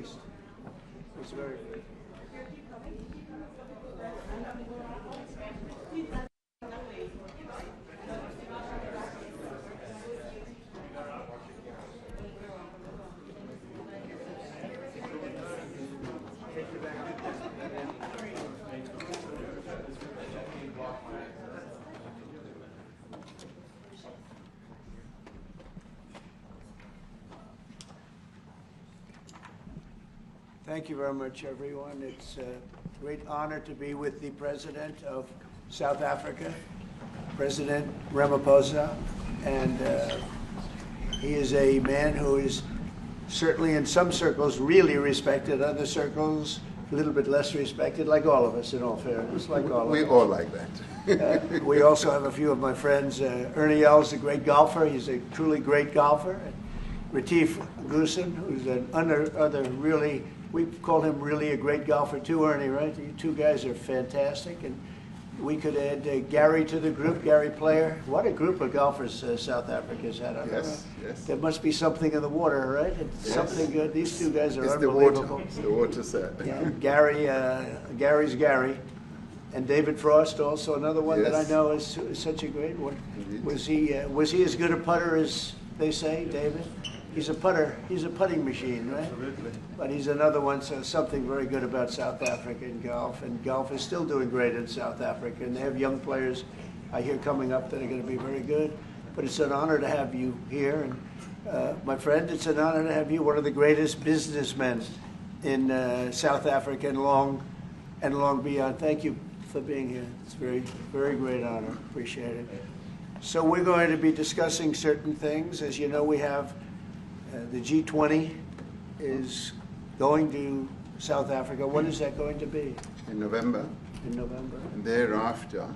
least. It was very good. Thank you very much, everyone. It's a great honor to be with the President of South Africa, President Ramaphosa, and he is a man who is certainly in some circles really respected, other circles a little bit less respected, like all of us, in all fairness, like all of us. We all like that. We also have a few of my friends. Ernie Els, a great golfer. He's a truly great golfer. Retief Goosen, who's an other really, we call him really a great golfer too, Ernie, right? You two guys are fantastic. And we could add Gary to the group, Gary Player. What a group of golfers South Africa's had. Yes, yes. There must be something in the water, right? It's yes. Something good. These two guys are it's unbelievable. It's the water, sir. Yeah, Gary's Gary. And David Frost, also another one yes. that I know is such a great one. Indeed. Was he as good a putter as they say, David? He's a putter. He's a putting machine, right? Absolutely. But he's another one. So something very good about South Africa in golf, and golf is still doing great in South Africa. And they have young players, I hear, coming up that are going to be very good. But it's an honor to have you here, and my friend, it's an honor to have you, one of the greatest businessmen in South Africa and long beyond. Thank you for being here. It's very, very great honor. Appreciate it. So we're going to be discussing certain things. As you know, we have the G20 is going to South Africa. When is that going to be? In November. In November. And thereafter,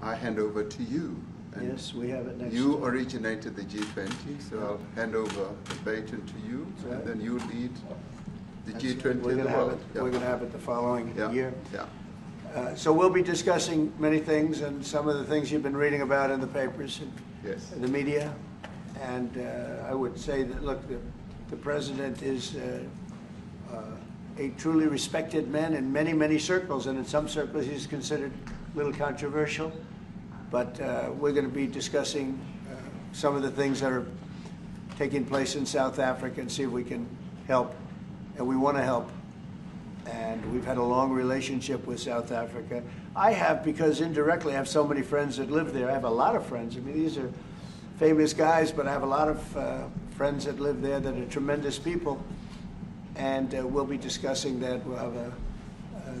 I hand over to you. And yes, we have it next. You originated the G20, so I'll hand over the baton to you, right. And then you lead the That's G20 right. in the world. We're going to have it the following year. Yeah. So we'll be discussing many things, and some of the things you've been reading about in the papers and yes. the media. And I would say that, look, the president is a truly respected man in many, many circles, and in some circles he's considered a little controversial. But we're going to be discussing some of the things that are taking place in South Africa and see if we can help. And we want to help. And we've had a long relationship with South Africa. I have, because indirectly I have so many friends that live there. I have a lot of friends. I mean, these are famous guys, but I have a lot of friends that live there that are tremendous people. And we'll be discussing that. We'll have a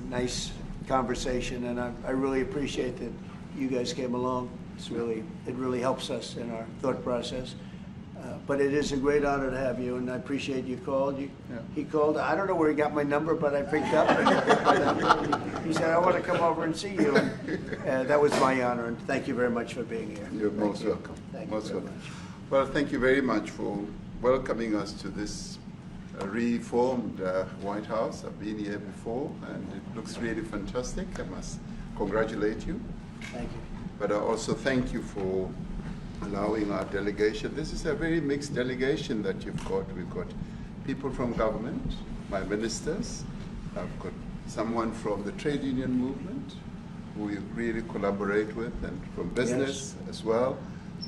nice conversation. And I really appreciate that you guys came along. It really helps us in our thought process. But it is a great honor to have you, and I appreciate you called. He called. I don't know where he got my number, but I picked up. He said, I want to come over and see you. And, that was my honor, and thank you very much for being here. You're most welcome. Thank most you very welcome. much. Well, thank you very much for welcoming us to this reformed White House. I've been here before, and it looks really fantastic. I must congratulate you. Thank you. But I also thank you for allowing our delegation. This is a very mixed delegation that you've got. We've got people from government, my ministers. I've got someone from the trade union movement who we really collaborate with, and from business yes. as well,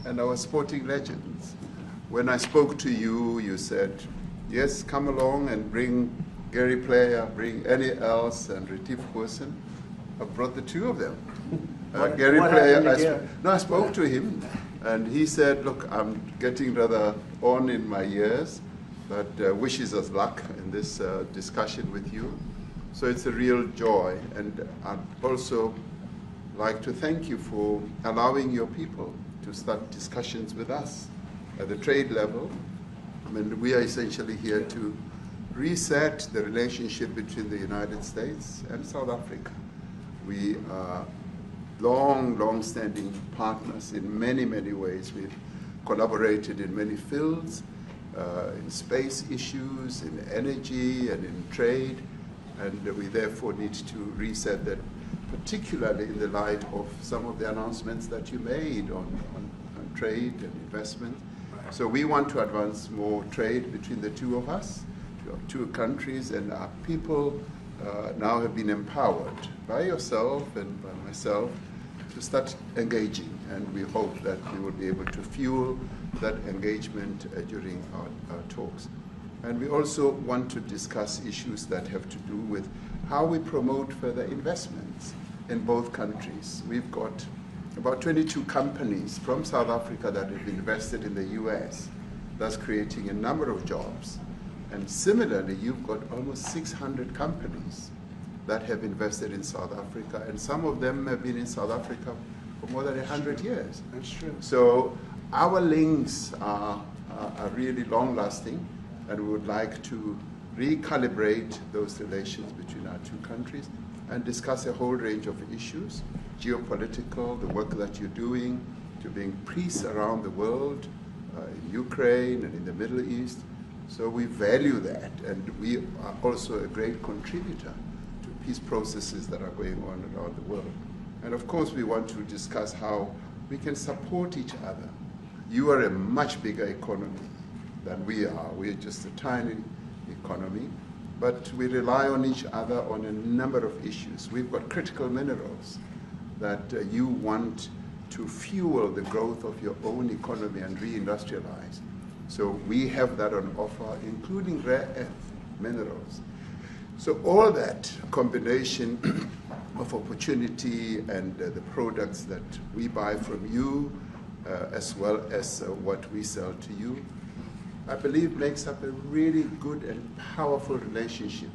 and our sporting legends. When I spoke to you, you said, yes, come along and bring Gary Player, bring Ernie Els and Retief Goosen. I brought the two of them. Gary Player, I spoke to him. And he said, look, I'm getting rather on in my years, but wishes us luck in this discussion with you. So it's a real joy. And I'd also like to thank you for allowing your people to start discussions with us at the trade level. I mean, we are essentially here to reset the relationship between the United States and South Africa. We are long-standing partners in many, many ways. We've collaborated in many fields, in space issues, in energy, and in trade, and we therefore need to reset that, particularly in the light of some of the announcements that you made on trade and investment. Right. So we want to advance more trade between the two of us, to our two countries, and our people now have been empowered by yourself and by myself to start engaging, and we hope that we will be able to fuel that engagement during our talks. And we also want to discuss issues that have to do with how we promote further investments in both countries. We've got about 22 companies from South Africa that have invested in the US, thus creating a number of jobs. And similarly, you've got almost 600 companies that have invested in South Africa, and some of them have been in South Africa for more than 100 years. That's true. So our links are really long-lasting, and we would like to recalibrate those relations between our two countries and discuss a whole range of issues, geopolitical, the work that you're doing to bring peace around the world, in Ukraine and in the Middle East. So we value that, and we are also a great contributor to peace processes that are going on around the world. And of course, we want to discuss how we can support each other. You are a much bigger economy than we are. We're just a tiny economy, but we rely on each other on a number of issues. We've got critical minerals that you want to fuel the growth of your own economy and reindustrialize. So we have that on offer, including rare earth minerals. So all that combination of opportunity and the products that we buy from you, as well as what we sell to you, I believe makes up a really good and powerful relationship,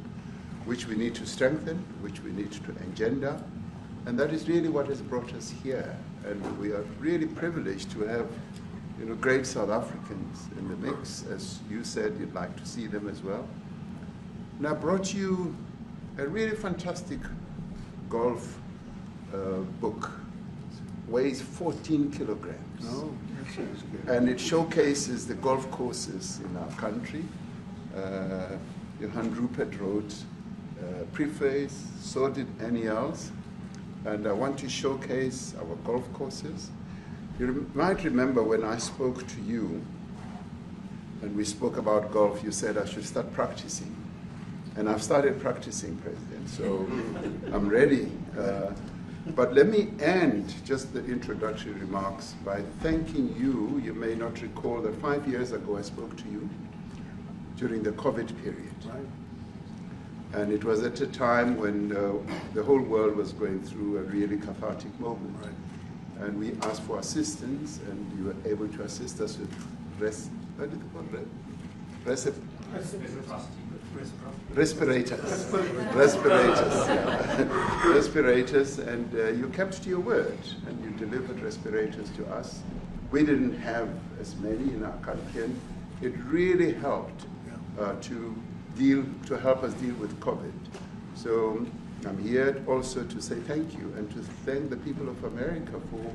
which we need to strengthen, which we need to engender, and that is really what has brought us here. And we are really privileged to have, great South Africans in the mix. As you said, you'd like to see them as well. And I brought you a really fantastic golf book. Weighs 14 kilograms. Oh, that sounds good. And it showcases the golf courses in our country. Johan Rupert wrote preface, so did Annie else. And I want to showcase our golf courses. You might remember when I spoke to you and we spoke about golf, you said I should start practicing. And I've started practicing, President, so I'm ready. But let me end just the introductory remarks by thanking you. You may not recall that 5 years ago I spoke to you during the COVID period. Right. And it was at a time when the whole world was going through a really cathartic moment. Right. And we asked for assistance, and you were able to assist us with respirators. Respirators, and you kept to your word, and you delivered respirators to us. We didn't have as many in our country, and it really helped to help us deal with COVID. So I'm here also to say thank you and to thank the people of America for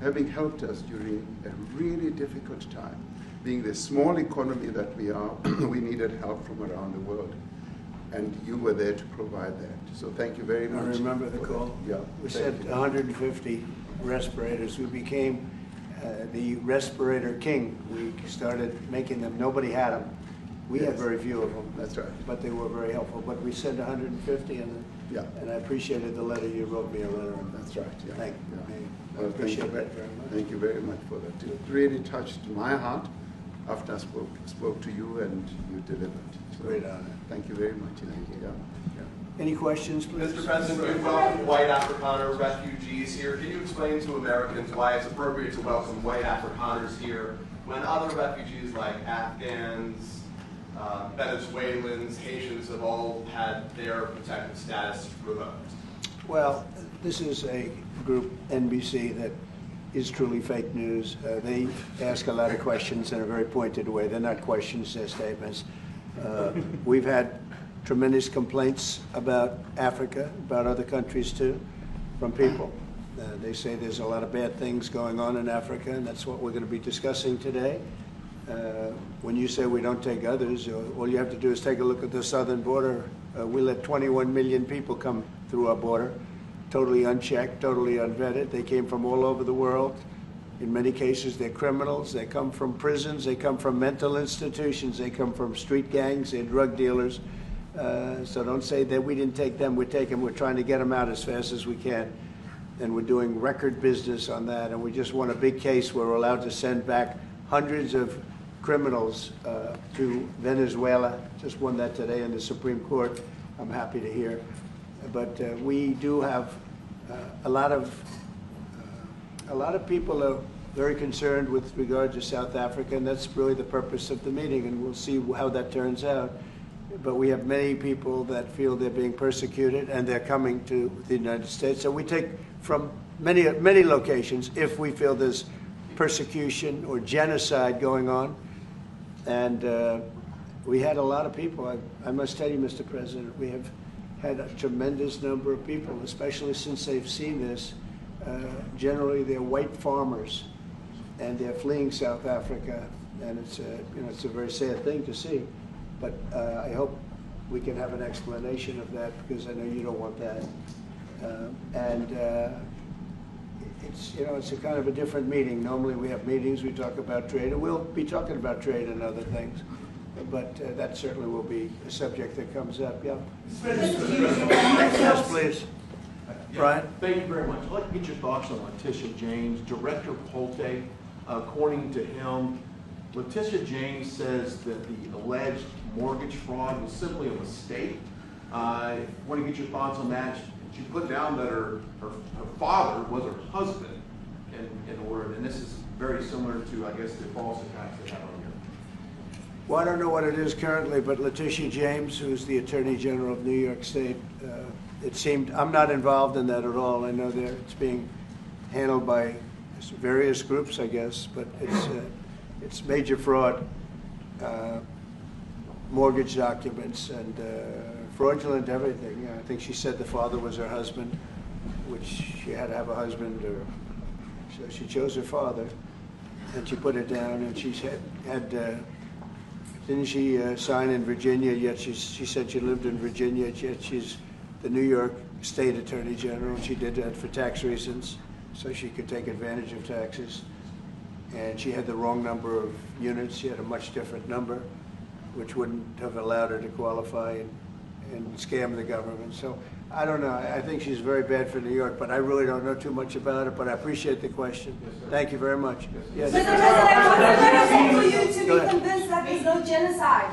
having helped us during a really difficult time. Being the small economy that we are, we needed help from around the world. And you were there to provide that. So thank you very much. I remember the call. Yeah. We sent 150 respirators. We became the respirator king. We started making them. Nobody had them. We had very few of them. That's right. But they were very helpful. But we sent 150, and I appreciated the letter. You wrote me a letter. That's right. Yeah. Thank you. Well, I appreciate that very much. Thank you very much for that. It really touched my heart after I spoke to you and you delivered. So Great honor. Thank you very much. Thank you. Any questions, please? Mr. President, you welcome white Afrikaner refugees here. Can you explain to Americans why it's appropriate to welcome white Afrikaners here when other refugees like Afghans, Venezuelans, Haitians have all had their protected status revoked? Well, this is a group, NBC, that is truly fake news. They ask a lot of questions in a very pointed way. They're not questions, they're statements. We've had tremendous complaints about Africa, about other countries too, from people. They say there's a lot of bad things going on in Africa, and that's what we're going to be discussing today. When you say we don't take others, all you have to do is take a look at the southern border. We let 21 million people come through our border, totally unchecked, totally unvetted. They came from all over the world, In many cases, they're criminals. They come from prisons. They come from mental institutions. They come from street gangs. They're drug dealers. So don't say that we didn't take them. We take them. We're trying to get them out as fast as we can. And we're doing record business on that. And we just won a big case where we're allowed to send back hundreds of criminals to Venezuela. Just won that today in the Supreme Court. I'm happy to hear. But we do have a lot of people are very concerned with regard to South Africa, and that's really the purpose of the meeting, and we'll see how that turns out. But we have many people that feel they're being persecuted, and they're coming to the United States. So we take from many locations if we feel there's persecution or genocide going on. And we had a lot of people. I must tell you, Mr. President, we have had a tremendous number of people, especially since they've seen this. Generally, they're white farmers, and they're fleeing South Africa, and it's a very sad thing to see. But I hope we can have an explanation of that, because I know you don't want that. It's a kind of a different meeting. Normally, we have meetings, we talk about trade, and we'll be talking about trade and other things. But that certainly will be a subject that comes up. Yeah. Yes, please. Brian? Thank you very much. I'd like to get your thoughts on Letitia James, Director Polte. According to him, Letitia James says that the alleged mortgage fraud was simply a mistake. I want to get your thoughts on that. She put down that her father was her husband in order, and this is very similar to, I guess, the false attacks they have on here. Well, I don't know what it is currently, but Letitia James, who's the Attorney General of New York State, it seemed, I'm not involved in that at all. I know that it's being handled by various groups, I guess, but it's major fraud, mortgage documents, and fraudulent everything. I think she said the father was her husband, which she had to have a husband, or so she chose her father, and she put it down, and she had didn't she sign in Virginia, yet she said she lived in Virginia, yet she's the New York State Attorney General. She did that for tax reasons, so she could take advantage of taxes. And she had the wrong number of units. She had a much different number, which wouldn't have allowed her to qualify and scam the government. So I don't know. I think she's very bad for New York, but I really don't know too much about it, but I appreciate the question. Yes, thank you very much. Yes. Mr. President, what is it for you to be convinced that there's no genocide?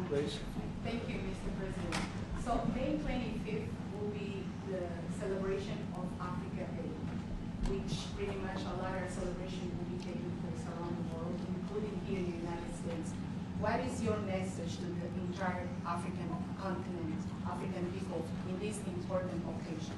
Please. Thank you, Mr. President. So May 25th will be the celebration of Africa Day, which pretty much a lot of celebration will be taking place around the world, including here in the United States. What is your message to the entire African continent, African people, in this important occasion?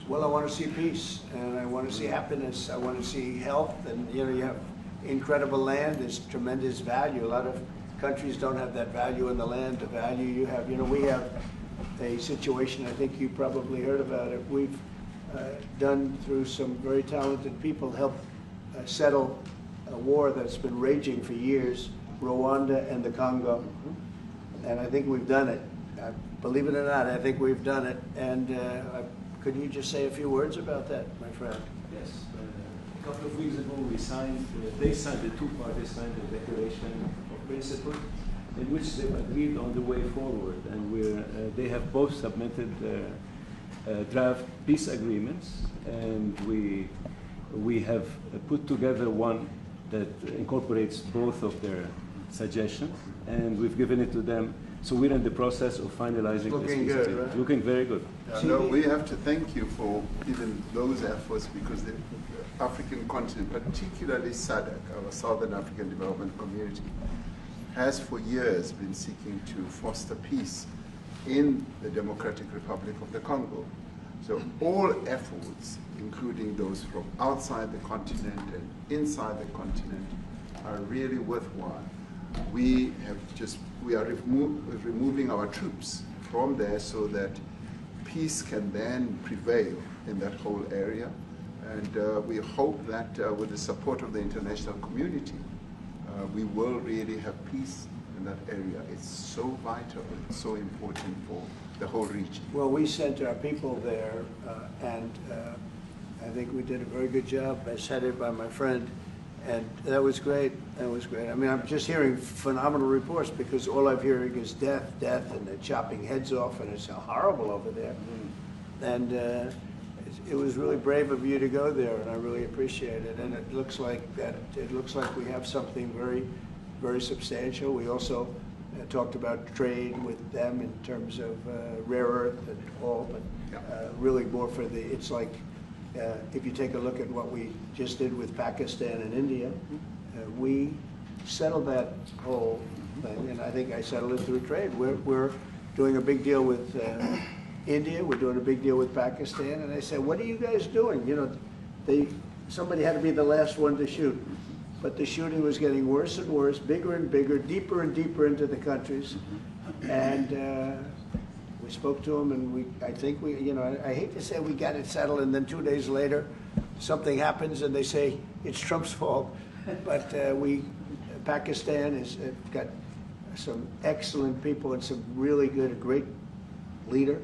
Well, I want to see peace, and I want to see happiness. I want to see health, and you have incredible land. There's tremendous value. A lot of countries don't have that value in the land, the value you have. We have a situation, I think you probably heard about it. We've done, through some very talented people, helped settle a war that's been raging for years, Rwanda and the Congo. And I think we've done it. Believe it or not, I think we've done it. And could you just say a few words about that, my friend? Yes. A couple of weeks ago, they signed, the two parties signed a declaration of principle in which they agreed on the way forward. And they have both submitted draft peace agreements, and we have put together one that incorporates both of their suggestions, and we've given it to them. So we're in the process of finalizing this Looking peace good, agreement. right? Looking very good. No, we have to thank you for even those efforts, because the African continent, particularly SADC, our Southern African Development Community, has for years been seeking to foster peace in the Democratic Republic of the Congo. So all efforts, including those from outside the continent and inside the continent, are really worthwhile. We are removing our troops from there so that peace can then prevail in that whole area. And we hope that with the support of the international community, we will really have peace in that area. It's so vital, it's so important for the whole region. Well, we sent our people there, and I think we did a very good job, as headed by my friend And that was great. That was great. I mean, I'm just hearing phenomenal reports because all I'm hearing is death, death, and they're chopping heads off, and it's horrible over there. And it was really brave of you to go there, and I really appreciate it. And it looks like that. It looks like we have something very, very substantial. We also talked about trade with them in terms of rare earth and all, but really more for the. It's like. If you take a look at what we just did with Pakistan and India, we settled that whole thing, and I think I settled it through trade. We're doing a big deal with India, we're doing a big deal with Pakistan, and I said, what are you guys doing? You know, somebody had to be the last one to shoot, but the shooting was getting worse and worse, bigger and bigger, deeper and deeper into the countries, and we spoke to them, and I think you know, I hate to say we got it settled, and then 2 days later, something happens, and they say it's Trump's fault. But Pakistan has got some excellent people and some really good, a great leader.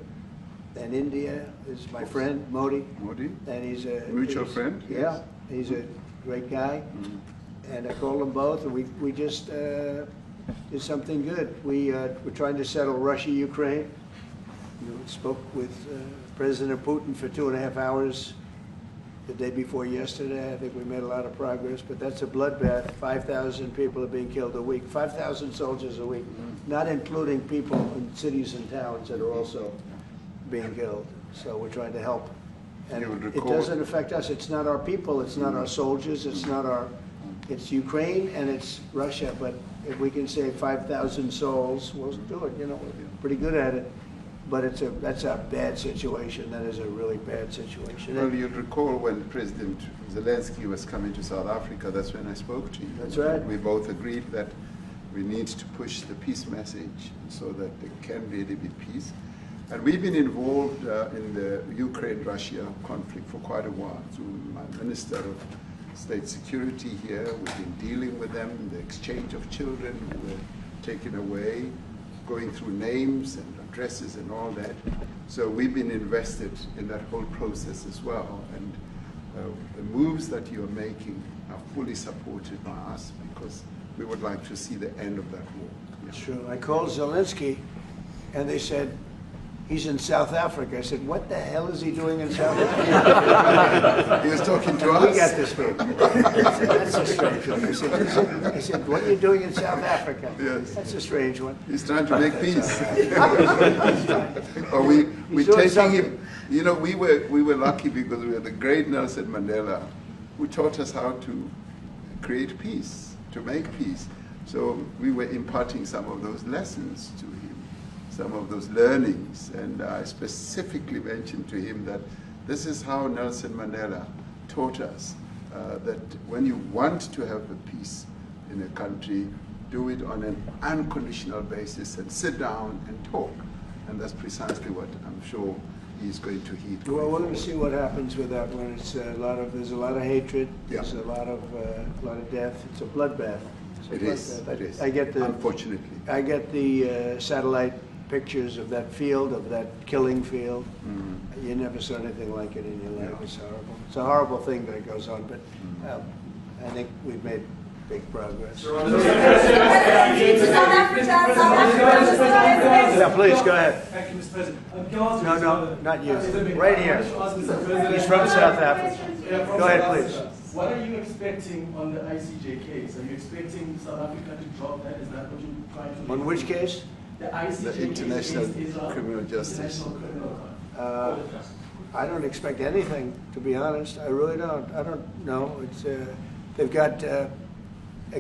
And India is my friend, Modi. Modi? And he's a mutual friend? Yeah, Yes. he's a great guy. And I called them both, and we just did something good. We're trying to settle Russia, Ukraine. Spoke with President Putin for 2.5 hours the day before yesterday. I think we made a lot of progress, but that's a bloodbath. 5,000 people are being killed a week, 5,000 soldiers a week, not including people in cities and towns that are also being killed. So we're trying to help. And it doesn't affect us. It's not our people. It's not our soldiers. It's not our. It's Ukraine and it's Russia. But if we can save 5,000 souls, we'll do it. You know, we're pretty good at it. But that's a bad situation. That is a really bad situation. Well, you'd recall when President Zelensky was coming to South Africa, that's when I spoke to you. That's right. We both agreed that we need to push the peace message so that there can really be peace. And we've been involved in the Ukraine-Russia conflict for quite a while. So my Minister of State Security here, we've been dealing with them, the exchange of children who were taken away, going through names and addresses and all that. So we've been invested in that whole process as well. And the moves that you're making are fully supported by us because we would like to see the end of that war. That's true. I called Zelensky, and they said, he's in South Africa. I said, what the hell is he doing in South Africa? He was talking to us. We got this people. I said, that's a strange one. I said, what are you doing in South Africa? Yes. That's a strange one. He's trying to make peace. Or we taking him. You know, we were lucky because we had the great Nelson Mandela, who taught us how to create peace, to make peace. So we were imparting some of those lessons to him, some of those learnings, and I specifically mentioned to him that this is how Nelson Mandela taught us that when you want to have a peace in a country, do it on an unconditional basis and sit down and talk. And that's precisely what I'm sure he's going to heed. Well, we're going to see what happens with that one. It's there's a lot of hatred. There's a lot of death. It's a bloodbath. It is. It is. Unfortunately. I get the satellite pictures of that field, of that killing field. You never saw anything like it in your life. It's horrible. It's a horrible thing that goes on, but I think we've made big progress. Yeah, please, go ahead. Thank you, Mr. President. No, not you. Right here. He's from South Africa. Go ahead, please. What are you expecting on the ICJ case? Are you expecting South Africa to drop that? Is that what you're trying to do? On which case? The ICJ The International case Criminal Justice. International Criminal Court. I don't expect anything, to be honest. I really don't. I don't know. It's they've got a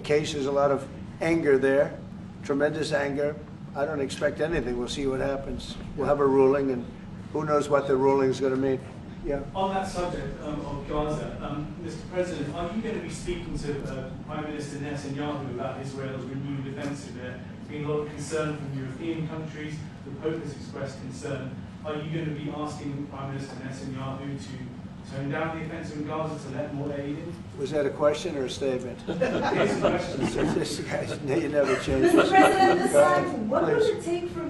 case. There's a lot of anger there, tremendous anger. I don't expect anything. We'll see what happens. We'll have a ruling, and who knows what the ruling is going to mean. Yeah. On that subject of Gaza, Mr. President, are you going to be speaking to Prime Minister Netanyahu about Israel's renewed offensive there? There's been a lot of concern from European countries. The Pope has expressed concern. Are you going to be asking Prime Minister Netanyahu to tone down the offensive in Gaza to let more aid in? Was that a question or a statement? It's a question. This guy's, you never change. Mr. President, this time, what will it take for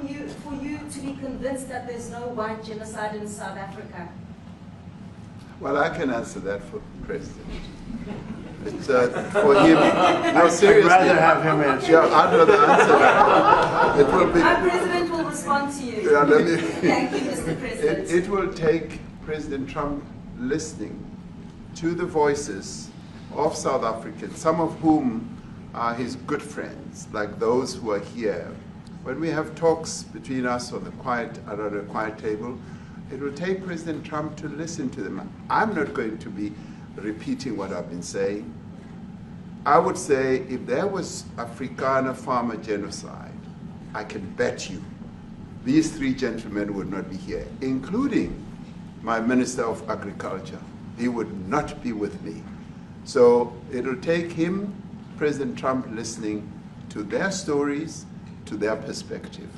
you to be convinced that there's no white genocide in South Africa? Well, I can answer that for the President. It's, for him, no, seriously. I'd rather have him answer. Yeah, I'd rather answer that. It will be. Our president will respond to you. Yeah, let me, Thank you, Mr. President. it will take President Trump listening to the voices of South Africans, some of whom are his good friends, like those who are here. When we have talks between us on the around a quiet table, it will take President Trump to listen to them. I'm not going to be repeating what I've been saying. I would say if there was Afrikaner farmer genocide, I can bet you these three gentlemen would not be here, including my Minister of Agriculture. He would not be with me. So it'll take him, President Trump, listening to their stories, to their perspective.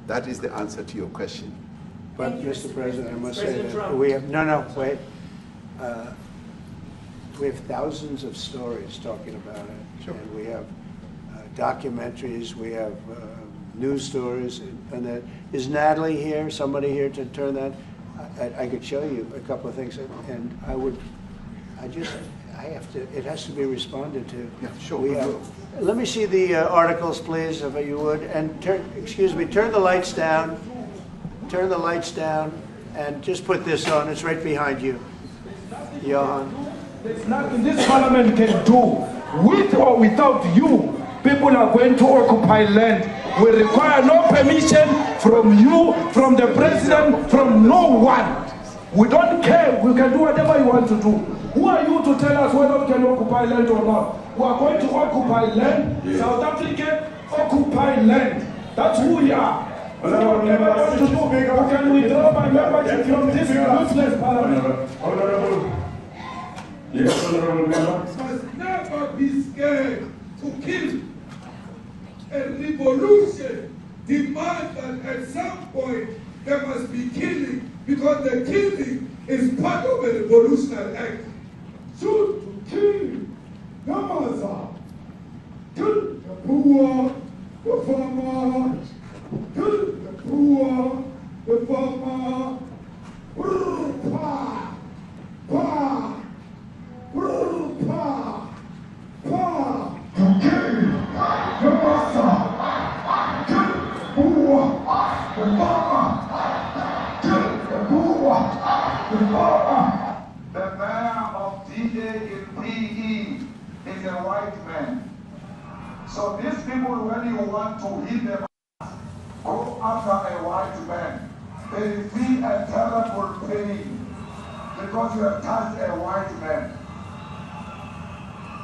That is the answer to your question. But, Thank you, Mr. Mr. President, I must say President that Trump. we have, no, wait. We have thousands of stories talking about it. Sure. And we have documentaries, we have news stories. And that, is Natalie here, somebody here to turn that? I could show you a couple of things, and I have to, it has to be responded to. Yeah, sure. We have, let me see the articles, please, if you would, and turn the lights down. Turn the lights down, and just put this on. It's right behind you, Johan. There's nothing this parliament can do. With or without you, people are going to occupy land. We require no permission from you, from the president, from no one. We don't care. We can do whatever you want to do. Who are you to tell us whether we can occupy land or not? We are going to occupy land. Yeah. South Africa occupy land. That's who we are. Whatever we want to do, we can withdraw my membership from this useless parliament. Yes, honorable member. Must never be scared to kill. A revolution demands that at some point there must be killing, because the killing is part of a revolutionary act. Shoot to kill, Namaza. Kill the poor, the farmer. Kill the poor, the farmer. Pa, pa, pa, pa. To kill, Namaza. Kill the poor, the farmer. Kill the poor, the farmer. The mayor of DA in PE is a white man. So these people, when you want to hit them, go after a white man. They feel a terrible pain because you have touched a white man.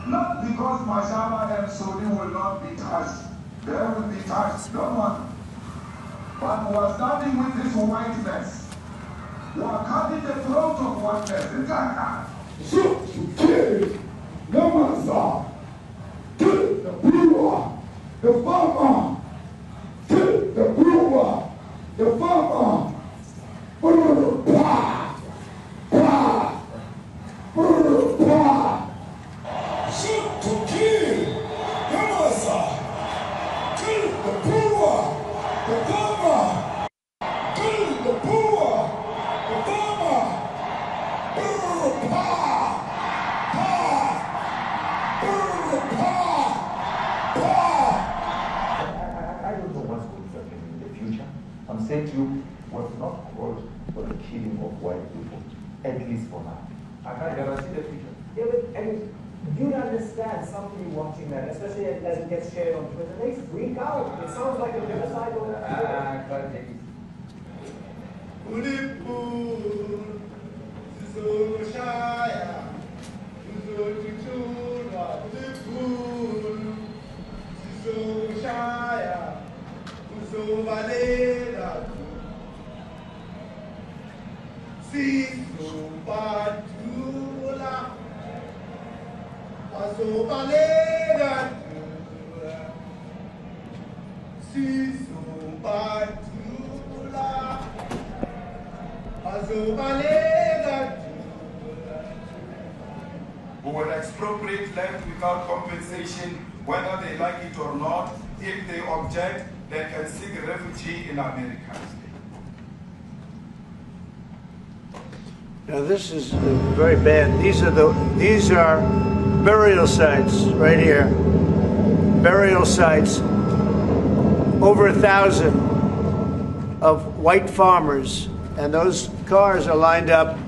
Not because Mashaba and Sodi will not be touched. They will be touched, no one. But we are starting with this whiteness. We are cutting the throat of whiteness. Shoot to kill, no man's kill the brewer, the farmer. Kill the brewer, the farmer. Pa, pa, pa. Shoot to kill, no man's kill the brewer, the farmer. Kill the brewer, the farmer. Pa, I don't know what's going to happen in the future. I'm saying to you, was not called for the killing of white people, at least for now. I can't ever see the future. Yeah, but I mean, do you understand somebody watching that, especially as it gets shared on Twitter? They freak out. It sounds like a genocidal. I can't take it. Who will expropriate land without compensation, whether they like it or not. If they object, they can seek refugee in America. Now this is very bad. These are burial sites right here. Burial sites. Over 1,000 of white farmers, and those cars are lined up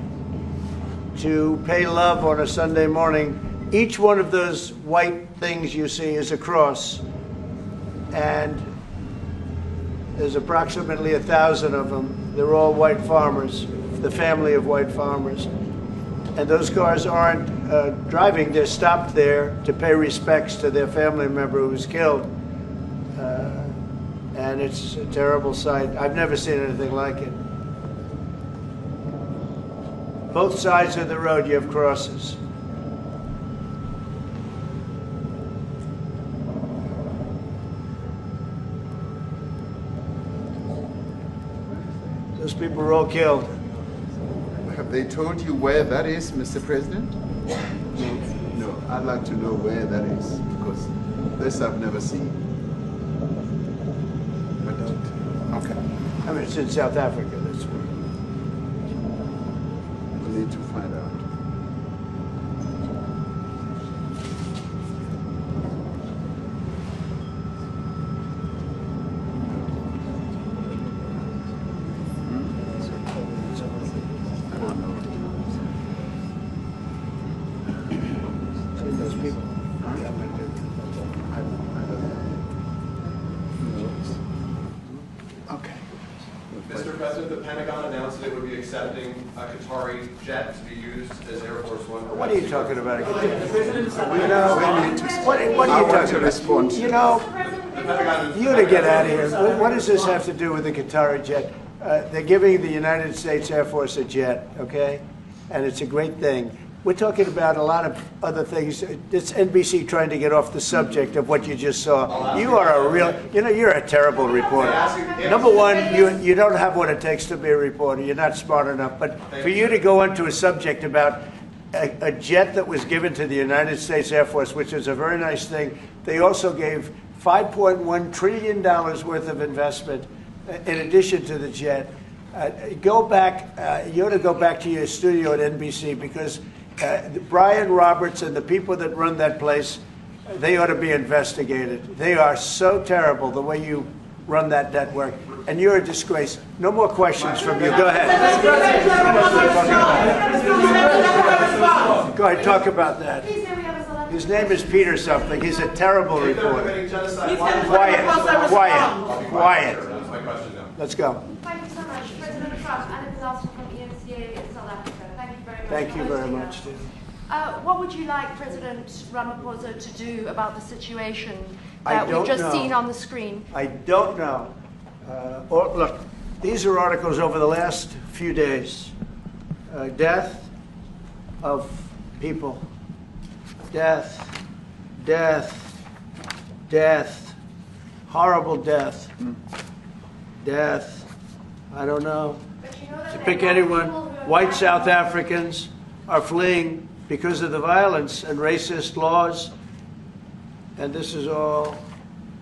to pay love on a Sunday morning. Each one of those white things you see is a cross, and there's approximately 1,000 of them. They're all white farmers, the family of white farmers. And those cars aren't driving, they're stopped there to pay respects to their family member who was killed. And it's a terrible sight. I've never seen anything like it. Both sides of the road you have crosses. Those people were all killed. Have they told you where that is, Mr. President? No, I'd like to know where that is, because this I've never seen. But, okay. I mean, it's in South Africa, that's where. We need to find out. Mr. President, the Pentagon announced that it would be accepting a Qatari jet to be used as Air Force One. What are you talking about? You know, what are you talking about? You know, you to get out of here. What does this have to do with the Qatari jet? They're giving the United States Air Force a jet, okay? And it's a great thing. We're talking about a lot of other things. It's NBC trying to get off the subject of what you just saw. You are a real, you know, you're a terrible reporter. Number one, you don't have what it takes to be a reporter. You're not smart enough. But for you to go into a subject about a jet that was given to the United States Air Force, which is a very nice thing, they also gave $5.1 trillion worth of investment in addition to the jet. Go back, you ought to go back to your studio at NBC, because Brian Roberts and the people that run that place, they ought to be investigated. They are so terrible the way you run that network, and you're a disgrace. No more questions from you. Go ahead. Go ahead, talk about that. His name is Peter something. He's a terrible reporter. Quiet. That's my question now. Let's go. Thank you so much. President Trump, and a disaster from EMCA in South Africa. Thank you very much. Thank you very much, Steve. What would you like President Ramaphosa to do about the situation that we've just seen on the screen? I don't know. Look, these are articles over the last few days. Death of people. Death. Horrible death. Death. I don't know. To pick anyone, white South Africans are fleeing because of the violence and racist laws. And this is all,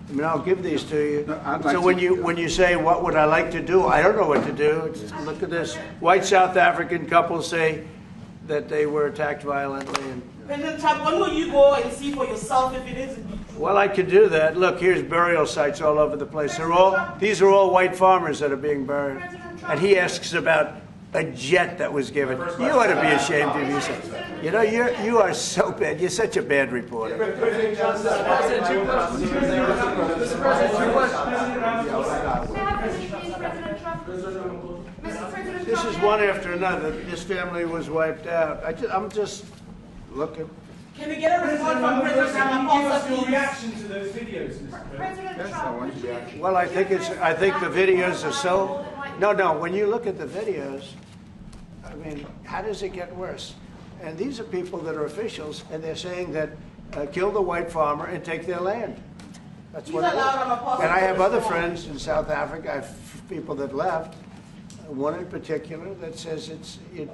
I mean, I'll give these to you. So when you say, what would I like to do? I don't know what to do. Just look at this. White South African couples say that they were attacked violently. And, President Trump, when will you go and see for yourself if it is indeed true? well, I could do that. Look, here's burial sites all over the place. These are all white farmers that are being buried. And he asks about a jet that was given. You ought to be ashamed of yourself. You know, you are so bad. You're such a bad reporter. This is one after another. This family was wiped out. I'm just looking. Can we get a report from President Ramaphosa, Your please? reaction to those videos, Mr. President? President Trump, Well, I think the videos are so. No. When you look at the videos, I mean, how does it get worse? And these are people that are officials, and they're saying that kill the white farmer and take their land. That's what it is. And I have other friends in South Africa. I have people that left. One in particular that says you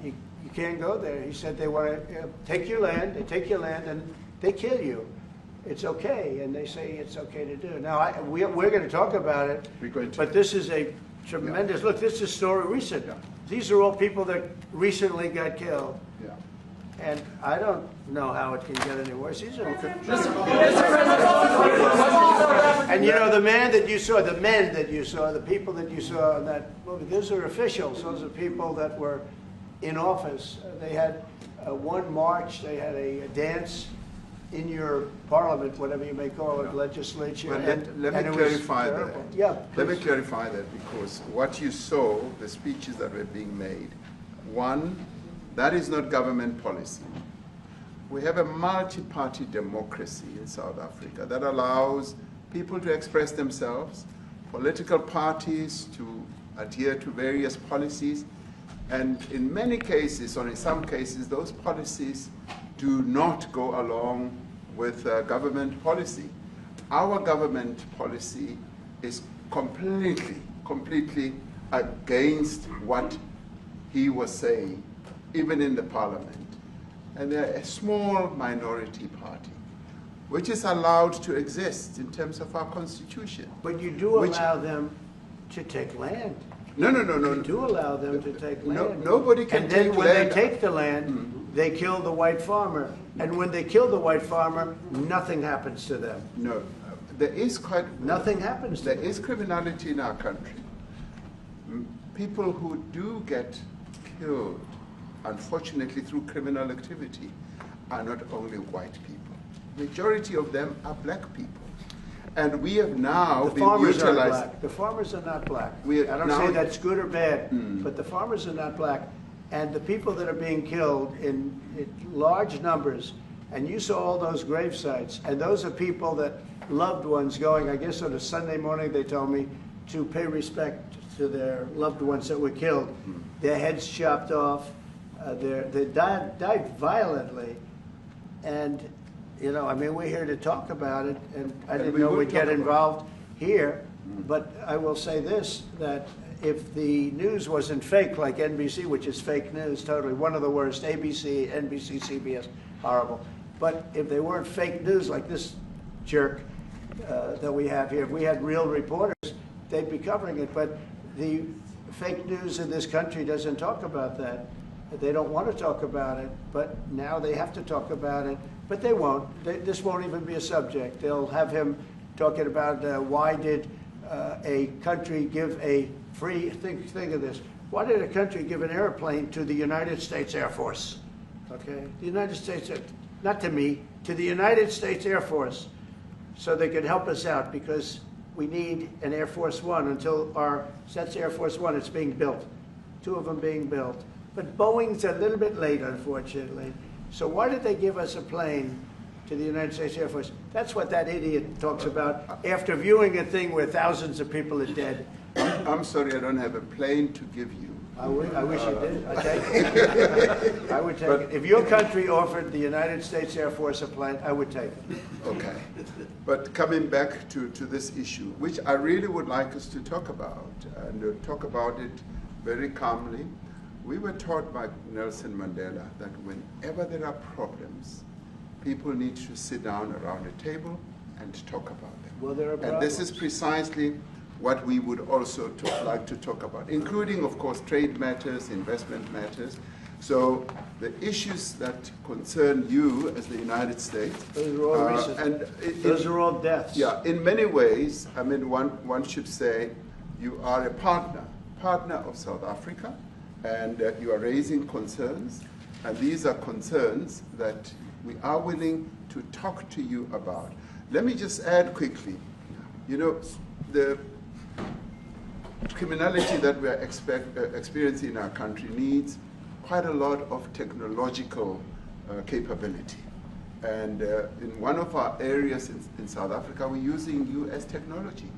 can't go there. He said they want to take your land. They take your land and they kill you. It's okay, and they say it's okay to do. Now we're going to talk about it. But this is a tremendous look. This is a story recent. These are all people that recently got killed. Yeah. And I don't know how it can get any worse. These are and you know, the men that you saw, the people that you saw in that movie, those are officials. Those are people that were in office. They had one march, they had a dance in your parliament, whatever you may call it, legislature. Well, let me clarify that. Yeah, let me clarify that, because what you saw, the speeches that were being made, one, that is not government policy. We have a multi-party democracy in South Africa that allows people to express themselves, political parties to adhere to various policies, and in many cases, or in some cases, those policies do not go along with government policy. Our government policy is completely against what he was saying, even in the parliament. And they're a small minority party, which is allowed to exist in terms of our constitution. But you do allow them to take land. No. You do allow them to take land. Nobody can take land. And then when they take the land, they kill the white farmer. And when they kill the white farmer, nothing happens to them. No, there is nothing happens to them. There is criminality in our country. People who do get killed, unfortunately, through criminal activity, are not only white people. Majority of them are black people. And we have now been utilized. Black. The farmers are not black. I don't say that's good or bad, but the farmers are not black. And the people that are being killed in large numbers, and you saw all those grave sites, and those are people that loved ones going, I guess on a Sunday morning, they told me, to pay respect to their loved ones that were killed. Their heads chopped off. They died violently. And, you know, I mean, we're here to talk about it, and I didn't know we'd get involved here. But I will say this, that if the news wasn't fake, like NBC, which is fake news, totally, one of the worst, ABC, NBC, CBS, horrible. But if they weren't fake news like this jerk that we have here, if we had real reporters, they'd be covering it. But the fake news in this country doesn't talk about that. They don't want to talk about it, but now they have to talk about it. But they won't. This won't even be a subject. They'll have him talking about why did a country give a free, think of this, why did a country give an airplane to the United States Air Force? Okay, the United States, not to me, to the United States Air Force, so they could help us out, because we need an Air Force One until that's Air Force One, it's being built, 2 of them being built. But Boeing's a little bit late, unfortunately. So why did they give us a plane to the United States Air Force? That's what that idiot talks about after viewing a thing where thousands of people are dead. I'm sorry, I don't have a plane to give you. I wish you did. I'd take it. I would take it. If your country offered the United States Air Force a plane, I would take it. Okay. But coming back to this issue, which I really would like us to talk about, and talk about it very calmly. We were taught by Nelson Mandela that whenever there are problems, people need to sit down around a table and talk about them. Well, there are problems. And this is precisely what we would also like to talk about, including, of course, trade matters, investment matters. So the issues that concern you as the United States. Those are all recent. Those are all deaths. Yeah, in many ways, I mean, one should say you are a partner of South Africa, and you are raising concerns, and these are concerns that we are willing to talk to you about. Let me just add quickly, you know, the criminality that we are experiencing in our country needs quite a lot of technological capability. And in one of our areas in South Africa, we're using US technology,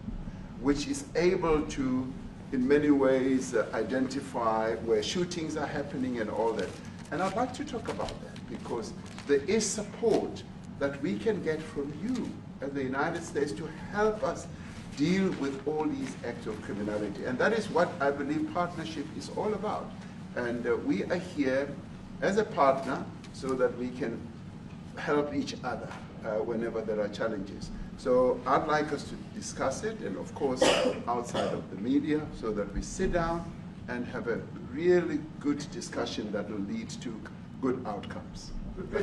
which is able to, in many ways, identify where shootings are happening and all that. And I'd like to talk about that, because there is support that we can get from you as the United States to help us deal with all these acts of criminality. And that is what I believe partnership is all about. And we are here as a partner so that we can help each other whenever there are challenges. So I'd like us to discuss it, and of course outside of the media, so that we sit down and have a really good discussion that will lead to good outcomes. Are there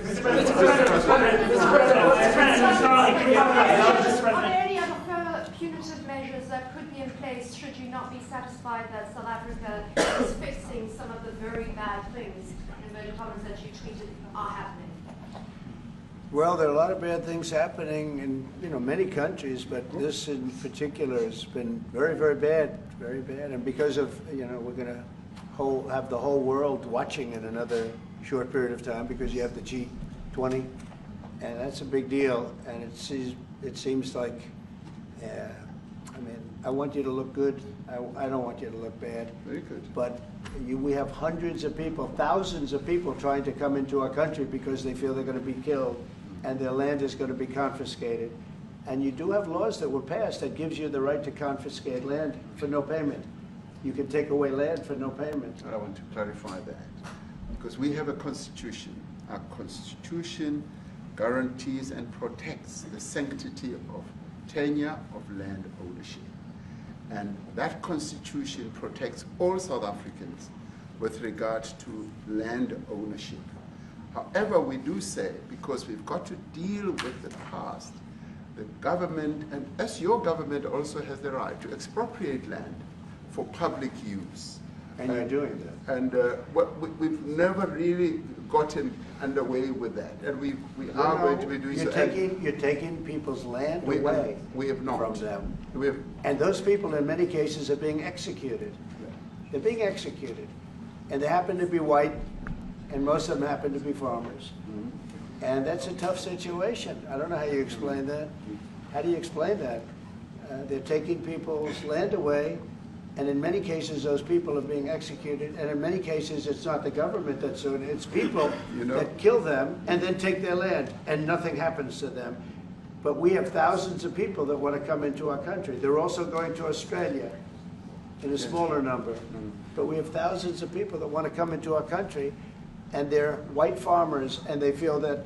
any other further punitive measures that could be in place should you not be satisfied that South Africa is fixing some of the very bad things, in inverted commas, that you tweeted are happening? Well, there are a lot of bad things happening in many countries, but this in particular has been very, very bad, and because of we're going to have the whole world watching in another short period of time because you have the G20, and that's a big deal. And it seems like, I want you to look good. I don't want you to look bad. Very good. But we have hundreds of people, thousands of people trying to come into our country because they feel they're going to be killed and their land is going to be confiscated. And you do have laws that were passed that gives you the right to confiscate land for no payment. You can take away land for no payment. I want to clarify that because we have a constitution. Our constitution guarantees and protects the sanctity of tenure of land ownership. And that constitution protects all South Africans with regard to land ownership. However, we do say, because we've got to deal with the past, the government, and as your government also has the right to expropriate land for public use. And you're doing that. And we've never really gotten underway with that. And we are going to be doing so. You're taking people's land away we have not. from them. We have, and those people, in many cases, are being executed. They're being executed. And they happen to be white, and most of them happen to be farmers. Mm-hmm. And that's a tough situation. I don't know how you explain that. How do you explain that? They're taking people's land away, and in many cases, those people are being executed. And in many cases, it's not the government that's doing it. It's people that kill them and then take their land, and nothing happens to them. But we have thousands of people that want to come into our country. They're also going to Australia in a smaller number. Mm-hmm. But we have thousands of people that want to come into our country, and they're white farmers, and they feel that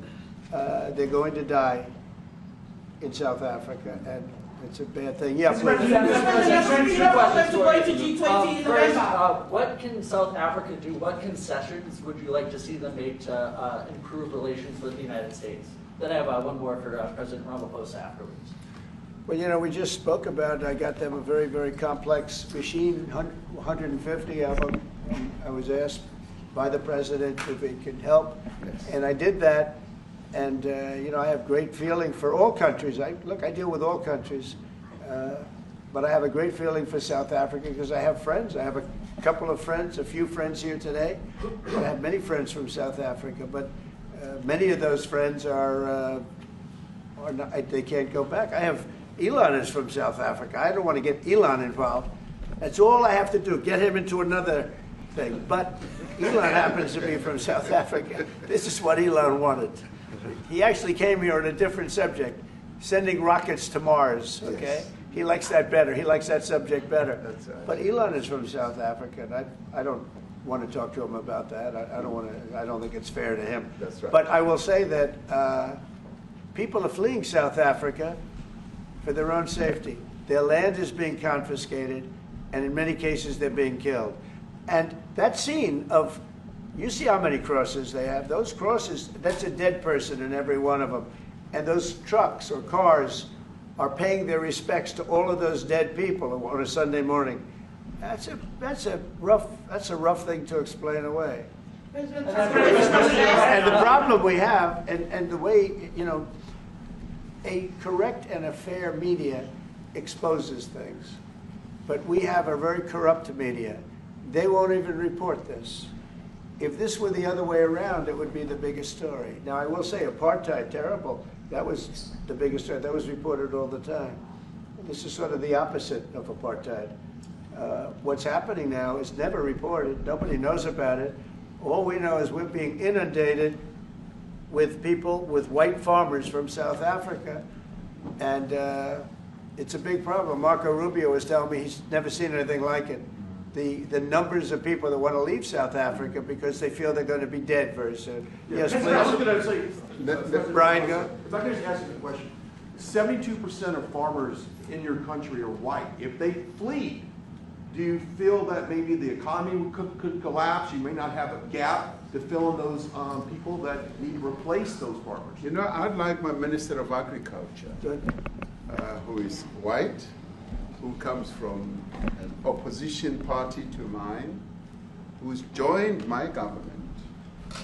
they're going to die in South Africa, and it's a bad thing. Yeah, please. What can South Africa do? What concessions would you like to see them make to improve relations with the United States? Then I have one more for President Ramaphosa afterwards. Well, we just spoke about it. I got them a very, very complex machine, 150 of them. I was asked by the president if he could help, and I did that. And I have great feeling for all countries. I deal with all countries, but I have a great feeling for South Africa because I have friends. I have a couple of friends, a few friends here today. I have many friends from South Africa, but many of those friends are not, they can't go back. I have Elon is from South Africa. I don't want to get Elon involved. That's all I have to do, get him into another thing. But Elon happens to be from South Africa. This is what Elon wanted. He actually came here on a different subject, sending rockets to Mars, okay? Yes. He likes that better. He likes that subject better. That's right. But Elon is from South Africa, and I don't want to talk to him about that. I don't think it's fair to him. That's right. But I will say that people are fleeing South Africa for their own safety. Their land is being confiscated, and in many cases they're being killed. And that scene of, you see how many crosses they have. Those crosses, that's a dead person in every one of them. And those trucks or cars are paying their respects to all of those dead people on a Sunday morning. That's a rough thing to explain away. And the problem we have, and the way, a correct and a fair media exposes things. But we have a very corrupt media. They won't even report this. If this were the other way around, it would be the biggest story. Now, I will say apartheid, terrible. That was the biggest story. That was reported all the time. This is sort of the opposite of apartheid. What's happening now is never reported. Nobody knows about it. All we know is we're being inundated with people, with white farmers from South Africa. And it's a big problem. Marco Rubio was telling me he's never seen anything like it. The numbers of people that want to leave South Africa because they feel they're going to be dead very soon. Yeah, Yes, please. Brian, go. If I could just ask you a question. 72% of farmers in your country are white. If they flee, Do you feel that maybe the economy could collapse? You may not have a gap to fill in those people that need to replace those farmers. You know, I'd like my Minister of Agriculture, who is white, who comes from an opposition party to mine, who's joined my government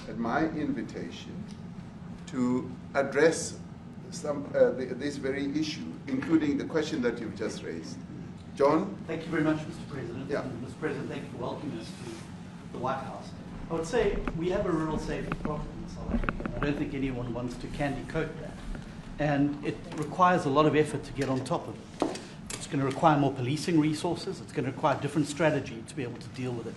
at my invitation to address this very issue, including the question that you've just raised. John? Thank you very much, Mr. President. Yeah. And Mr. President, thank you for welcoming us to the White House. I would say we have a rural safety problem in South Africa. I don't think anyone wants to candy coat that. And it requires a lot of effort to get on top of it. It's going to require more policing resources. It's going to require a different strategy to be able to deal with it.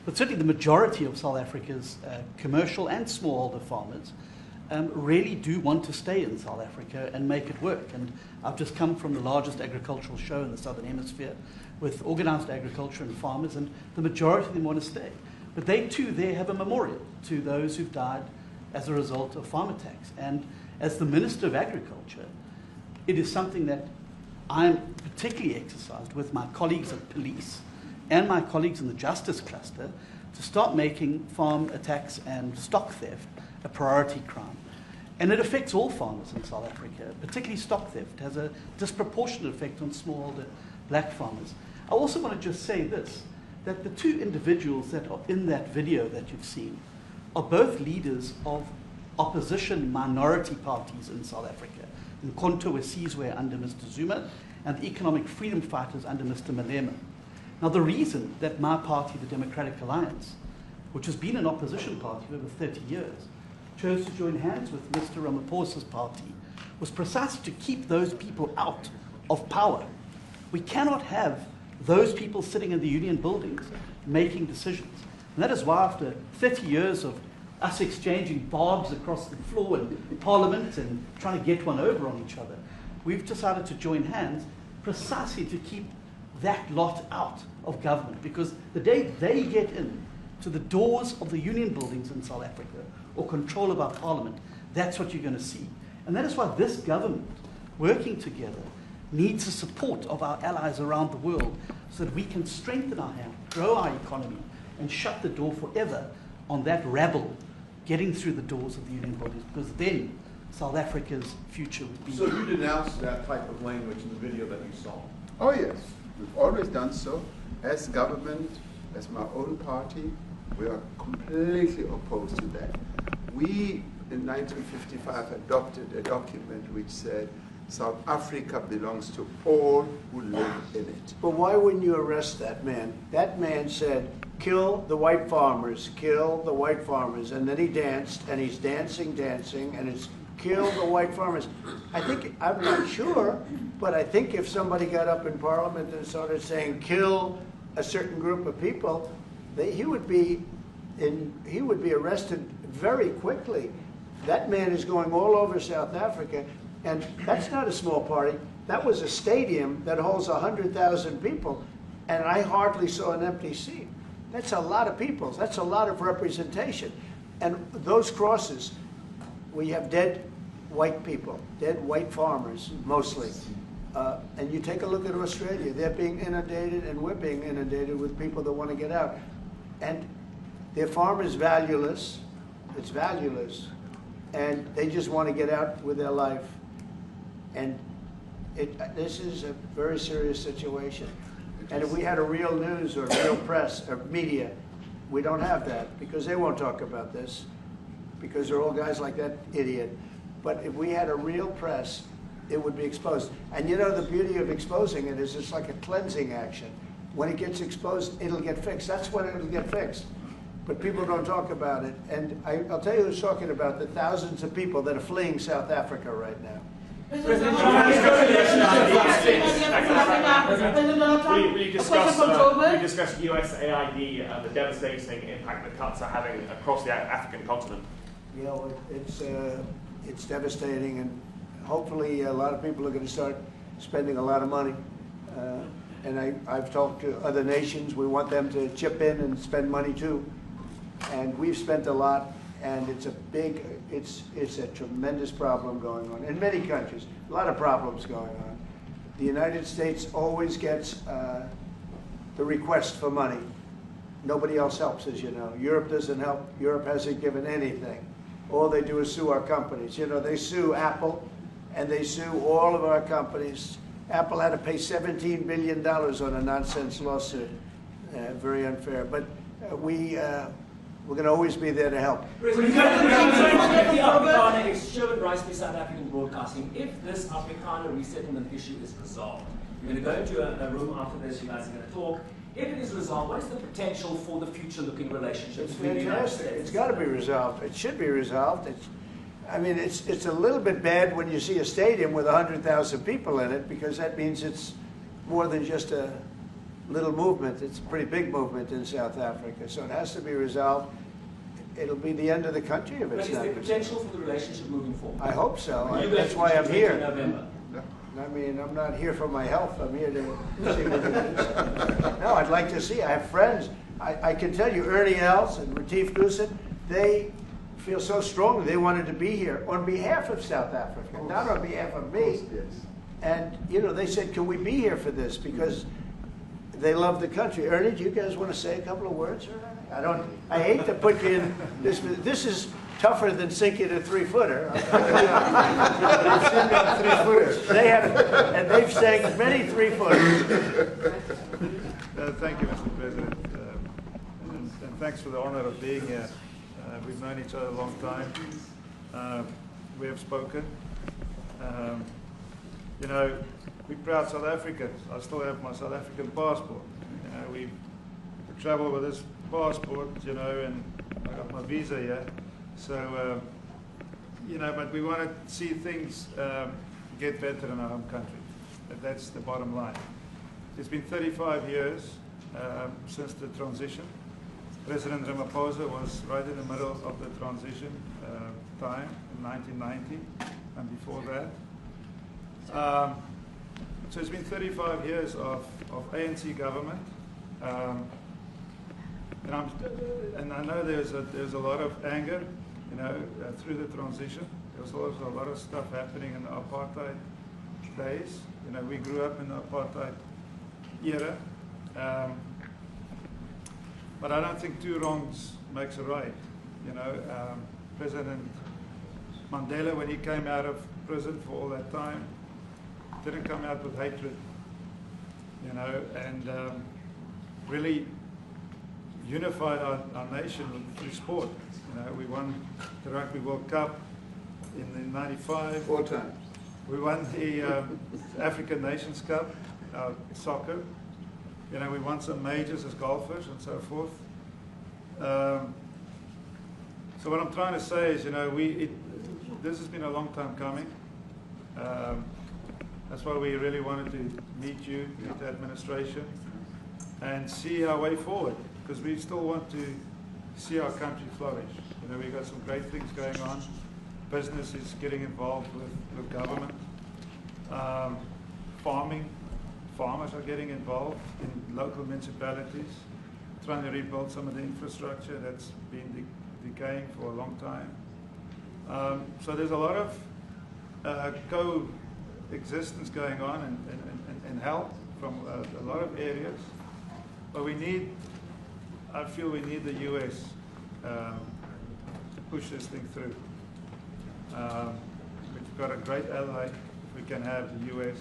But certainly the majority of South Africa's commercial and smallholder farmers really do want to stay in South Africa and make it work. And I've just come from the largest agricultural show in the Southern Hemisphere with organized agriculture and farmers, and the majority of them want to stay. But they too there have a memorial to those who've died as a result of farm attacks. And as the Minister of Agriculture, it is something that I'm particularly exercised with my colleagues at police and my colleagues in the justice cluster to start making farm attacks and stock theft a priority crime. And it affects all farmers in South Africa, particularly stock theft. It has a disproportionate effect on smallholder black farmers. I also want to just say this, that the two individuals that are in that video that you've seen are both leaders of opposition minority parties in South Africa. Nkonto Wesizwe under Mr. Zuma and the economic freedom fighters under Mr. Malema. Now the reason that my party, the Democratic Alliance, which has been an opposition party for over 30 years, chose to join hands with Mr. Ramaphosa's party was precisely to keep those people out of power. We cannot have those people sitting in the union buildings making decisions. And that is why after 30 years of us exchanging barbs across the floor in Parliament and trying to get one over on each other, we've decided to join hands precisely to keep that lot out of government. Because the day they get in to the doors of the union buildings in South Africa or control of our parliament, that's what you're going to see. And that is why this government, working together, needs the support of our allies around the world so that we can strengthen our hand, grow our economy, and shut the door forever on that rabble getting through the doors of the union buildings, because then South Africa's future would be... So you denounced that type of language in the video that you saw? Oh yes, we've always done so. As government, as my own party, we are completely opposed to that. We, in 1955, adopted a document which said South Africa belongs to all who live in it. But why wouldn't you arrest that man? That man said, kill the white farmers, kill the white farmers. And then he danced, and he's dancing, and it's kill the white farmers. I think, I'm not sure, but I think if somebody got up in Parliament and started saying kill a certain group of people, he would be arrested very quickly. That man is going all over South Africa, and that's not a small party. That was a stadium that holds 100,000 people, and I hardly saw an empty seat. That's a lot of people. That's a lot of representation. And those crosses, we have dead white people, dead white farmers, mostly. And you take a look at Australia, they're being inundated, and we're being inundated with people that want to get out. And their farm is valueless, it's valueless, and they just want to get out with their life. And this is a very serious situation. And if we had a real news or real press or media, we don't have that, because they won't talk about this, because they're all guys like that idiot. But if we had a real press, it would be exposed. And you know, the beauty of exposing it is it's like a cleansing action. When it gets exposed, it'll get fixed. That's when it'll get fixed. But people don't talk about it. And I'll tell you who's talking about the thousands of people that are fleeing South Africa right now. Will you discuss USAID and the devastating impact that cuts are having across the African continent? You know, it's devastating, and hopefully a lot of people are going to start spending a lot of money. And I've talked to other nations. We want them to chip in and spend money too. And we've spent a lot, and it's a tremendous problem going on in many countries. A lot of problems going on. The United States always gets the request for money. Nobody else helps, as you know. Europe doesn't help. Europe hasn't given anything. All they do is sue our companies. You know, they sue Apple, and they sue all of our companies. Apple had to pay $17 billion on a nonsense lawsuit. Very unfair. But we're going to always be there to help. The Afrikaner is Sherwin Rice by South African Broadcasting. If this Afrikaner resettlement issue is resolved, you're going to go into a room after this, you guys are going to talk. If it is resolved, what is the potential for the future-looking relationships between the United States? It's got to be resolved. It should be resolved. I mean, it's a little bit bad when you see a stadium with 100,000 people in it, because that means it's more than just a little movement. It's a pretty big movement in South Africa. So it has to be resolved. It'll be the end of the country if it's not. But is there potential for the relationship moving forward? I hope so. That's why I'm here. I mean, I'm not here for my health. I'm here to see what it is. No, I'd like to see. I have friends. I can tell you, Ernie Els and Retief Goosen, they feel so strongly they wanted to be here on behalf of South Africa, not on behalf of me. And, you know, they said, can we be here for this? Because they love the country. Ernie, do you guys want to say a couple of words? I hate to put you in this. This is tougher than sinking a 3-footer. They have, and they've sank many 3-footers. Thank you, Mr. President, and thanks for the honor of being here. We've known each other a long time. We have spoken. You know, we're proud South Africans. I still have my South African passport. You know, we travel with this passport, you know, and I got my visa here. So, you know, but we want to see things get better in our home country. That's the bottom line. It's been 35 years since the transition. President Ramaphosa was right in the middle of the transition time in 1990 and before that. So it's been 35 years of ANC government. And I know there's a lot of anger, you know, through the transition. There was also a lot of stuff happening in the apartheid days. You know, we grew up in the apartheid era. But I don't think two wrongs makes a right. You know, President Mandela, when he came out of prison for all that time, didn't come out with hatred, you know, and really unified our nation through sport. You know, we won the Rugby World Cup in '95. 4 times. We won the African Nations Cup, soccer. You know, we won some majors as golfers and so forth. So what I'm trying to say is, you know, this has been a long time coming. That's why we really wanted to meet you, meet the administration, and see our way forward, because we still want to see our country flourish. You know, we've got some great things going on. Business is getting involved with government. Farmers are getting involved in local municipalities, trying to rebuild some of the infrastructure that's been decaying for a long time. So there's a lot of coexistence going on and help from a lot of areas. But I feel we need the U.S. To push this thing through. We've got a great ally, if we can have the U.S.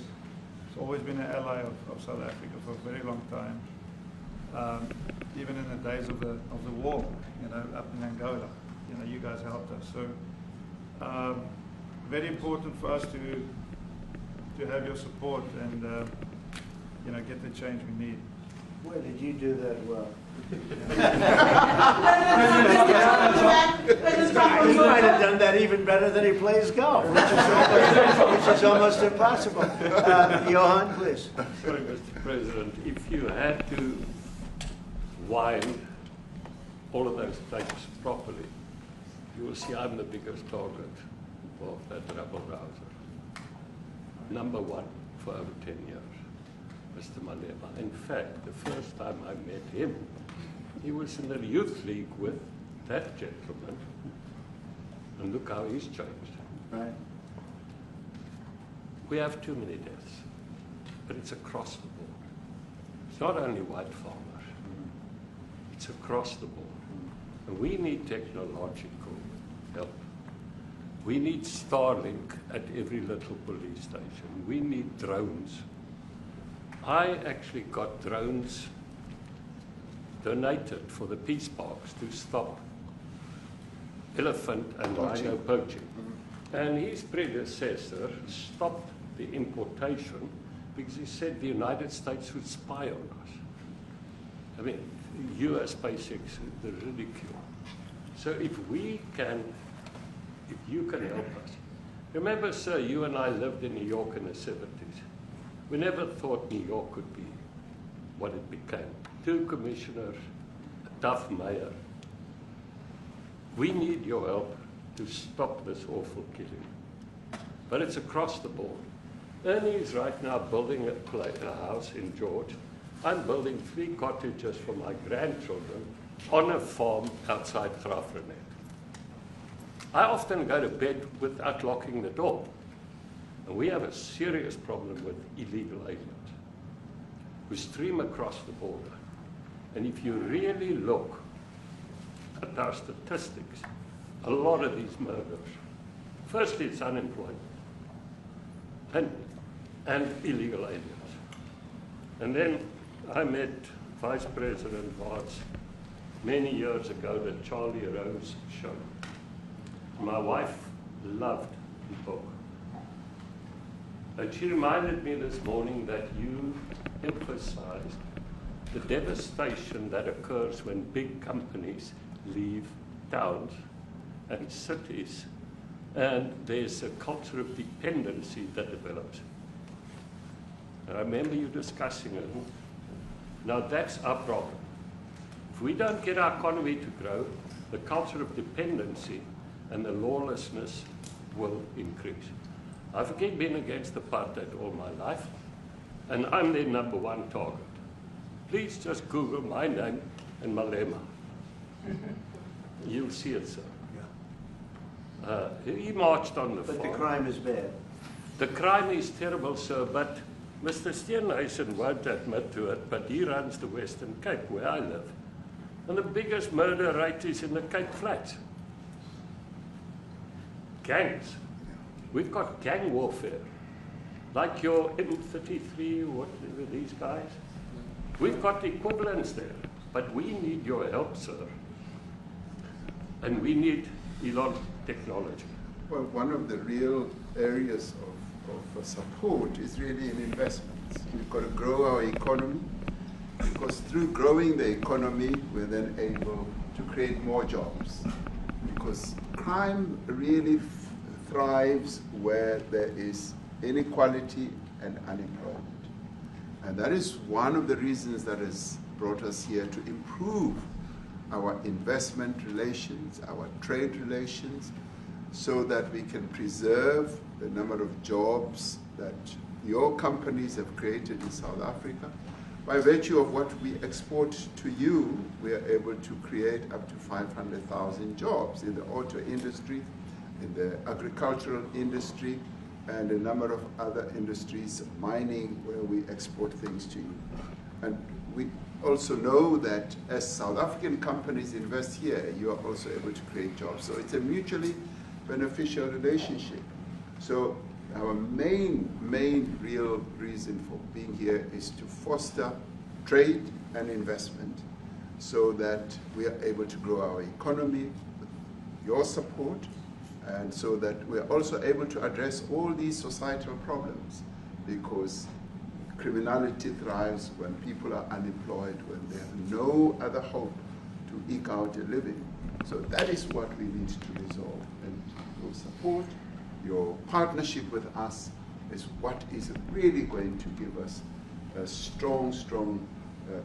It's always been an ally of South Africa for a very long time. Even in the days of the war, you know, up in Angola, you know, you guys helped us. So very important for us to have your support and you know, get the change we need. Boy, did you do that well. You might have done that even better than he plays golf, which is almost impossible. Johan, please. Sorry, Mr. President, if you had to wind all of those places properly, you will see I'm the biggest target of that rabble-rouser. #1 for over 10 years, Mr. Malema. In fact, the first time I met him, he was in the youth league with that gentleman, and look how he's changed. Right. We have too many deaths, but it's across the board. It's not only white farmers. It's across the board. And we need technological help. We need Starlink at every little police station. We need drones. I actually got drones donated for the peace parks to stop elephant and rhino poaching. And his predecessor stopped the importation because he said the United States would spy on us. I mean, US basics, the ridicule. So if you can help us. Remember, sir, you and I lived in New York in the 70s. We never thought New York could be what it became. 2 commissioners, a tough mayor. We need your help to stop this awful killing. But it's across the board. Ernie is right now building a house in George. I'm building 3 cottages for my grandchildren on a farm outside Graaff-Reinet. I often go to bed without locking the door. And we have a serious problem with illegal aliens who stream across the border. And if you really look at our statistics, a lot of these murders, firstly, it's unemployment and illegal aliens. And then I met Vice President Watts many years ago, the Charlie Rose show. My wife loved the book. And she reminded me this morning that you emphasized the devastation that occurs when big companies leave towns and cities, and there's a culture of dependency that develops. And I remember you discussing it. Now that's our problem. If we don't get our economy to grow, the culture of dependency and the lawlessness will increase. I've again been against apartheid all my life, and I'm their #1 target. Please just Google my name and Malema. You'll see it, sir. He marched on the farm. But the crime is bad. The crime is terrible, sir, but Mr. Steenhuisen won't admit to it, but he runs the Western Cape, where I live. And the biggest murder rate is in the Cape Flats. Gangs. We've got gang warfare, like your M33, whatever these guys. We've got equivalents there, but we need your help, sir. And we need Elon technology. Well, one of the real areas of support is really in investments. We've got to grow our economy, because through growing the economy, we're then able to create more jobs. Because crime really thrives where there is inequality and unemployment. And that is one of the reasons that has brought us here, to improve our investment relations, our trade relations, so that we can preserve the number of jobs that your companies have created in South Africa. By virtue of what we export to you, we are able to create up to 500,000 jobs in the auto industry, in the agricultural industry, and a number of other industries, mining, where we export things to you. And we also know that as South African companies invest here, you are also able to create jobs. So it's a mutually beneficial relationship. So our main real reason for being here is to foster trade and investment, so that we are able to grow our economy with your support, and so that we are also able to address all these societal problems, because criminality thrives when people are unemployed, when they have no other hope to eke out a living. So that is what we need to resolve. And your support, your partnership with us, is what is really going to give us a strong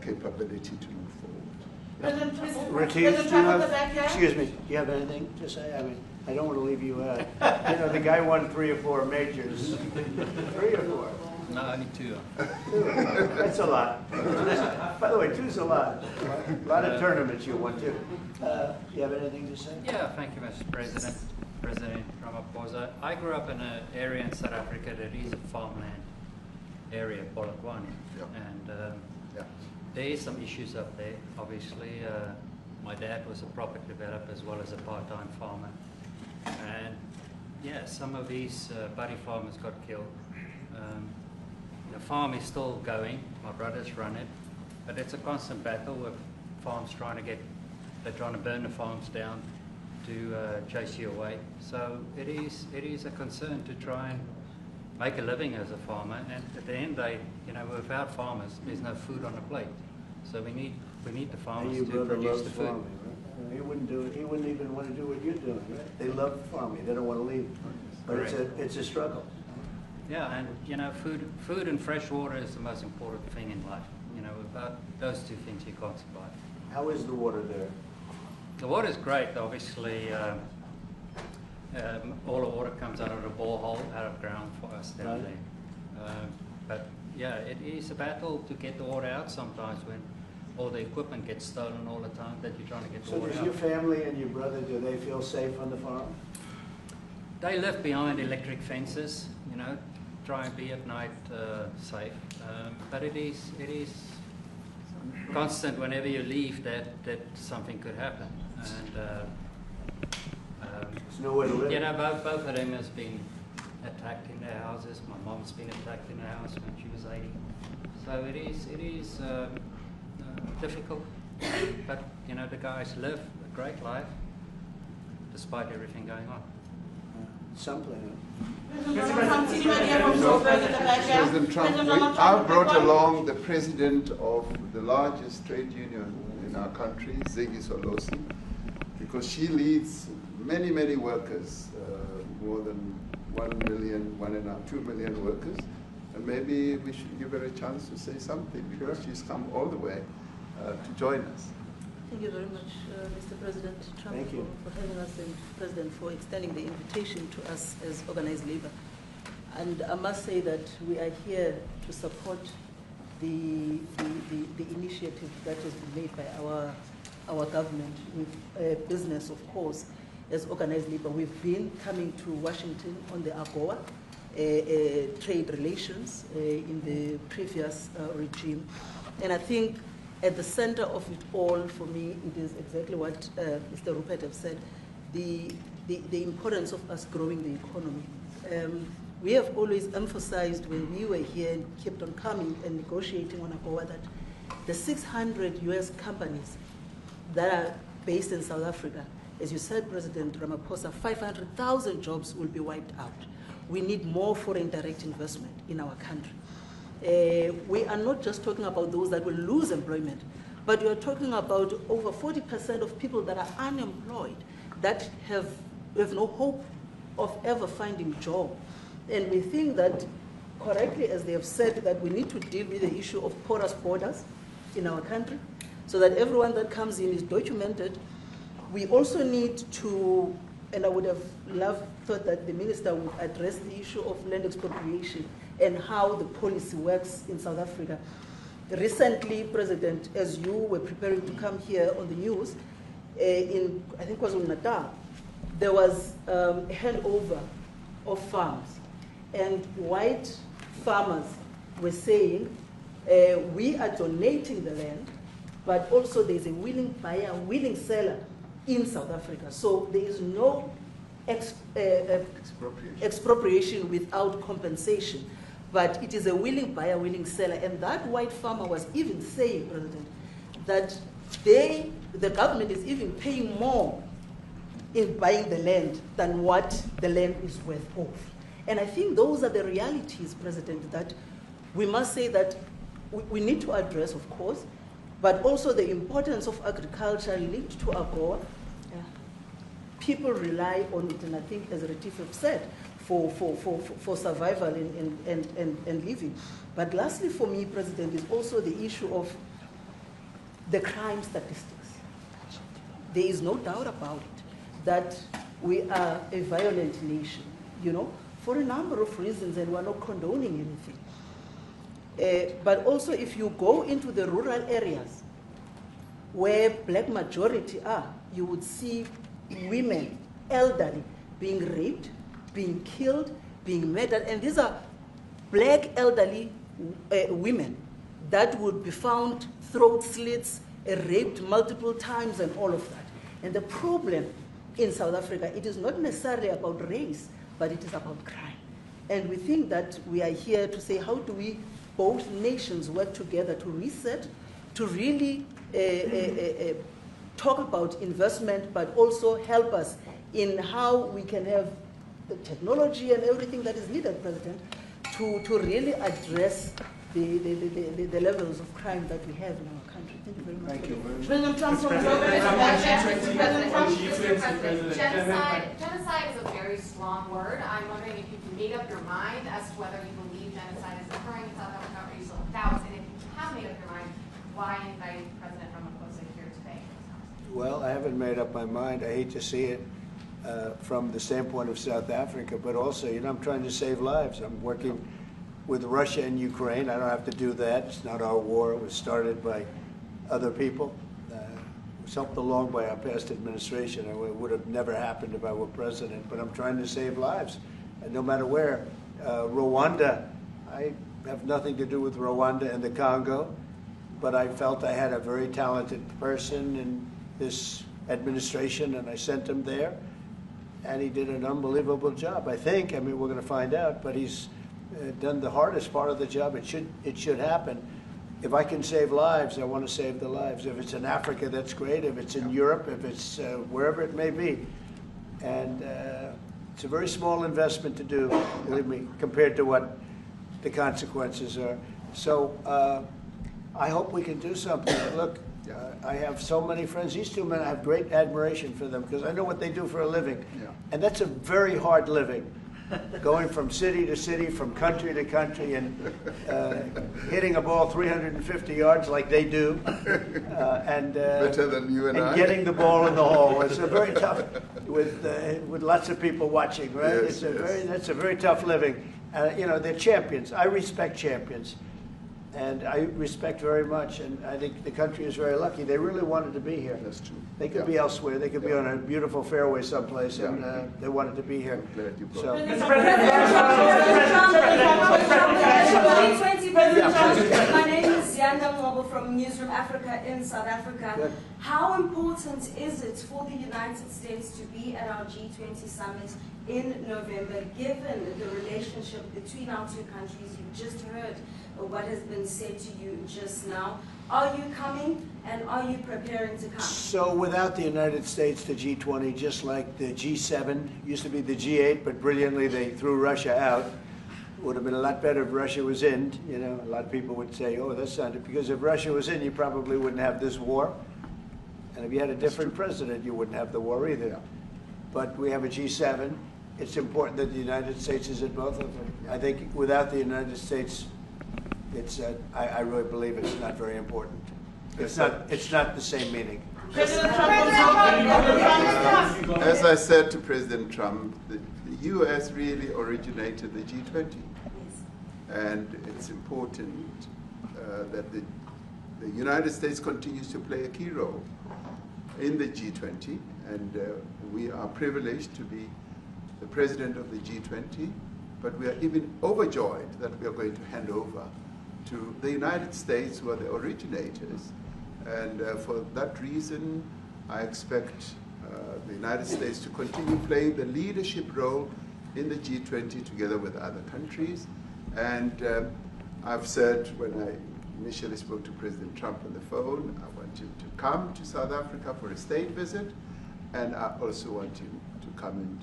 capability to move forward. President, please, Retief, President Trump in the backyard? excuse me, do you have anything to say? I mean, I don't want to leave you out. You know, the guy won 3 or 4 majors. 3 or 4? No, only 2. That's a lot. By the way, 2's a lot. A lot of tournaments you won too. Do you have anything to say? Yeah, thank you, Mr. President. President Ramaphosa. I grew up in an area in South Africa that is a farmland area, Polokwane. Yeah. And Yeah. There is some issues up there, obviously. My dad was a property developer as well as a part-time farmer. And yeah, some of these buddy farmers got killed. The farm is still going. My brothers run it. But it's a constant battle with farms they're trying to burn the farms down to chase you away. So it is a concern to try and make a living as a farmer. And at the end, without farmers, there's no food on the plate. So we need the farmers Your to brother produce loves the food. farming, right? He wouldn't do it. He wouldn't even want to do what you're doing, right? They love farming. They don't want to leave. But it's a struggle. Yeah, and food and fresh water is the most important thing in life. Without those two things, you can't survive. How is the water there? The water is great, obviously. All the water comes out of the borehole, out of ground for us down there. But yeah, it is a battle to get the water out sometimes when all the equipment gets stolen all the time that you're trying to get the So water does out. your family and your brother, do they feel safe on the farm? They live behind electric fences, try and be at night safe. But it is constant whenever you leave that something could happen. And there's nowhere to live. Both of them has been attacked in their houses. My mom's been attacked in her house when she was 80. So it is difficult. But the guys live a great life despite everything going on. Something. President Trump, I brought along the president of the largest trade union in our country, Ziggy Solosi, because she leads many, many workers, more than 1 million, 2 million workers. And maybe we should give her a chance to say something because she's come all the way to join us. Thank you very much, Mr. President Trump, for having us, and President, for extending the invitation to us as organized labor. And I must say that we are here to support the initiative that has been made by our government with business, of course, as organized labor. We've been coming to Washington on the AGOA trade relations in the previous regime. And I think at the center of it all, for me, it is exactly what Mr. Rupert has said, the importance of us growing the economy. We have always emphasized when we were here and kept on coming and negotiating on AGOA that the 600 US companies that are based in South Africa, as you said, President Ramaphosa, 500,000 jobs will be wiped out. We need more foreign direct investment in our country. We are not just talking about those that will lose employment, but we are talking about over 40% of people that are unemployed, that have no hope of ever finding a job. And we think that, correctly, as they have said, that we need to deal with the issue of porous borders in our country, so that everyone that comes in is documented. We also need to, and I would have thought that the minister would address the issue of land expropriation and how the policy works in South Africa. Recently, President, as you were preparing to come here on the news, in, I think it was in Natal, there was a handover of farms. And white farmers were saying, we are donating the land, but also there's a willing buyer, willing seller in South Africa. So there is no expropriation without compensation, but it is a willing buyer, willing seller. And that white farmer was even saying, President, that the government is even paying more in buying the land than what the land is worth of. And I think those are the realities, President, that we must say that we need to address, of course, but also the importance of agriculture linked to AGOA. People rely on it, and I think, as Retief have said, for survival and living. But lastly, for me, President, is also the issue of the crime statistics. There is no doubt about it that we are a violent nation, for a number of reasons, and we're not condoning anything. But also, if you go into the rural areas where black majority are, you would see women, elderly, being raped, being killed, being murdered. And these are black elderly women that would be found throat slits, raped multiple times, and all of that. And the problem in South Africa, it is not necessarily about race, but it is about crime. And we think that we are here to say, how do we, both nations, work together to reset, to really talk about investment, but also help us in how we can have the technology and everything that is needed, President, to really address the levels of crime that we have in our country. Thank you very much. Thank you very much. President Trump, Genocide is a very strong word. I'm wondering if you've made up your mind as to whether you believe genocide is occurring in South Africa, or you still have doubts, and if you have made up your mind, why invite President Ramaphosa here today? Well, I haven't made up my mind. I hate to see it from the standpoint of South Africa, but also, I'm trying to save lives. I'm working with Russia and Ukraine. I don't have to do that. It's not our war. It was started by other people. It was helped along by our past administration. It would have never happened if I were president, but I'm trying to save lives, and no matter where. Rwanda, I have nothing to do with Rwanda and the Congo, but I felt I had a very talented person in this administration, and I sent him there, and he did an unbelievable job, I think. I mean, we're going to find out, but he's done the hardest part of the job. It should happen. If I can save lives, I want to save the lives. If it's in Africa, that's great. If it's in Europe, if it's wherever it may be. And it's a very small investment to do, believe me, compared to what the consequences are. So I hope we can do something. Look, I have so many friends. These two men, I have great admiration for them because I know what they do for a living. Yeah. And that's a very hard living. Going from city to city, from country to country, and hitting a ball 350 yards like they do, and better than you and I. Getting the ball in the hole. It's a very tough, with lots of people watching, right? Yes, That's a very tough living. They're champions. I respect champions, and I respect very much. And I think the country is very lucky. They really wanted to be here. That's true. They could be elsewhere. They could be on a beautiful fairway someplace, and they wanted to be here. So. My name is Yanda Mwobo from Newsroom Africa in South Africa. Good. How important is it for the United States to be at our G20 summit in November, given the relationship between our two countries? You've just heard what has been said to you just now. Are you coming, and are you preparing to come? So without the United States, the G20, just like the G7, used to be the G8, but brilliantly they threw Russia out. It would have been a lot better if Russia was in. A lot of people would say, oh, that's not it. Because if Russia was in, you probably wouldn't have this war. And if you had a different president, you wouldn't have the war either. But we have a G7. It's important that the United States is in both of them. I think without the United States, I really believe it's not very important. It's not the same meaning. As I said to President Trump, the U.S. really originated the G20. And it's important that the United States continues to play a key role in the G20. And we are privileged to be the president of the G20, but we are even overjoyed that we are going to hand over to the United States, who are the originators. And for that reason, I expect the United States to continue playing the leadership role in the G20 together with other countries. And I've said when I initially spoke to President Trump on the phone, I want him to come to South Africa for a state visit, and I also want him to come and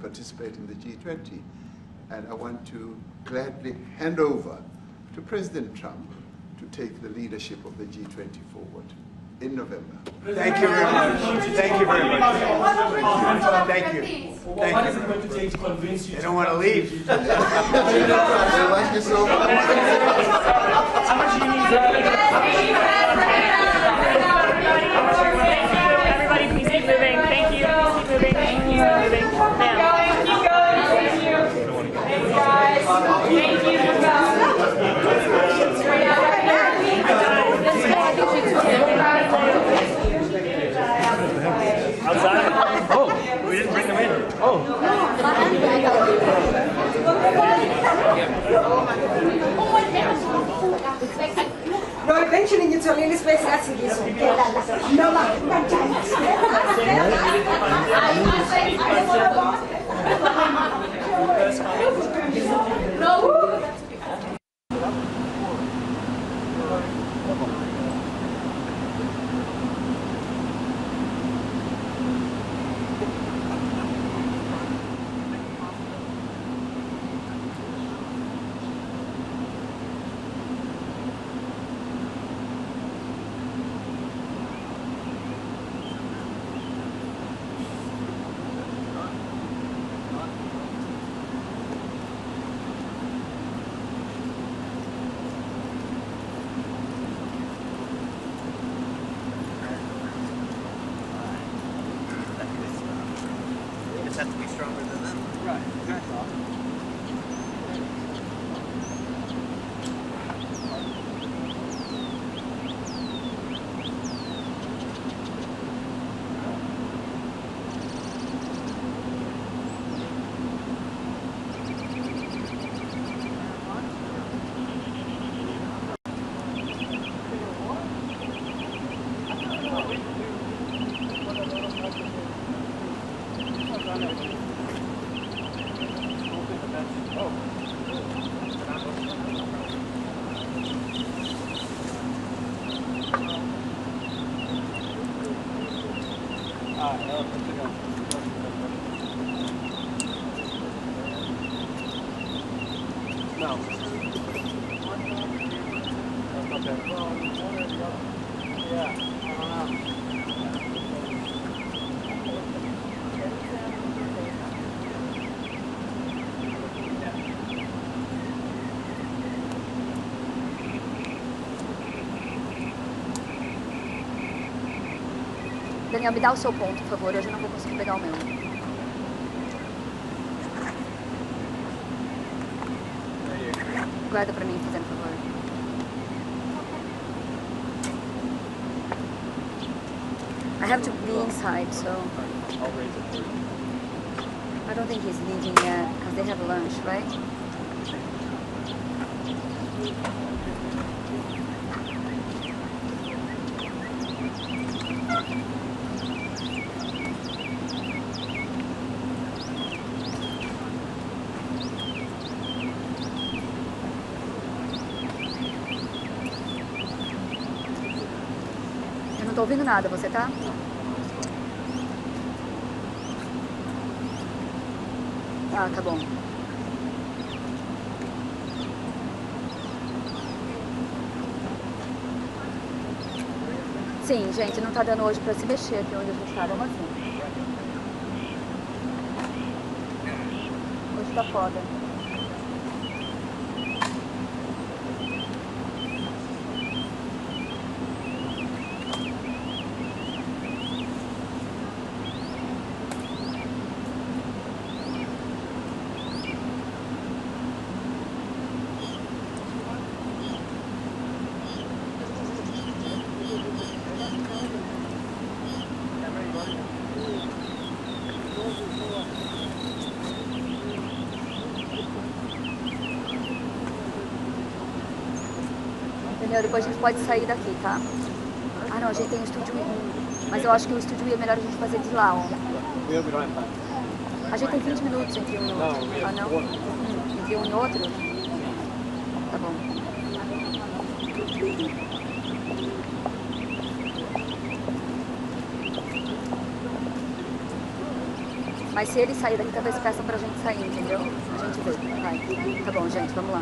participate in the G20. And I want to gladly hand over to President Trump to take the leadership of the G20 forward in November. Thank you very much. Thank you very much. Thank you. What is it going to take to convince you? They don't want to leave. Thank you so much. How much do you need? Everybody, please keep moving. Thank you. Keep moving. Thank you. Moving. Ma'am. Keep going. Thank you. Thanks, guys. Thank you. Outside? Oh, we didn't bring them in. Oh. Oh my God. Actually, ngitholile ispace kaSibizo. Noma kanjani. You just have to be stronger than them. Right, exactly. No. Daniel, me dá o seu ponto, por favor. Hoje eu não vou conseguir pegar o meu. Guarda pra mim, fazendo favor. I have to be inside, so I don't think he's leaving yet because they have lunch, right? Eu não tô ouvindo nada, você tá? Ah, tá bom. Sim, gente, não tá dando hoje pra se mexer aqui onde a gente tá, vamos assim. Hoje tá foda. Daniel, depois a gente pode sair daqui, tá? Ah, não, a gente tem um estúdio 1. Mas eu acho que o estúdio I é melhor a gente fazer de lá, ó. A gente tem 20 minutos entre um e outro. Ah, não? Entre um e outro? Tá bom. Mas se ele sair daqui, talvez peçam pra gente sair, entendeu? A gente vê. Vai. Tá bom, gente, vamos lá.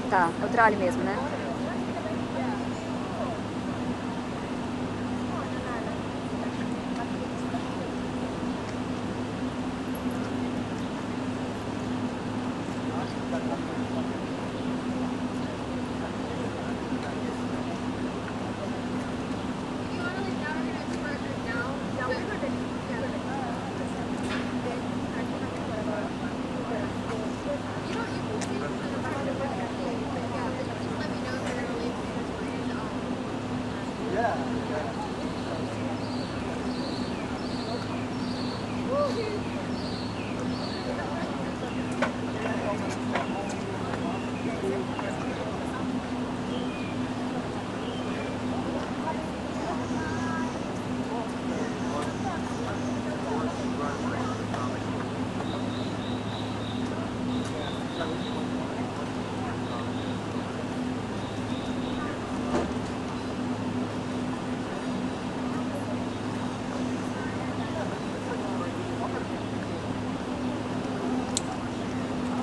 Tá, é o tralho mesmo, né?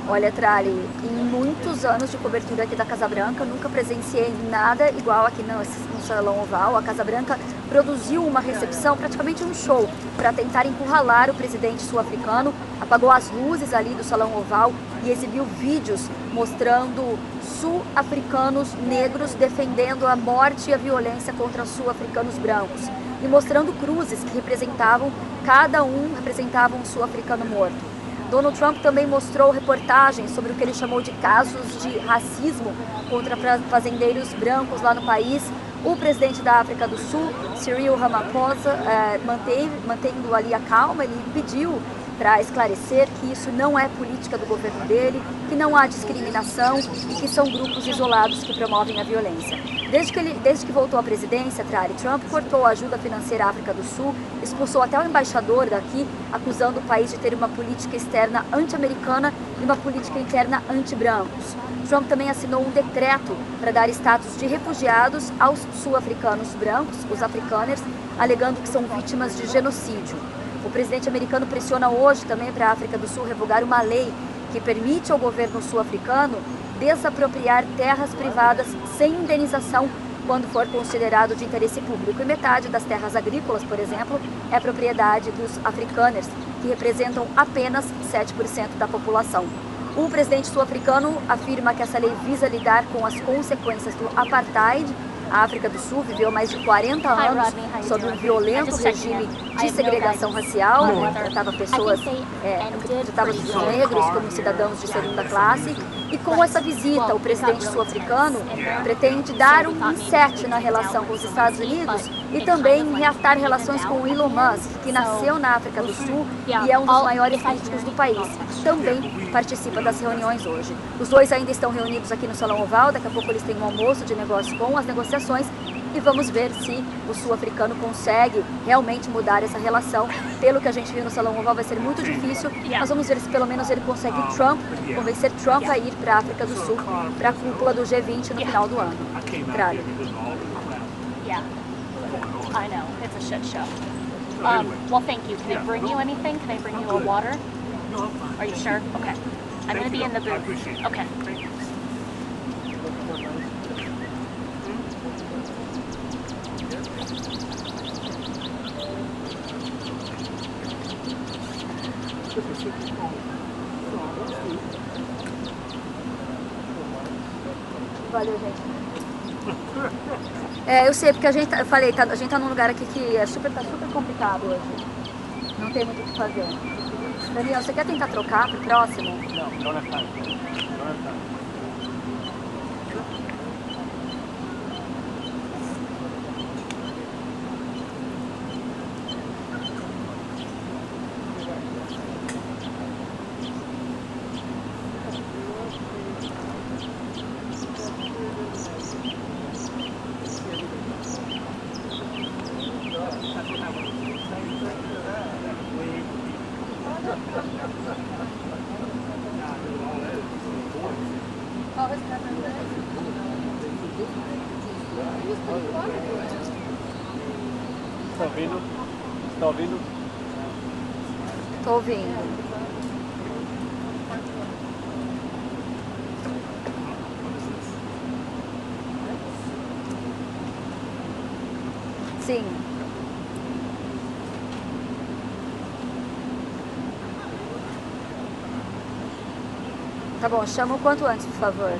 Olha, Trali, em muitos anos de cobertura aqui da Casa Branca, nunca presenciei nada igual aqui no Salão Oval. A Casa Branca produziu uma recepção, praticamente um show, para tentar encurralar o presidente sul-africano, apagou as luzes ali do Salão Oval e exibiu vídeos mostrando sul-africanos negros defendendo a morte e a violência contra sul-africanos brancos e mostrando cruzes que representavam, cada um representava um sul-africano morto. Donald Trump também mostrou reportagens sobre o que ele chamou de casos de racismo contra fazendeiros brancos lá no país. O presidente da África do Sul, Cyril Ramaphosa, mantendo ali a calma, ele pediu para esclarecer que isso não é política do governo dele, que não há discriminação e que são grupos isolados que promovem a violência. Desde que voltou à presidência, Trump cortou a ajuda financeira à África do Sul, expulsou até o embaixador daqui, acusando o país de ter uma política externa anti-americana e uma política interna anti-brancos. Trump também assinou um decreto para dar status de refugiados aos sul-africanos brancos, os afrikaners, alegando que são vítimas de genocídio. O presidente americano pressiona hoje também para a África do Sul revogar uma lei que permite ao governo sul-africano desapropriar terras privadas sem indenização quando for considerado de interesse público. E metade das terras agrícolas, por exemplo, é propriedade dos afrikaners, que representam apenas 7% da população. O presidente sul-africano afirma que essa lei visa lidar com as consequências do apartheid. A África do Sul viveu mais de 40 anos sob um violento regime de segregação racial, tratava pessoas, tratava os negros como cidadãos de segunda classe. E com essa visita, o presidente sul-africano pretende dar um reset na relação com os Estados Unidos e também reatar relações com o Elon Musk, que nasceu na África do Sul e é um dos maiores políticos do país. Também participa das reuniões hoje. Os dois ainda estão reunidos aqui no Salão Oval, daqui a pouco eles têm um almoço de negócios com as negociações e vamos ver se o sul-africano consegue realmente mudar essa relação. Pelo que a gente viu no Salão Oval vai ser muito difícil, mas vamos ver se pelo menos ele consegue convencer Trump a ir para a África do Sul, para a cúpula do G20 no final do ano. Tralha. Yeah, I know, it's a shit show. Well, thank you. Can I bring you anything? Can I bring you a water? Are you sure? Okay. I'm going to be in the booth. Okay. Valeu, gente. Eu sei, porque a gente, eu falei, a gente tá num lugar aqui que tá super complicado hoje. Não tem muito o que fazer. Daniel, você quer tentar trocar pro próximo? Não é fácil. Está ouvindo? Está ouvindo? Estou ouvindo. Sim. Tá bom, chama o quanto antes, por favor.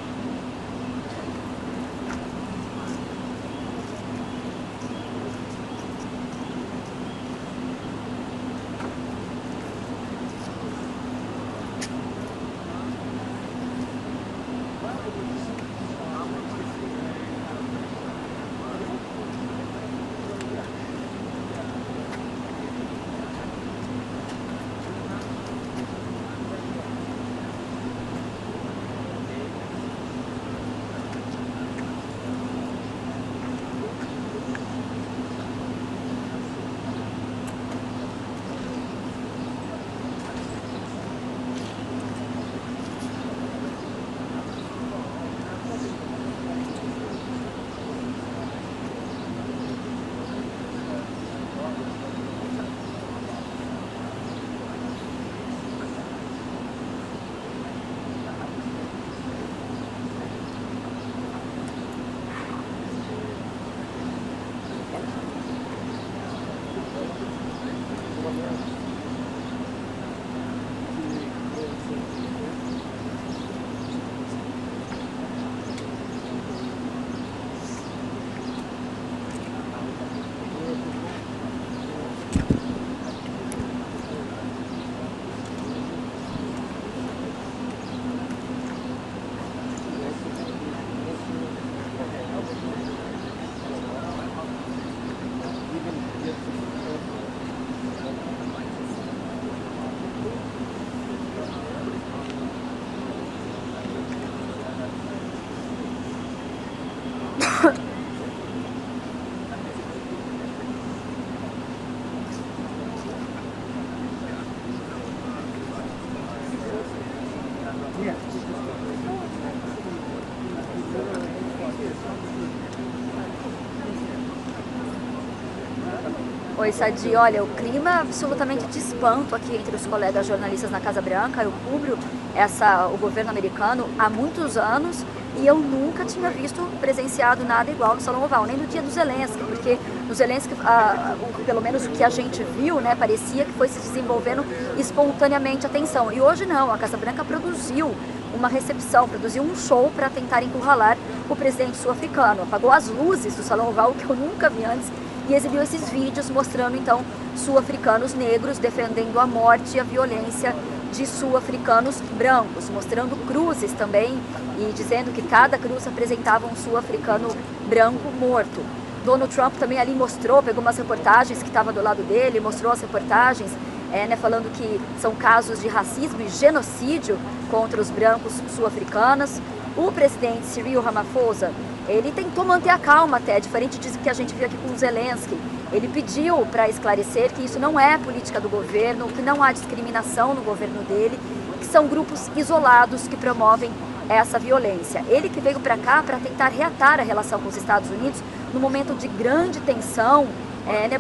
Oi, Sadi. Olha, o clima é absolutamente de espanto aqui entre os colegas jornalistas na Casa Branca. Eu cubro o governo americano há muitos anos e eu nunca tinha presenciado nada igual no Salão Oval, nem no dia do Zelensky, porque no Zelensky, pelo menos o que a gente viu, né, parecia que foi se desenvolvendo espontaneamente a tensão. E hoje não, a Casa Branca produziu uma recepção, produziu um show para tentar encurralar o presidente sul-africano. Apagou as luzes do Salão Oval, que eu nunca vi antes, e exibiu esses vídeos mostrando, então, sul-africanos negros defendendo a morte e a violência de sul-africanos brancos, mostrando cruzes também e dizendo que cada cruz representava um sul-africano branco morto. Donald Trump também ali pegou umas reportagens que estava do lado dele, mostrou as reportagens, falando que são casos de racismo e genocídio contra os brancos sul-africanos. O presidente Cyril Ramaphosa, ele tentou manter a calma até, diferente disso que a gente viu aqui com o Zelensky. Ele pediu para esclarecer que isso não é política do governo, que não há discriminação no governo dele, que são grupos isolados que promovem essa violência. Ele que veio para cá para tentar reatar a relação com os Estados Unidos no momento de grande tensão,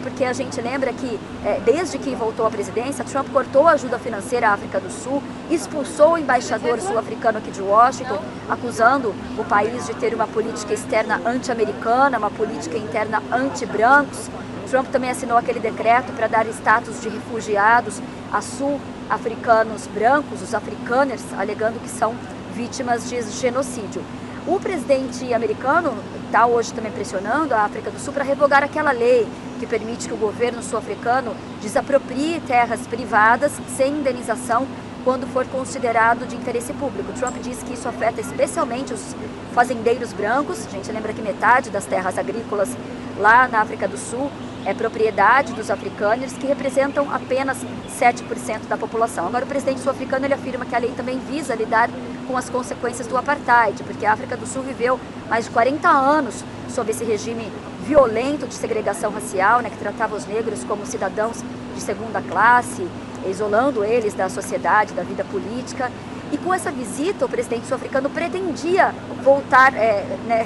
porque a gente lembra que desde que voltou à presidência, Trump cortou a ajuda financeira à África do Sul, expulsou o embaixador sul-africano aqui de Washington, acusando o país de ter uma política externa anti-americana, uma política interna anti-brancos. Trump também assinou aquele decreto para dar status de refugiados a sul-africanos brancos, os afrikaners, alegando que são vítimas de genocídio. O presidente americano está hoje também pressionando a África do Sul para revogar aquela lei que permite que o governo sul-africano desaproprie terras privadas sem indenização quando for considerado de interesse público. Trump diz que isso afeta especialmente os fazendeiros brancos. A gente lembra que metade das terras agrícolas lá na África do Sul é propriedade dos afrikaners, que representam apenas 7% da população. Agora, o presidente sul-africano ele afirma que a lei também visa lidar com as consequências do apartheid, porque a África do Sul viveu mais de 40 anos sob esse regime violento de segregação racial, que tratava os negros como cidadãos de segunda classe, isolando eles da sociedade, da vida política. E com essa visita, o presidente sul-africano pretendia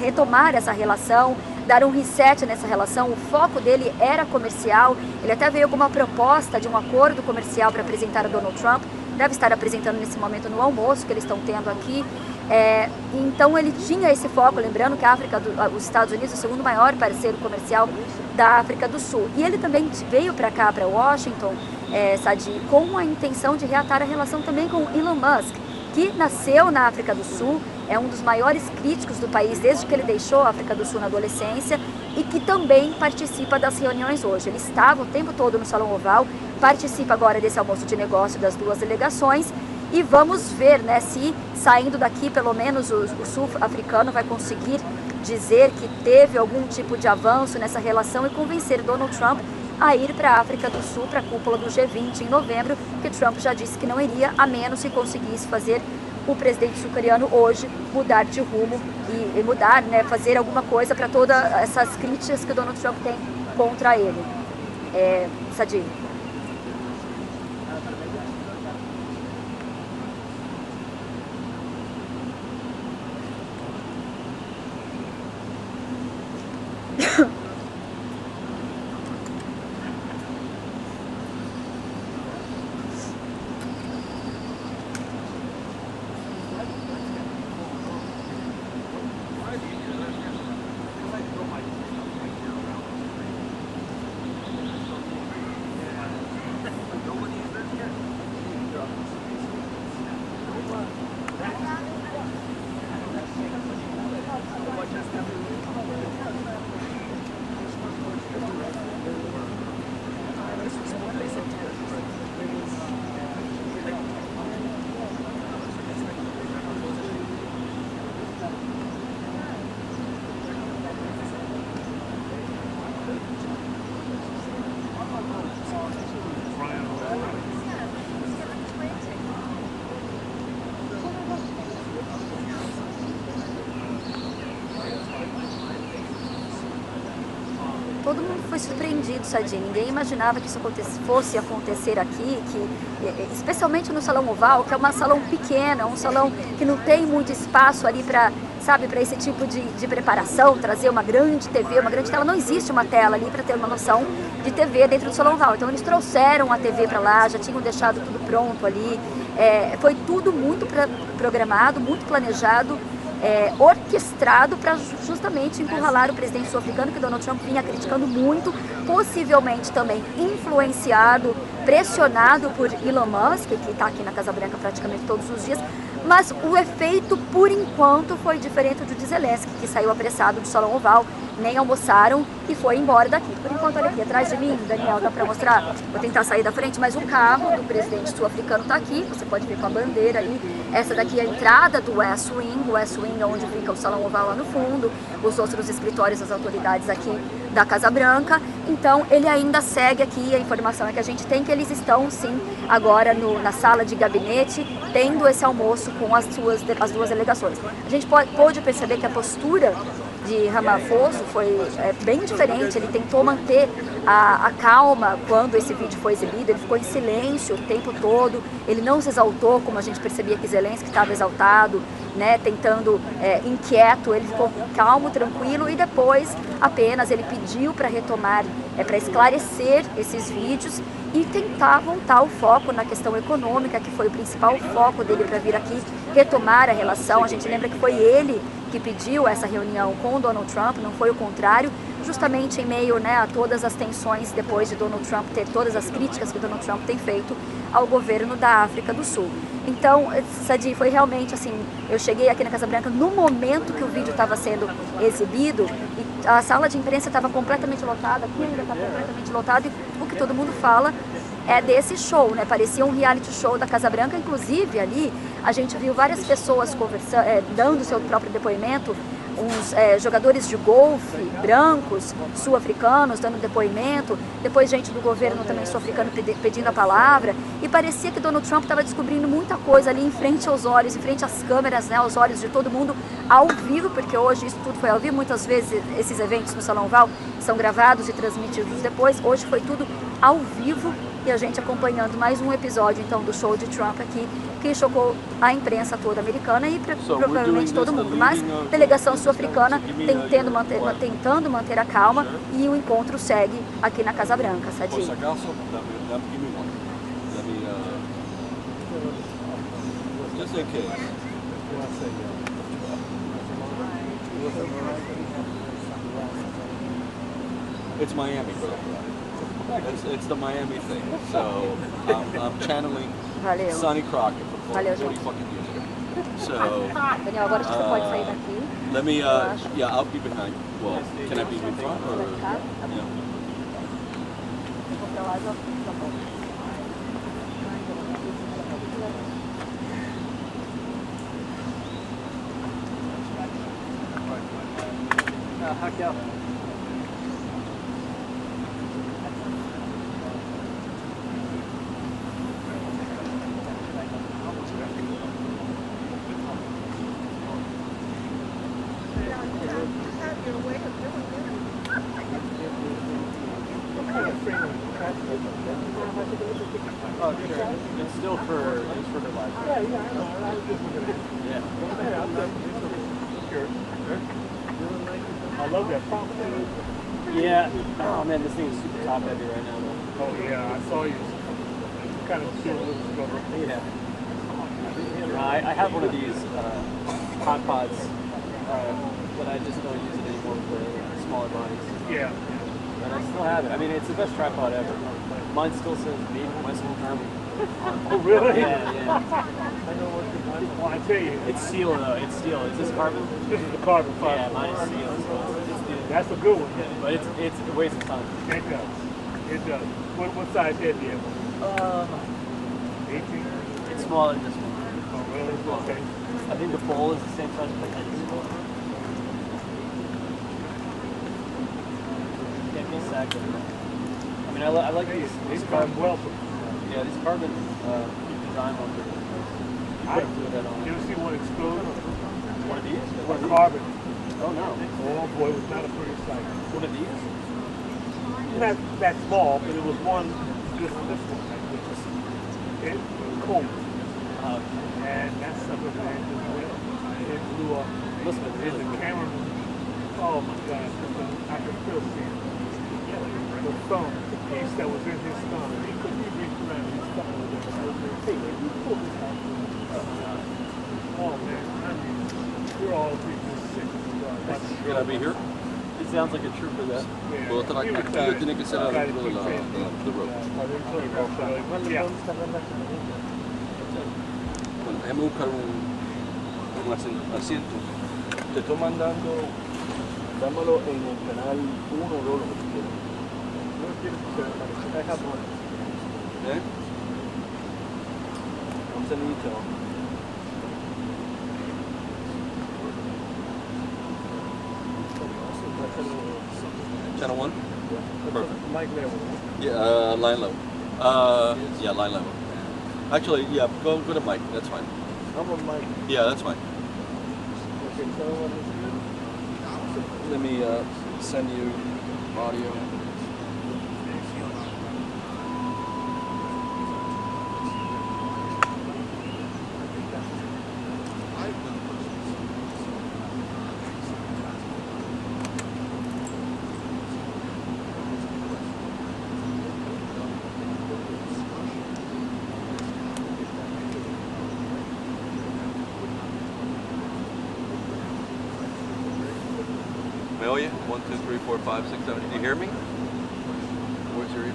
retomar essa relação, dar um reset nessa relação. O foco dele era comercial. Ele até veio com uma proposta de um acordo comercial para apresentar a Donald Trump. Deve estar apresentando nesse momento no almoço que eles estão tendo aqui. Então ele tinha esse foco, lembrando que os Estados Unidos é o segundo maior parceiro comercial da África do Sul. E ele também veio para cá, para Washington, Sadi, com a intenção de reatar a relação também com Elon Musk, que nasceu na África do Sul, é um dos maiores críticos do país desde que ele deixou a África do Sul na adolescência e que também participa das reuniões hoje. Ele estava o tempo todo no Salão Oval, participa agora desse almoço de negócio das duas delegações e vamos ver se saindo daqui pelo menos o sul-africano vai conseguir dizer que teve algum tipo de avanço nessa relação e convencer Donald Trump a ir para a África do Sul, para a cúpula do G20 em novembro, que Trump já disse que não iria, a menos que conseguisse fazer o presidente sul-coreano hoje mudar de rumo e mudar, fazer alguma coisa para todas essas críticas que o Donald Trump tem contra ele. Sadi. todo mundo foi surpreendido, Sadinho. Ninguém imaginava que isso fosse acontecer aqui, especialmente no Salão Oval, que é um salão pequeno, um salão que não tem muito espaço ali para esse tipo de preparação, trazer uma grande TV, uma grande tela. Não existe uma tela ali para ter uma noção de TV dentro do Salão Oval. Então eles trouxeram a TV para lá, já tinham deixado tudo pronto ali. Foi tudo muito programado, muito planejado, orquestrado para justamente encurralar o presidente sul-africano, que Donald Trump vinha criticando muito, possivelmente também influenciado, pressionado por Elon Musk, que está aqui na Casa Branca praticamente todos os dias. Mas o efeito, por enquanto, foi diferente do de Zelensky, que saiu apressado do Salão Oval, nem almoçaram e foi embora daqui. Por enquanto, olha aqui atrás de mim, Daniel, dá para mostrar? Vou tentar sair da frente, mas o carro do presidente sul-africano está aqui, você pode ver com a bandeira ali. Essa daqui é a entrada do West Wing é onde fica o Salão Oval lá no fundo, os outros escritórios das autoridades aqui da Casa Branca. Então, ele ainda segue aqui, a informação é que a gente tem que eles estão, sim, agora na sala de gabinete, tendo esse almoço com as duas delegações. A gente pôde perceber que a postura de Ramaphosa foi bem diferente. Ele tentou manter a calma quando esse vídeo foi exibido, ele ficou em silêncio o tempo todo, ele não se exaltou, como a gente percebia que Zelensky estava exaltado, né, tentando, inquieto. Ele ficou calmo, tranquilo, e depois apenas ele pediu para retomar, para esclarecer esses vídeos e tentar voltar o foco na questão econômica, que foi o principal foco dele para vir aqui, retomar a relação. A gente lembra que foi ele que pediu essa reunião com o Donald Trump, não foi o contrário, justamente em meio, né, a todas as tensões depois de Donald Trump ter todas as críticas que Donald Trump tem feito ao governo da África do Sul. Então, Sadi, foi realmente assim, eu cheguei aqui na Casa Branca no momento que o vídeo estava sendo exibido e a sala de imprensa estava completamente lotada, aqui ainda está completamente lotado, e o que todo mundo fala é desse show, né? Parecia um reality show da Casa Branca. Inclusive ali a gente viu várias pessoas conversando, dando seu próprio depoimento, uns jogadores de golfe brancos, sul-africanos, dando depoimento, depois gente do governo também sul-africano pedindo a palavra, e parecia que Donald Trump estava descobrindo muita coisa ali em frente aos olhos, em frente às câmeras, né, aos olhos de todo mundo, ao vivo, porque hoje isso tudo foi ao vivo. Muitas vezes esses eventos no Salão Oval são gravados e transmitidos depois, hoje foi tudo ao vivo, e a gente acompanhando mais um episódio então do show de Trump aqui, que chocou a imprensa toda americana e provavelmente todo mundo. Mas a delegação sul-africana tentando manter a calma, e o encontro segue aqui na Casa Branca, Sadi. It's Miami, bro. It's the Miami thing. So I'm channeling Sonny Crockett from 40 fucking years ago. So Daniel, agora acho que você pode sair daqui. let me. Yeah, I'll be behind. Well, can I be in front or? Yeah. Raquel. Oh, sure. It's still for the live. Yeah. I love that prompt. Yeah. Oh man, this thing is super top heavy right now though. Oh yeah, I saw you kind of do a little struggle. Yeah. I have one of these hot pods, but I just don't use it anymore for smaller bodies. Yeah. But I still have it. I mean, it's the best tripod ever. Mine still says made in West Army. Oh really? Yeah, yeah. I know what you're doing. Well, I tell you. It's steel though. It's steel. Is this carbon? This is the carbon fiber. Yeah, mine is steel. So it's steel. That's a good one. But it weighs a ton. It does. It does. What size head do you have? 18? It's smaller than this one. Oh really? Okay. I think the bowl is the same size as this. Can't be sacked. I mean, I like these carbon. Well, yeah, these carbon design ones are really nice. You put a fluid head on. You ever see one explode? One of these? One carbon. Oh no. Oh boy, it was not a pretty sight. One of these? not that small, but it was one, this one, which is it cold. And that sucker man just went, it blew up. Must have been the camera. Oh my God, I can still see it. The thumb, the piece that was in his thumb, he couldn't even reach around his thumb with it. Hey, you pull this out. Oh man, I mean, we're all just sick. Can I be here? It sounds like a trooper that. Puedo estar aquí, yo tiene que ser adentro de the rope. Bueno, déjame buscar un asiento. Te estoy mandando, dámelo en el canal 1 o 2, lo que quieras. No quieres que se one. ¿Eh? I'm sending you to. Channel 1? Perfect. Mic level. Yeah, line level. Yeah, line level. Actually, yeah, go to mic. That's fine. I'm on mic. Yeah, that's fine. Okay, so Let me send you audio. ¿Me oye? 1, 2, 3, 4, 5, 6, 7. Do you hear me? Where's your ear?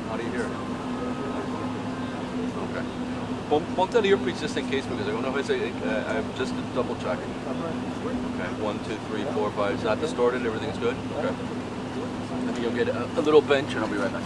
How do you hear it? Okay. Ponte the earpiece just in case, because I don't know if I'm just double checking. Okay. 1, 2, 3, 4, 5. It's not distorted. Everything's good. Okay. Let me go get a little bench, and I'll be right back.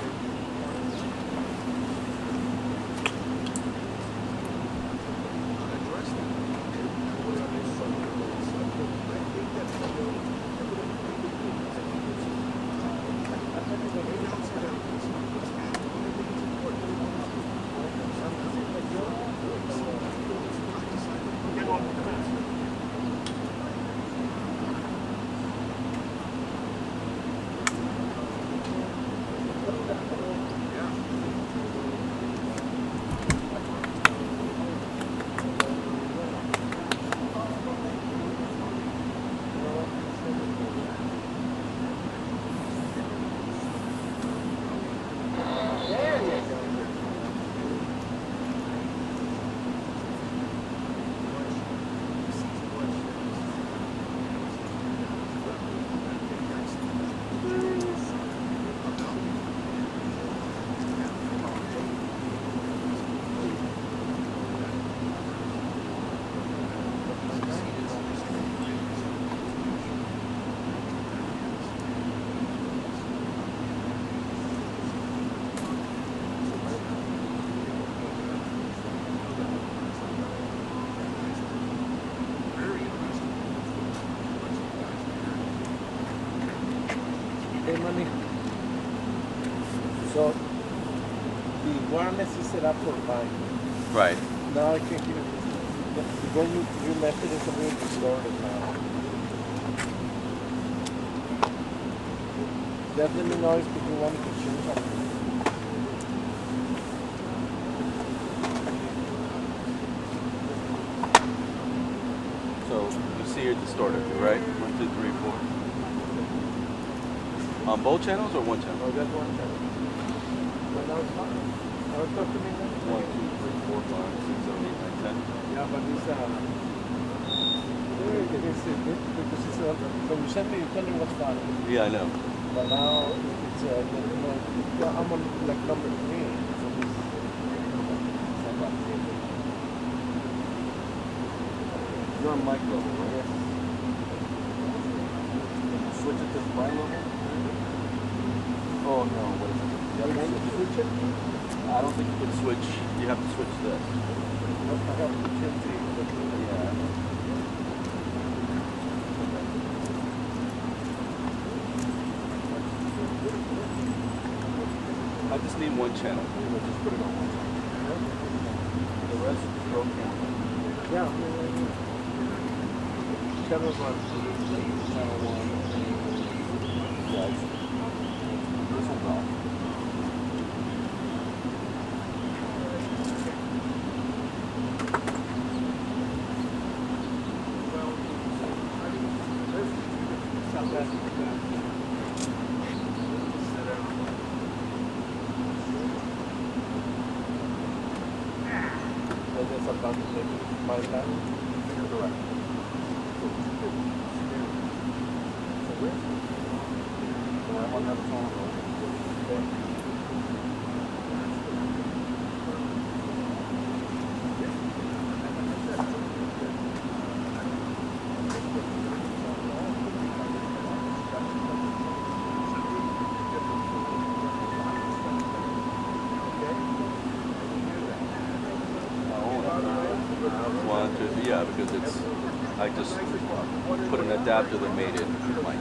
Hey, money. So, the wireless is set up for mine. Right. Now I can hear it. When you left it, it's a little distorted now. Just let me know if you want to change something. So you see you're distorted, right? 1, 2, 3, 4. On both channels or one channel? Oh, just one channel. But now it's fine. Now it's talk to me now. 1, 2, 3, 4, 5, 6, 7, 8, 9, 10. Yeah, but it's because it's when you send me, you tell me what's fine. Yeah, I know. But now it's I'm on like number 3. So You're on mic level, right? Yes. Switch it to line level? Oh no, what is it? You want to switch it? I don't think you can switch. You have to switch this. I have to change the. Yeah. I just need one channel. We'll just put it on one channel. The rest is broken. Yeah. Channel 1. Channel 1. Yeah, because it's, I just put an adapter that made it like.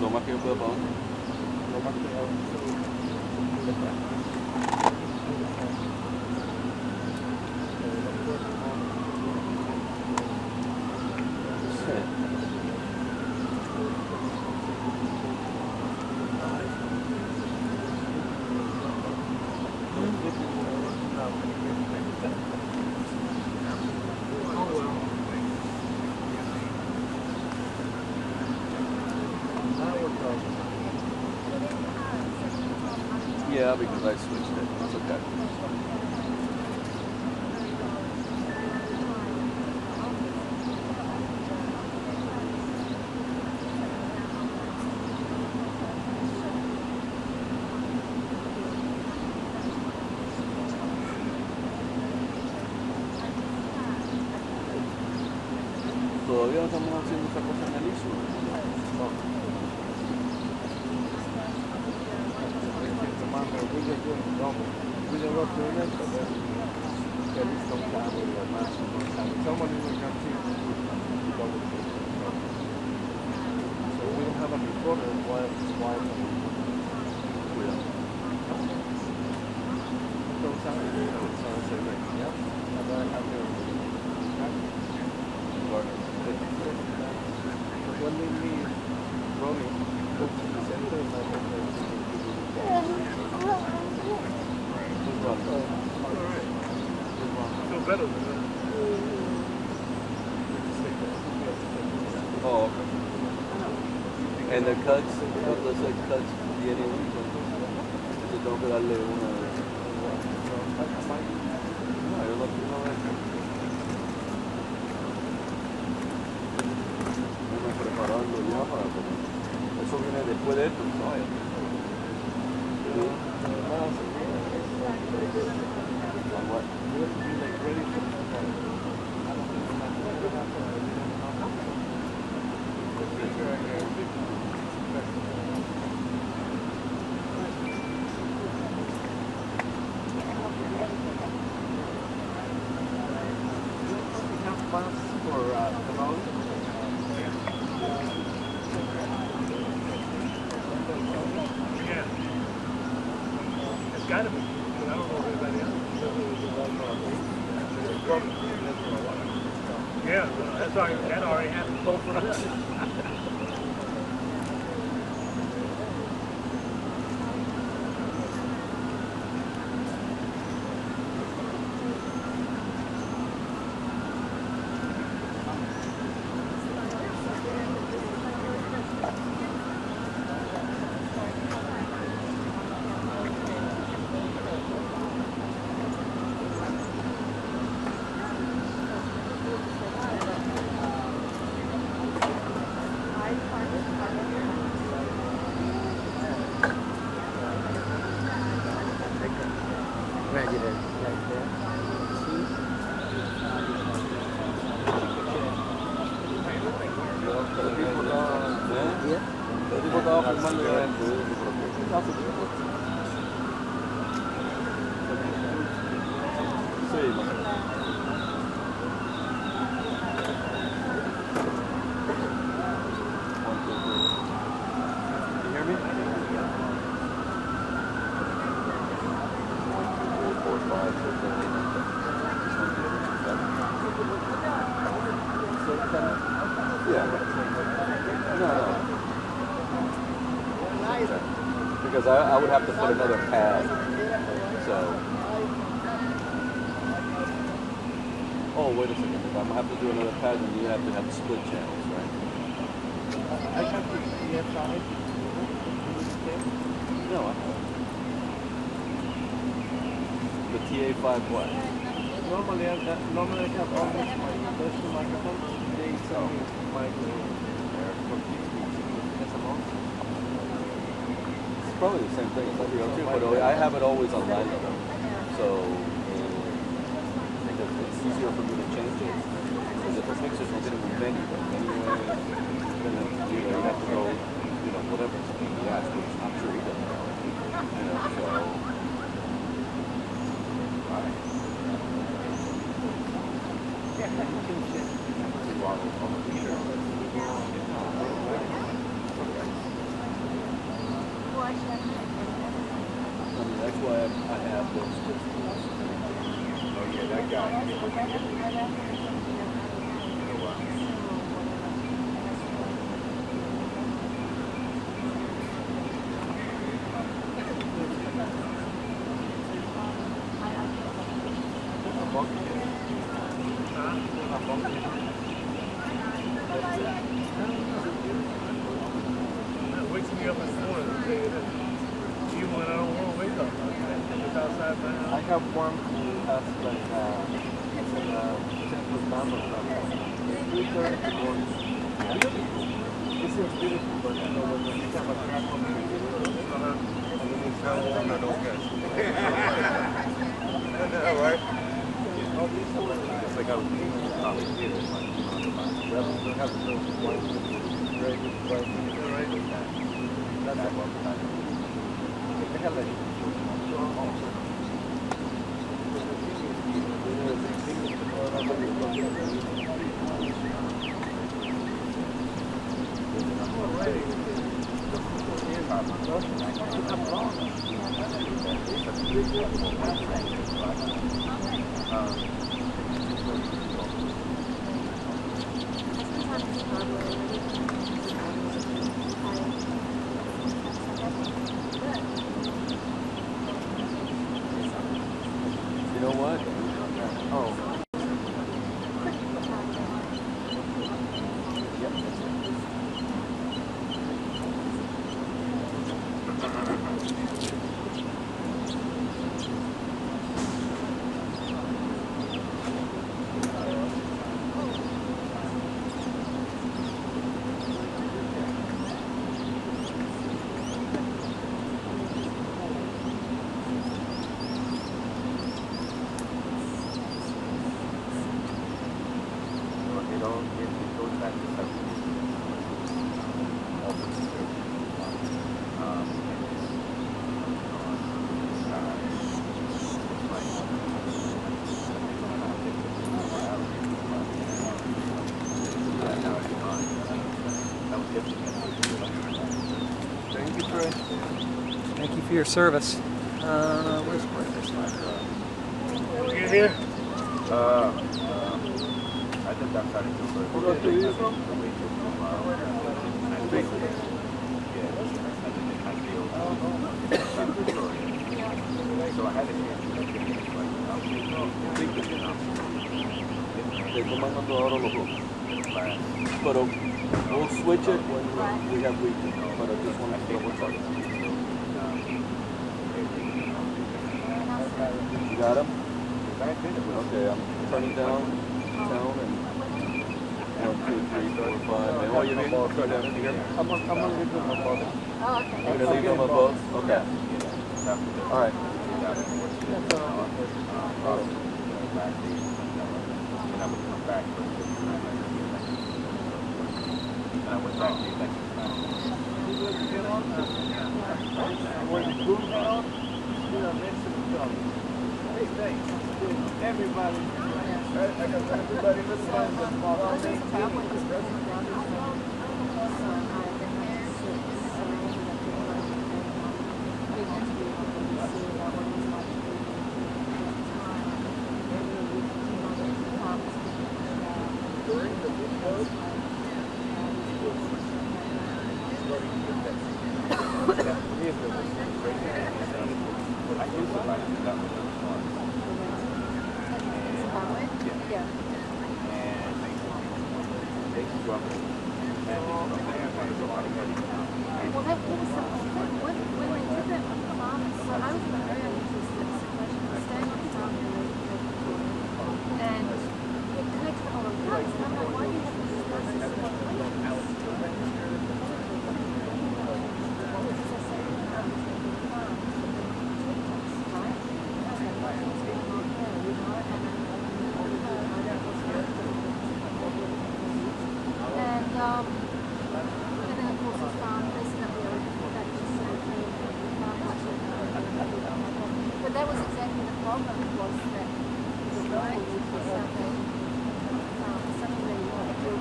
Lo más que yo puedo para dónde. Lo más que yo Yeah, because I switched it. It's okay. Todavía no estamos haciendo esa cosa en el ISO. Oh, okay. And the cuts, los cuts vienen, entonces tengo que darle una. No, yo no quiero ver. Vamos preparando ya para comer. Eso viene después de esto, ¿sabes? Gotta be. I don't know if anybody else. Yeah, that already happened both for us. El tipo estaba filmando ya dentro, yo creo que Because I would have to put another pad, so. Oh, wait a second. If I'm gonna have to do another pad, then you have to have split channels, right? I can't do EFI. No, I have. The TA5 what? Normally I have always my personal microphone. They sell me my It's probably the same thing as like too, but I have it always on line level, so because it's easier for me to change it. Because if the mixers will get it with menu, anyway, then you have to go, whatever. Yeah, which I'm sure he doesn't know. So. That's why I have those tools. Oh yeah, that guy. Wakes me up in the morning and tell you that. Even when I don't want to wake up, it's outside my house. I have one who has like central number in the morning. It seems beautiful, but when you have a crack on the and then it's very warm and okay. Right? All these are like, it's like I was thinking about it here. We have to go to one right. That's one time. They have like You know what? Oh. Thank you for your service. Where's You here? I think that's how Where are you from? So I had a But we'll switch it when we have weekend. But I just want to double check. You got him? Okay, I'm turning down and 1, 2, 3, 4, 5. And what you mean? Turn down here? I'm gonna leave them above. Oh, okay. You're gonna leave them above? Okay. All right. And I went back to the election. Where the boom head off, you know, next to the dog. Hey, thanks. Everybody, I got everybody listening to But that was exactly the problem, was that the right was something they wanted to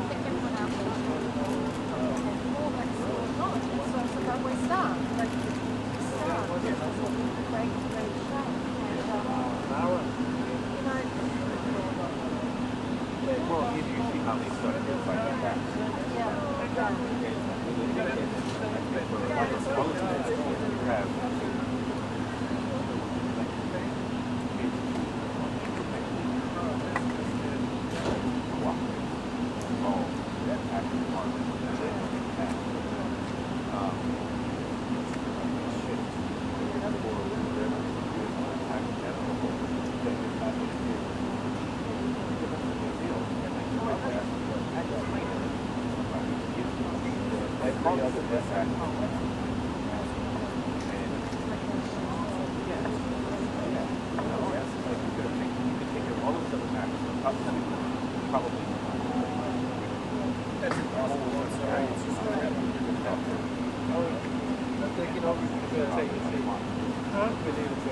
pick everyone out and pull that sort of knowledge. And so it's a double star. Like the star was a great show. And, well, you see how they started to fight back.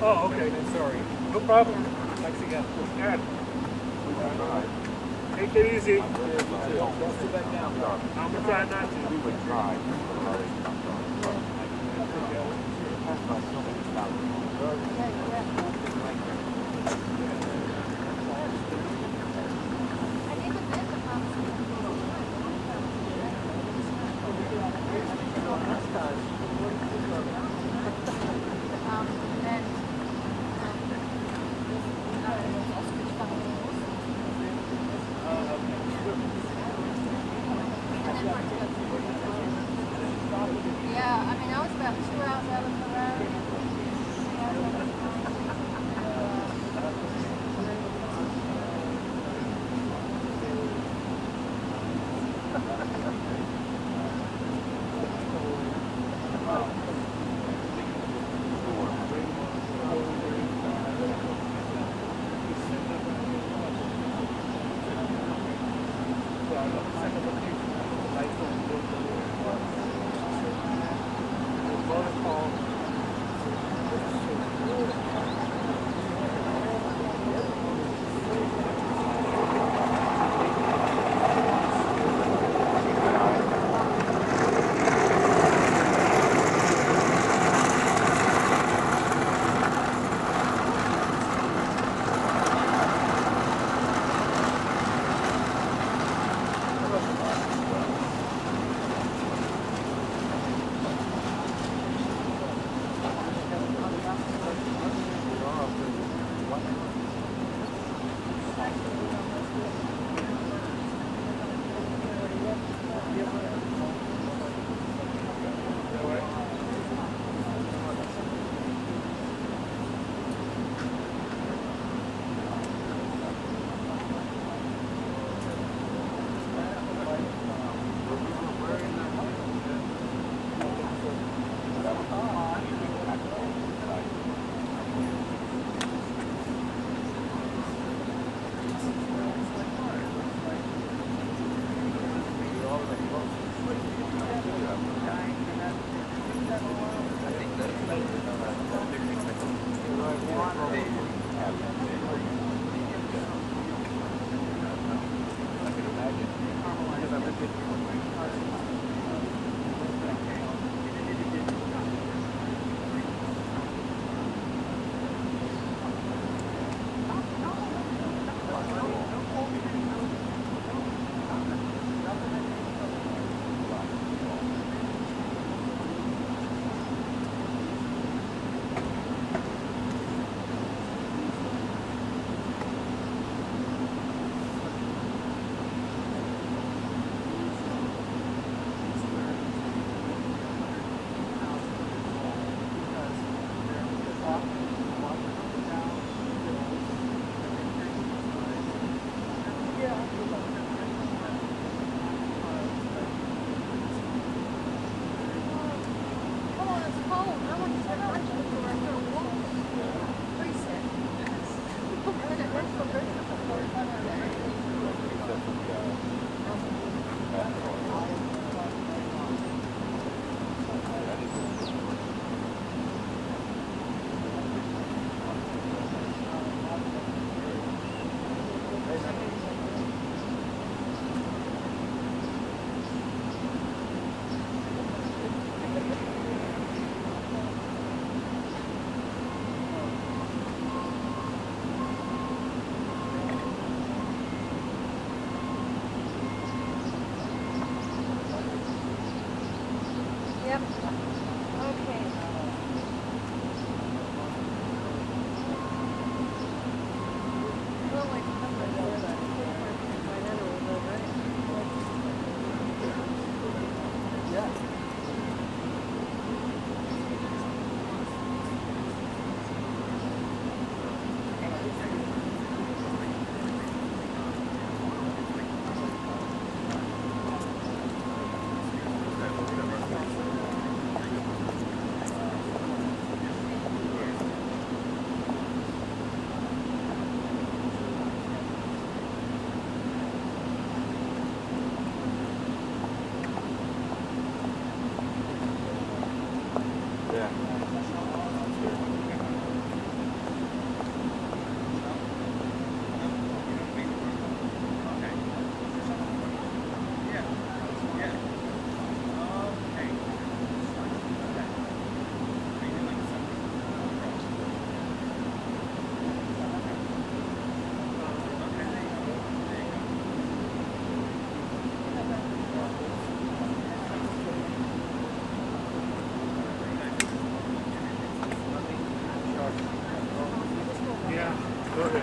Oh, okay. Sorry. No problem. Thanks again. Good. Take it easy. I'm going to try not to. We would try. Yeah, I mean, I was about 2 hours out of the road.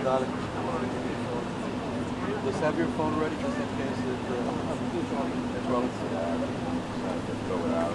Darling, just have your phone ready just in case it's wrong. Just go without.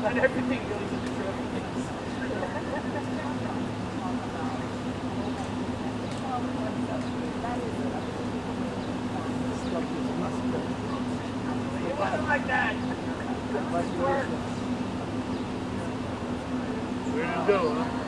Not everything goes into traffic. It wasn't like that. Where did it go, huh?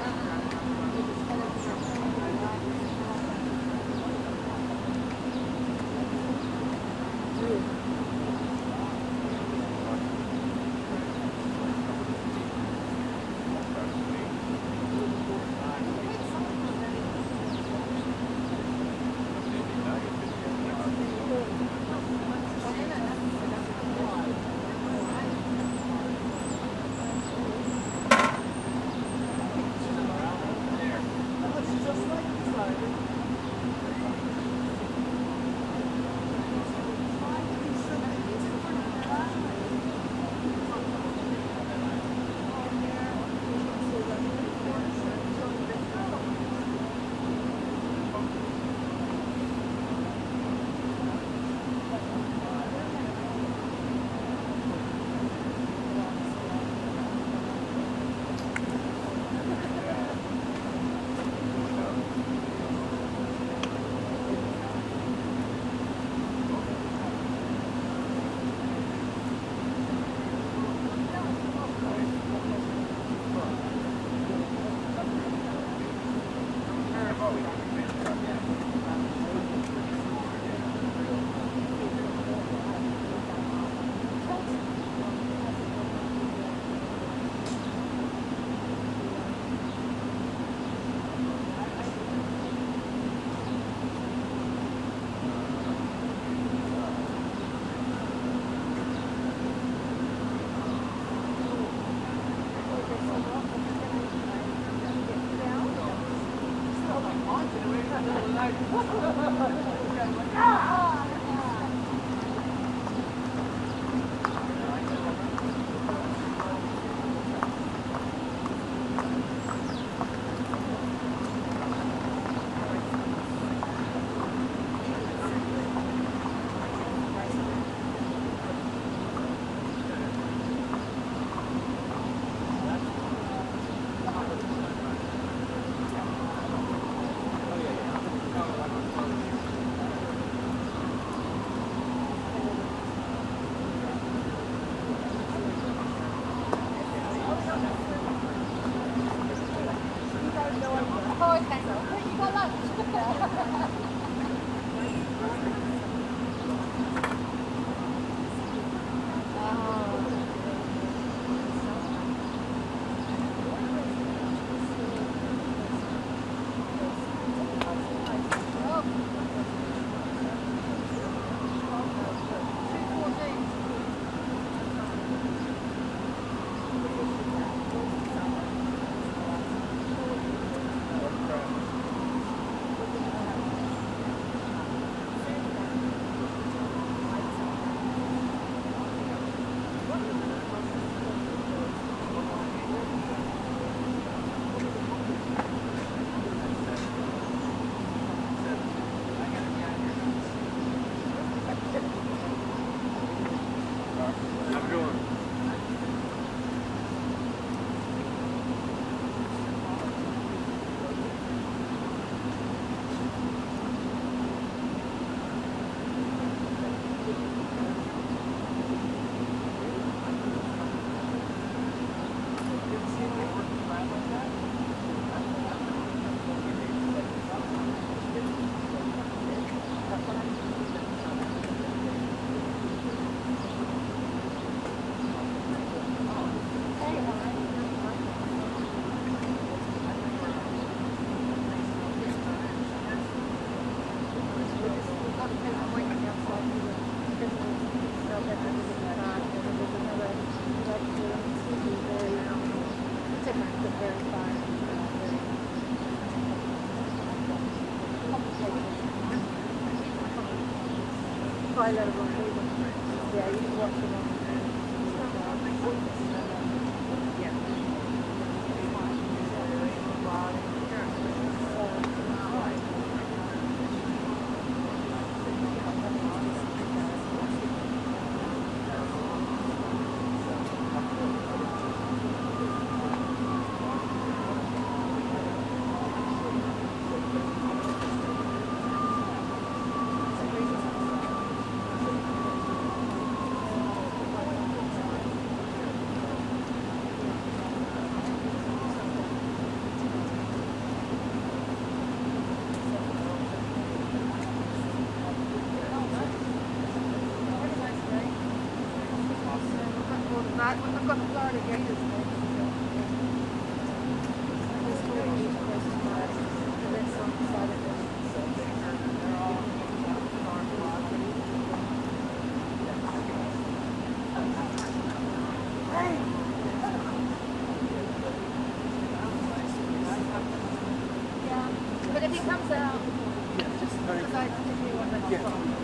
bilateral agreement. Yeah, you can watch them on. I've got the Florida Gators next. Yeah, but if he comes out, because I particularly want that yeah.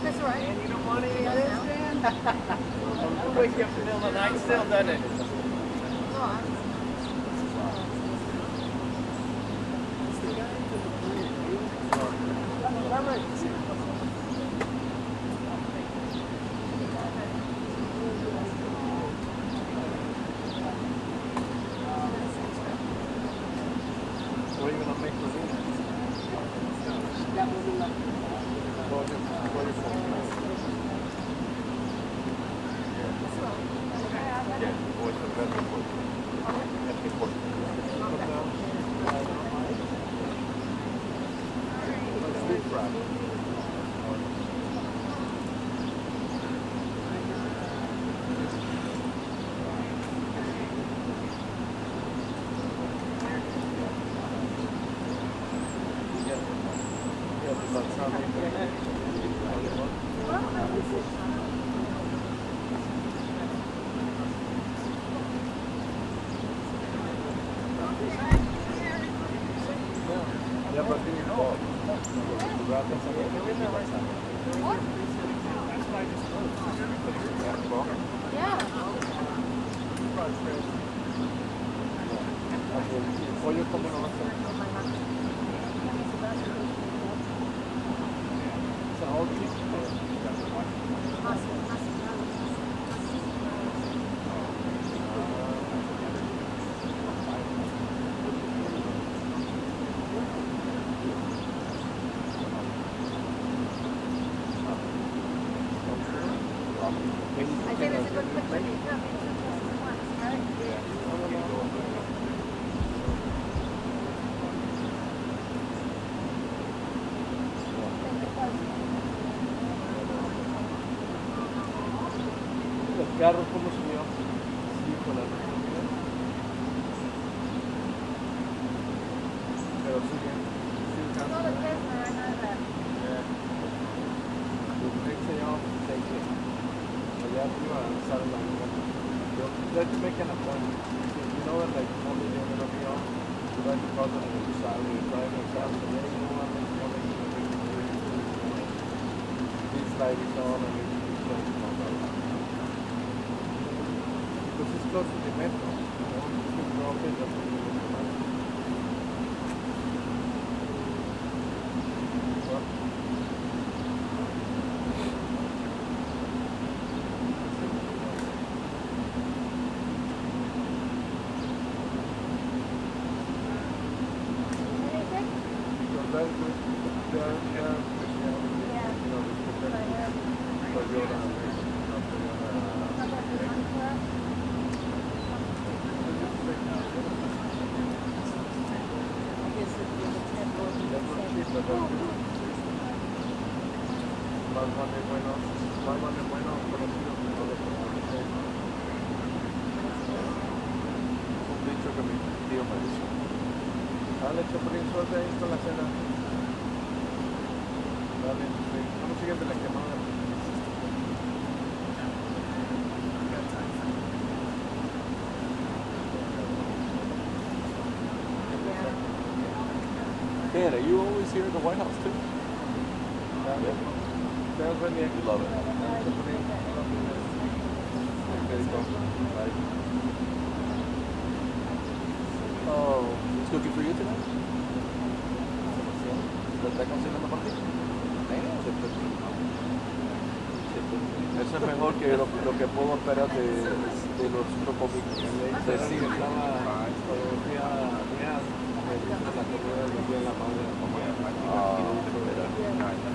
That's all right. And you don't want any of this, man? I'll wake you up in the middle of the night still, doesn't it? So what are you going to make for dinner? Yeah. pollo como no va a ser. It's an old piece. I think it's a good picture. You've got me two places at once, right? El carro como subió. Sí, con la reunión. Pero sí bien. Sí, el carro. Not a prisoner, I know that. Yeah. Los se llama Stakeholder. Allá arriba sale la luna. Let's make an appointment. You know, like, only the other of you, you like to call them and you drive yourself, and then you know what I'm calling you. This light is on and it's going to come out. Because it's close to the metro, you know, you can drop it and then you can come out. What? Very good. They are un dicho que mi tío me dice. Dale, Chapulín, suelta ahí con la cena. Dale, ¿cómo sigues de la quemada? Dan, are you always here at the White House too? Dale. You love it. Chapulín, okay, go. Bye. Oh, it's cooking for you tonight? ¿Lo está cocinando para ti? Eso es mejor que lo que puedo esperar de los chocomicos. Sí, estaba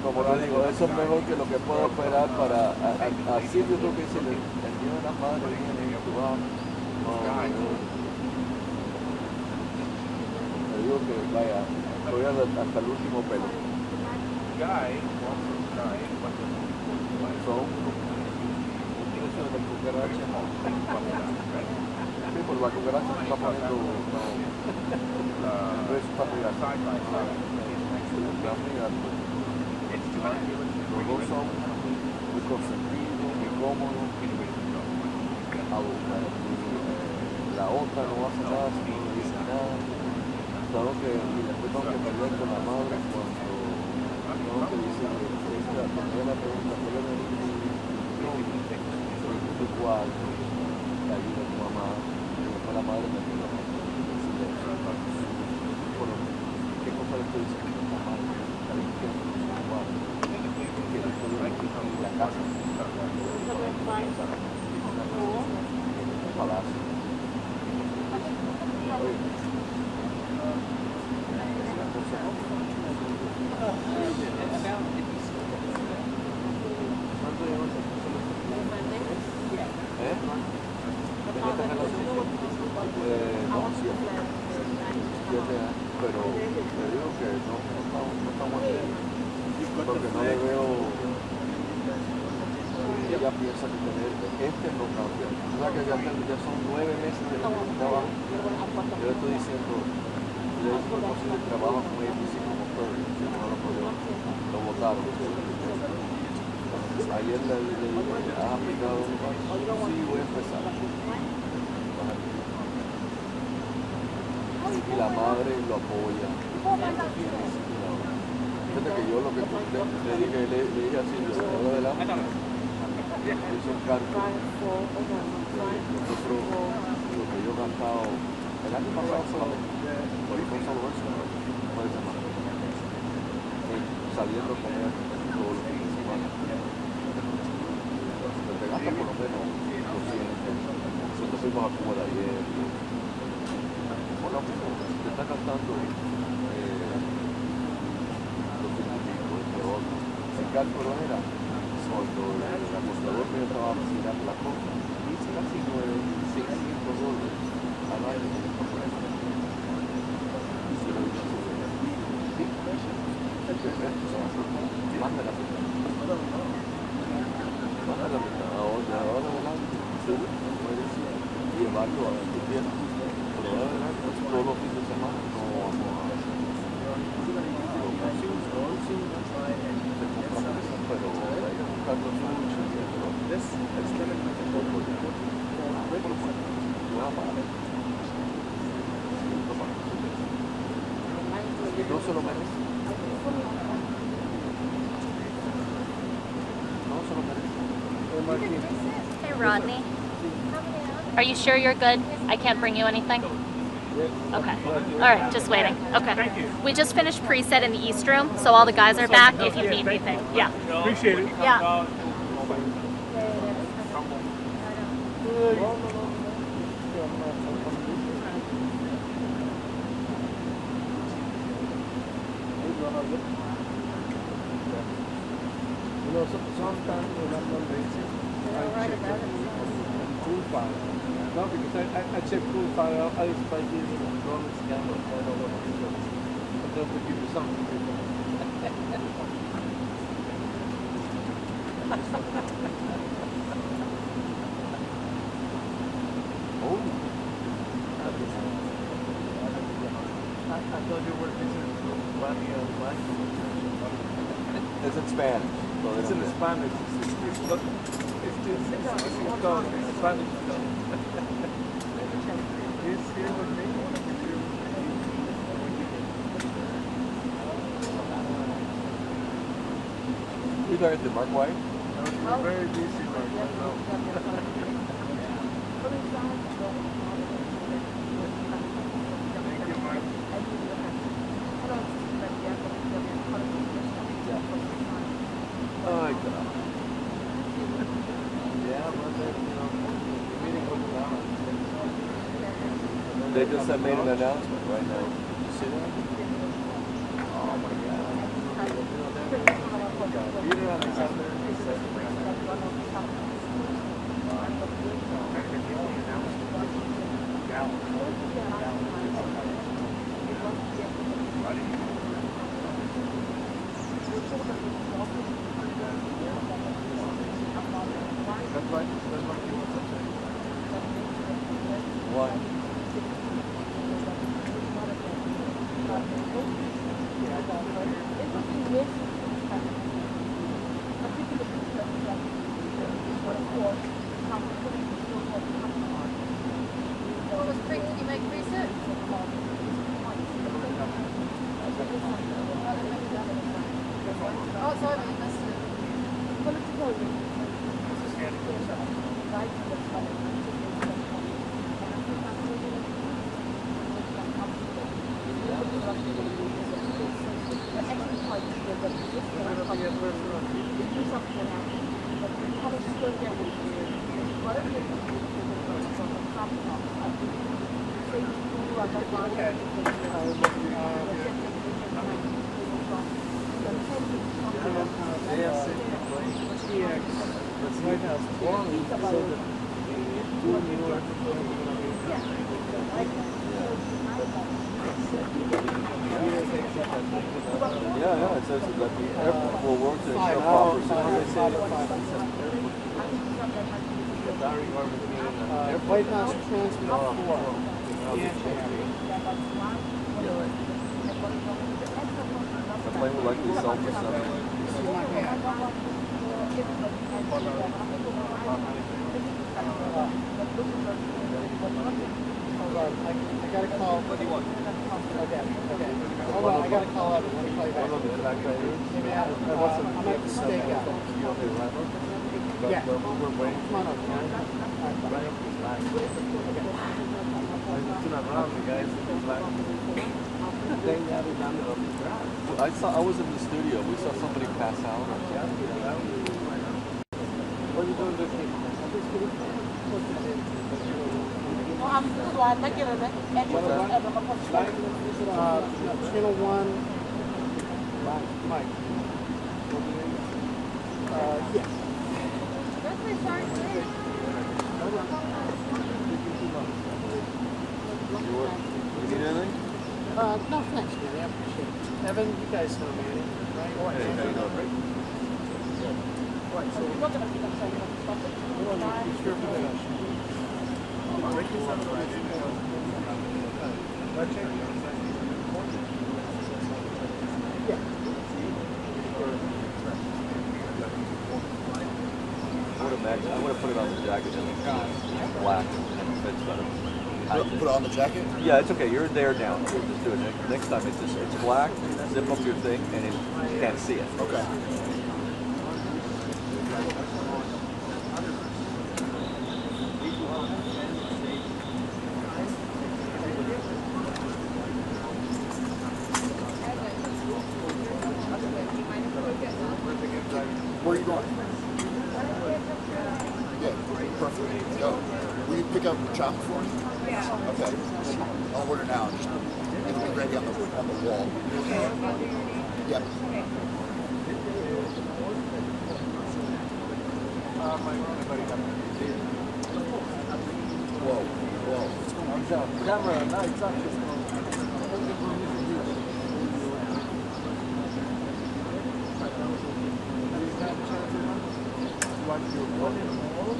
como te digo, eso es mejor que lo que puedo esperar para así yo creo que se le dio la madre bien en tu te digo que vaya, voy hasta el último pelo. Son precios de cucaracha. Sí, pues la cucaracha se está poniendo el precio está muy alto. Los dos son muy consentidos, muy cómodos. La otra no hace nada, no dice nada. Claro que después tengo que pelear con la madre cuando tengo que decir cuando ella me pregunta ¿qué le digo igual le ayuda a tu mamá y después la madre me ayuda ¿qué cosa le estoy diciendo a tu mamá? Está limpiando igual que después de la casa un palacio pero te digo que no estamos bien porque no le veo ella piensa que tener no cambia o sea que ya son 9 meses de trabajo yo le estoy diciendo le hice una cosa de trabajo con ABC como todo no lo podía lo votaron ayer le dije ¿has aplicado? Sí, voy a empezar y la madre lo apoya. Fíjate que yo lo que le dije así, yo de adelante, hice un cálculo. Nosotros, lo que yo he gastado el año pasado solamente saliendo a comer todos los fines de semana. Te gasta por lo menos 200. Nosotros fuimos a Cuba ayer. Bueno, te está gastando 200 y pico, pero el cálculo era cuando el apostador que yo estaba vacilando la cosa, casi $600 al año con esta fuerza. Y se lo hizo su vida. Más de la mitad. Más de la mitad. Ahora adelante. Puedes llevarlo a tu tierra. Pero ahora adelante, todos los fines de semana no vamos a pero buscando mucho no se lo merece. No se lo merece. Hey, Rodney. Are you sure you're good? I can't bring you anything? Okay. All right, just waiting. Okay. Thank you. We just finished preset in the East Room, so all the guys are back if you need anything. Yeah. Appreciate it. Yeah. You know, sometimes when I'm on basic, I check cool file. No, because I check cool file, I spy this drone scan of all over the results. But then to give you something different. Oh. I thought you were listening to Vladimir Putin. It's in Spanish. So it's in Spanish. It's called Spanish. He's here with me. You learned the Mark White? We're very busy right now. Thank you, Mark. Oh, God. Yeah, but then, you know, the meeting was down. They just made an announcement right now. Did you see that? Oh, my God. Peter Alexander That's right. That's what he wants to say. Why? What was pre? Did you make research? Oh, sorry, you missed it. Yeah, it says that the airport will work to ensure proper White House transfer 4. The plane will likely sell for something. Hold on, I got a call. What do you want? Okay. Hold on, I got a call out. Let me call you back. Maybe I'm at the stakeout. Yeah. Come on up. It's in a round, guys. I was in the studio. We saw somebody pass out. What are you doing this week? Channel 1, Mike. Yes. You need anything? No, thanks, Manny. I appreciate it. Evan, you guys know Manny, right? Hey, how you doing? Right, so we're not going to be sure for that. I would have put it on the jacket and it's black and it fits better. Put on the jacket? Yeah, it's okay. You're there now. Just do it. Next time it's black, zip up your thing, and you can't see it. Okay. Where are you going? Yeah, perfect. Go. Will you pick up chocolate for me? Yeah. Okay. I'll order now. Just it'll be ready on the wall. Yep. Whoa, whoa. What's going on? Camera, no, it's not just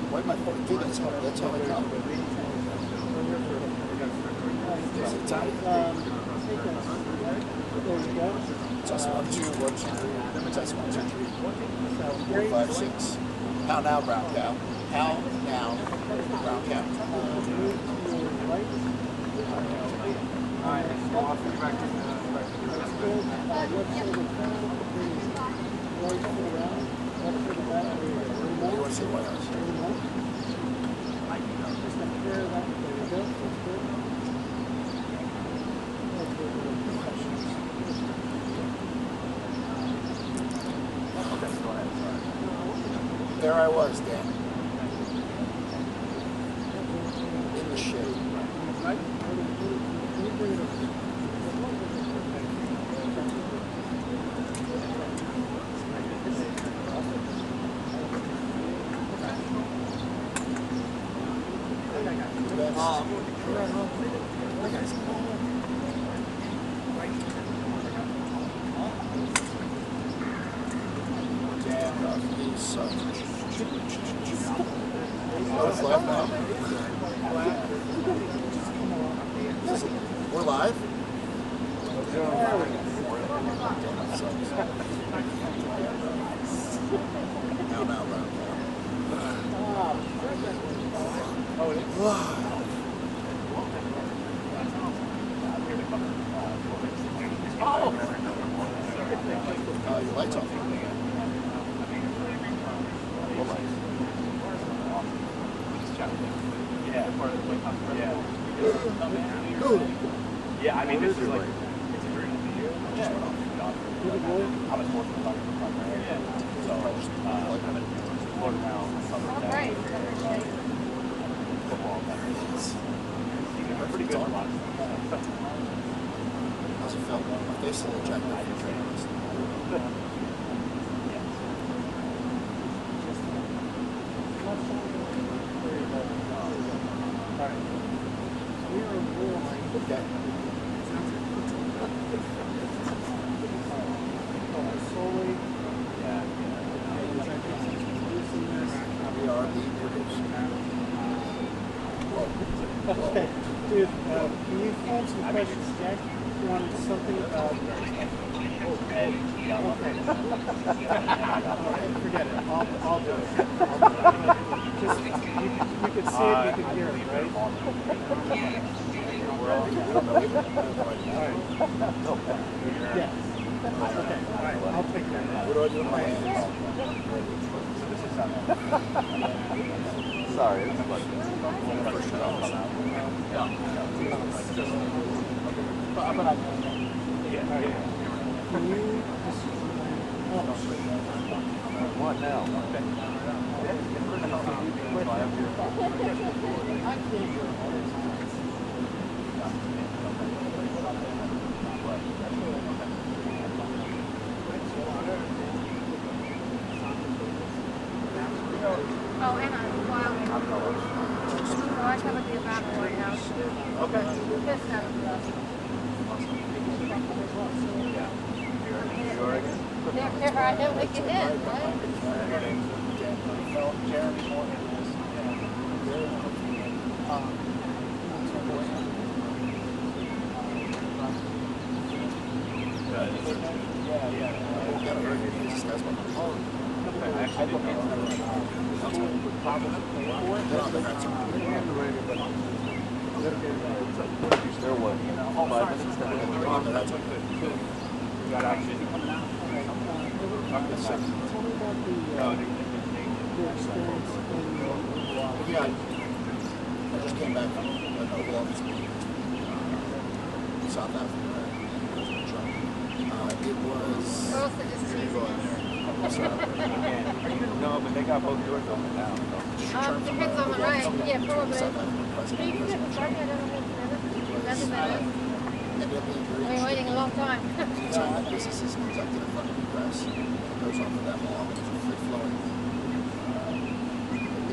Why my phone? Dude, that's how I come. Is it tight? Test 1, 2, 1, 2, 3. Test 1, 2, 3. 4, 5, 6. How now, brown cow? How now, brown cow? What do you want to say? What else? There I was, Dan. In the shade. What's left now? We're live? Now, your lights off. Yeah, I mean, this is like, it's a dream for you. I'm a sports photographer. So, I'm in Florida now. Football. We're pretty good at a lot of stuff. How's it feel? My face is a little jacked up. Okay. Okay, dude, can you phone some questions, Jack? You wanted something about... Okay. Forget it. I'll do it. Just, you could see it, you could hear it, right? Yes. Okay, all right, I'll take that. What do I do with my hands? Sorry, it's fun. What now? Oh, and wow. I have a good battle right now. Okay. Pissed out of us. There, I know what you did, There was 5 minutes Got action. Yeah, I just came back from an Oval Office meeting in South Africa. It was... No, but they got both doors open now. Depends on the right. Yeah, probably. Maybe you could try me. I don't know. Doesn't matter. We're waiting a long time. Anytime that business is conducted in front of the press, it goes on for that long. It's a free-flowing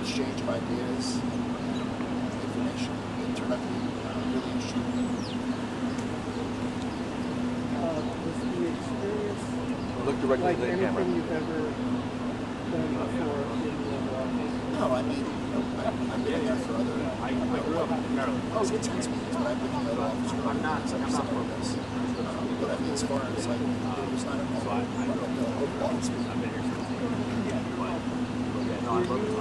exchange of ideas, information. It turned out to be really interesting. Was the experience Look directly like to the anything camera. you've ever done before in the Oval Office? No, I mean, I've been there for other... I grew up in Maryland. It was intense meetings, but I've been in the Oval Office for other meetings. I've seen this. But I mean, as far as like, it was not a Oval Office meeting. I've been here since. Were you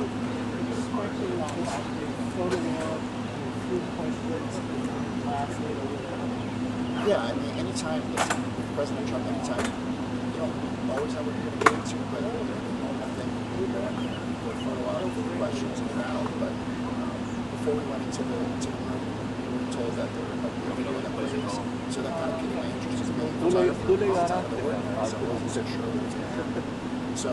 expecting just a photo op, food questions, last later? Yeah, I mean, anytime, with President Trump, anytime, you don't always know what you're going to get into, but I think we were on there for a photo op, questions and out, but before we went into the room, we were told that there were a video that plays, so that kind of piqued my interest. So I wasn't so sure what was going to happen. So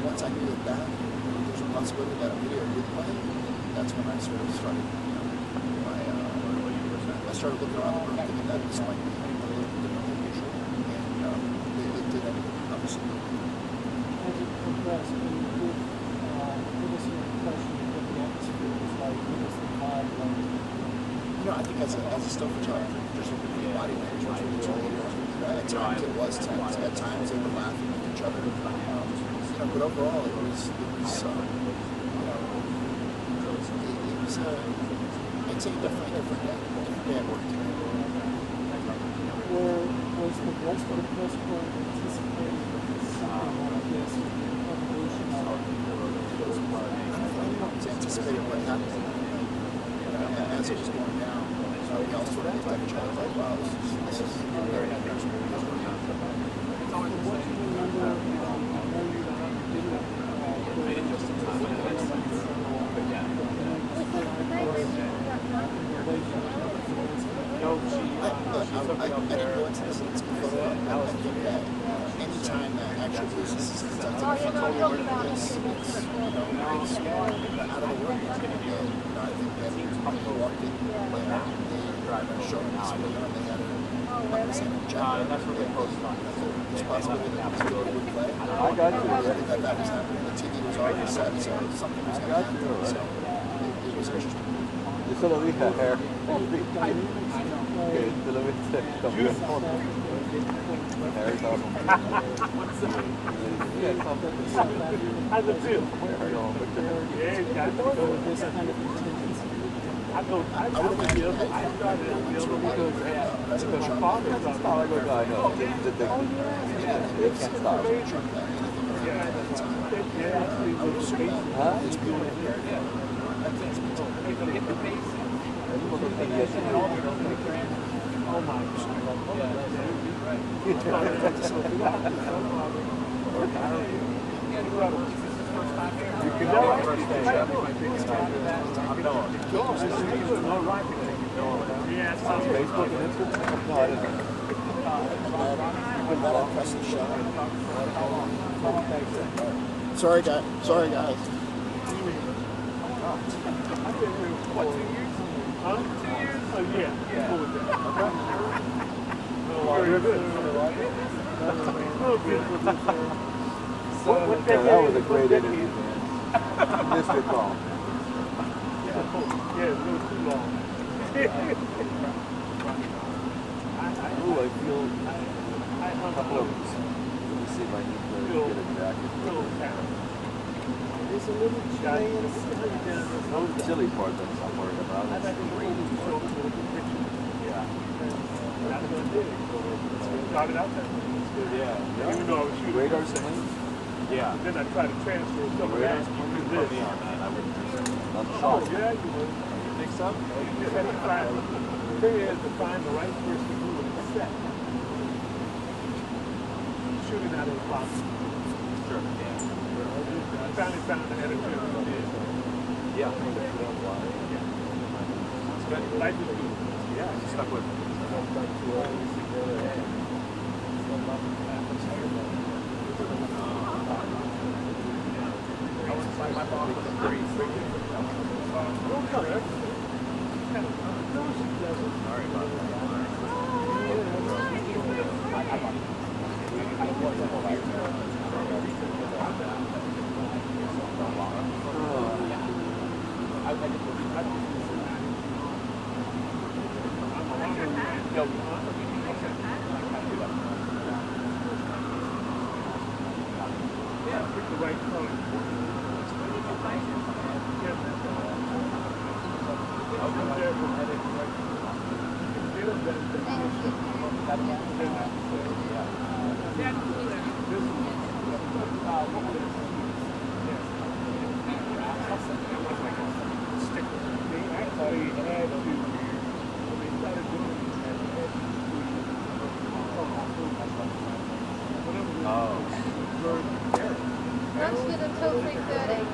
once I knew that there was a possibility that a video would play, that's when I sort of started, I started looking around the room thinking that this might be a little bit different than usual, and it did anything, obviously. As it progressed, can you give us your impression of what the atmosphere was like? What was the vibe like? You know, I think as a still photographer, just looking at the body language, which we told you, at times it was tense, at times they were laughing at each other, but overall it was I'd say definitely a different day at work today. Was the rest of the press corps anticipating something like this, evolution of I don't anticipate what happened as it was going down. We all sort of looked at each other like, wow, this is very interesting. What do you remember? I didn't go into this photo op. I think that anytime that actual business is conducted, it's out of the world. And I think that people walked in there, they showed us what they had a same jacket. It's possible that this video would play. I got you. That was happening. The TV was already set, so something was going to happen. So it was interesting. Yo se lo dije a Hair. Que te lo viste cambió el fondo. Hair estaba How's it feel? Yeah, you got to go with this kind of I would have been I started at the other because my father's It's not like a guy, no. They can't stop. Oh my Facebook and Instagram? No, I didn't. With that, I press the shut. Sorry, guys. Sorry, guys. What, 2 years? Huh? 2 years? Oh, yeah. Cool with that. Very good. That was a great interview, man. Missed your call. Yeah, it's a little too long. Ooh, I feel a couple of, let me see if I need to get a jacket. It's a little chilly. No chilly part that I'm worried about. It's raining. Yeah. That's what I did. Got it out there. Yeah. Even though I was shooting. Radar's clean? Yeah. Then I tried to transfer some of that Radar's to clean. this. Put me on that. I wouldn't do that. Not Oh, salt. yeah, you would. You think so? You just have to find, the thing is to find the right person who would accept shooting out of the box. Sure. Yeah. I finally found the editor who did. Yeah. Life is good. Yeah, I stuck with it. My boss was a pretty Sorry about that. Lunch is until 3:30,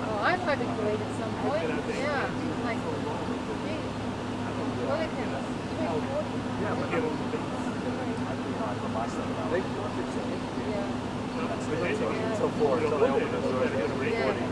Oh, I'd probably great at some point. Yeah. Like, gee, look at him. So forth, so they open it, so they get a recording.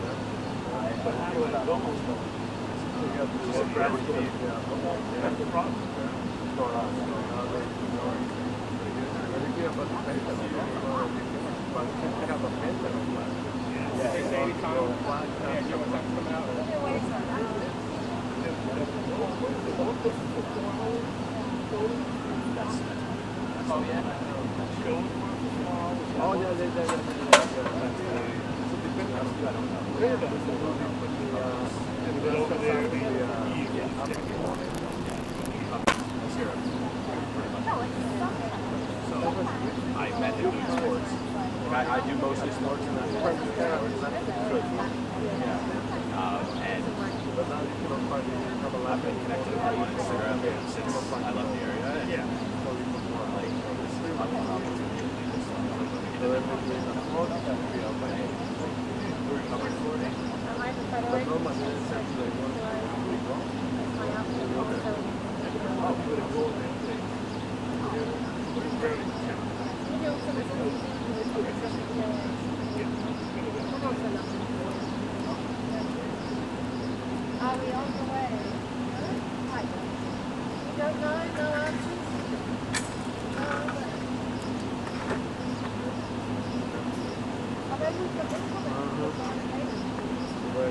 I met him doing sports. I do mostly sports and then and I've been connected with him on Instagram since I left the area. And like, I'm an opportunity Are we on the way? You don't know? No answers? I bet we've got this one. Yeah,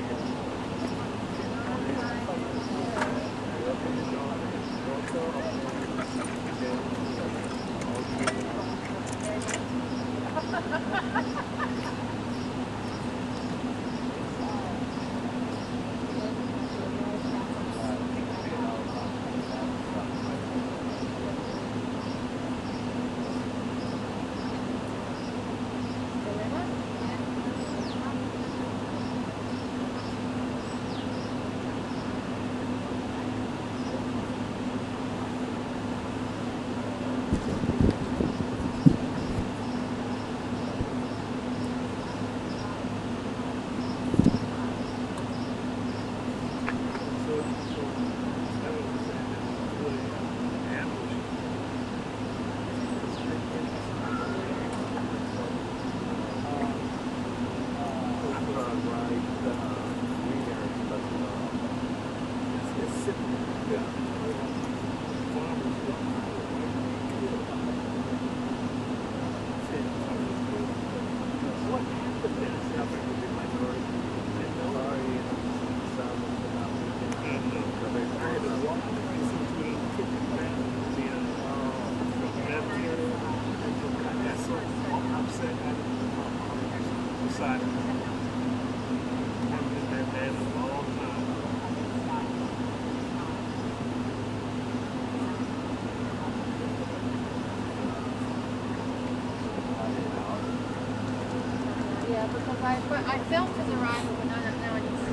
because I filmed his arrival, but now I need to see.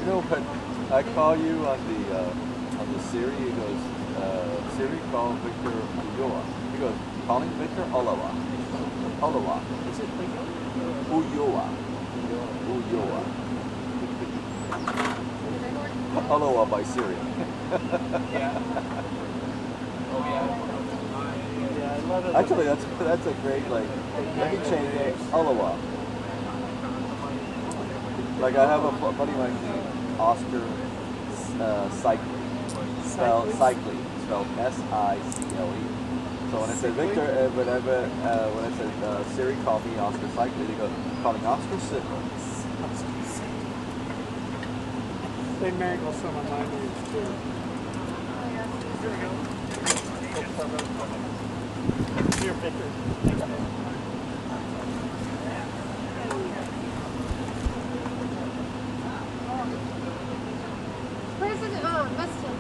No, but I call you on the Siri. He goes, Siri, call Victor Ulloa. He goes, calling Victor Ulloa. Ulloa. Is it Ulloa? Ulloa. Ulloa by Siri. Yeah. Oh yeah. Actually, that's a great, like, let me change it. Ulloa. Like, I have a buddy of mine named Oscar Cycling, spelled S-I-C-L-E. So when I said Victor, when I said Siri, call me Oscar Cycling, they go, calling Oscar Cyril. They mangle some of my names too. Here we go. Here, Victor. President, Weston.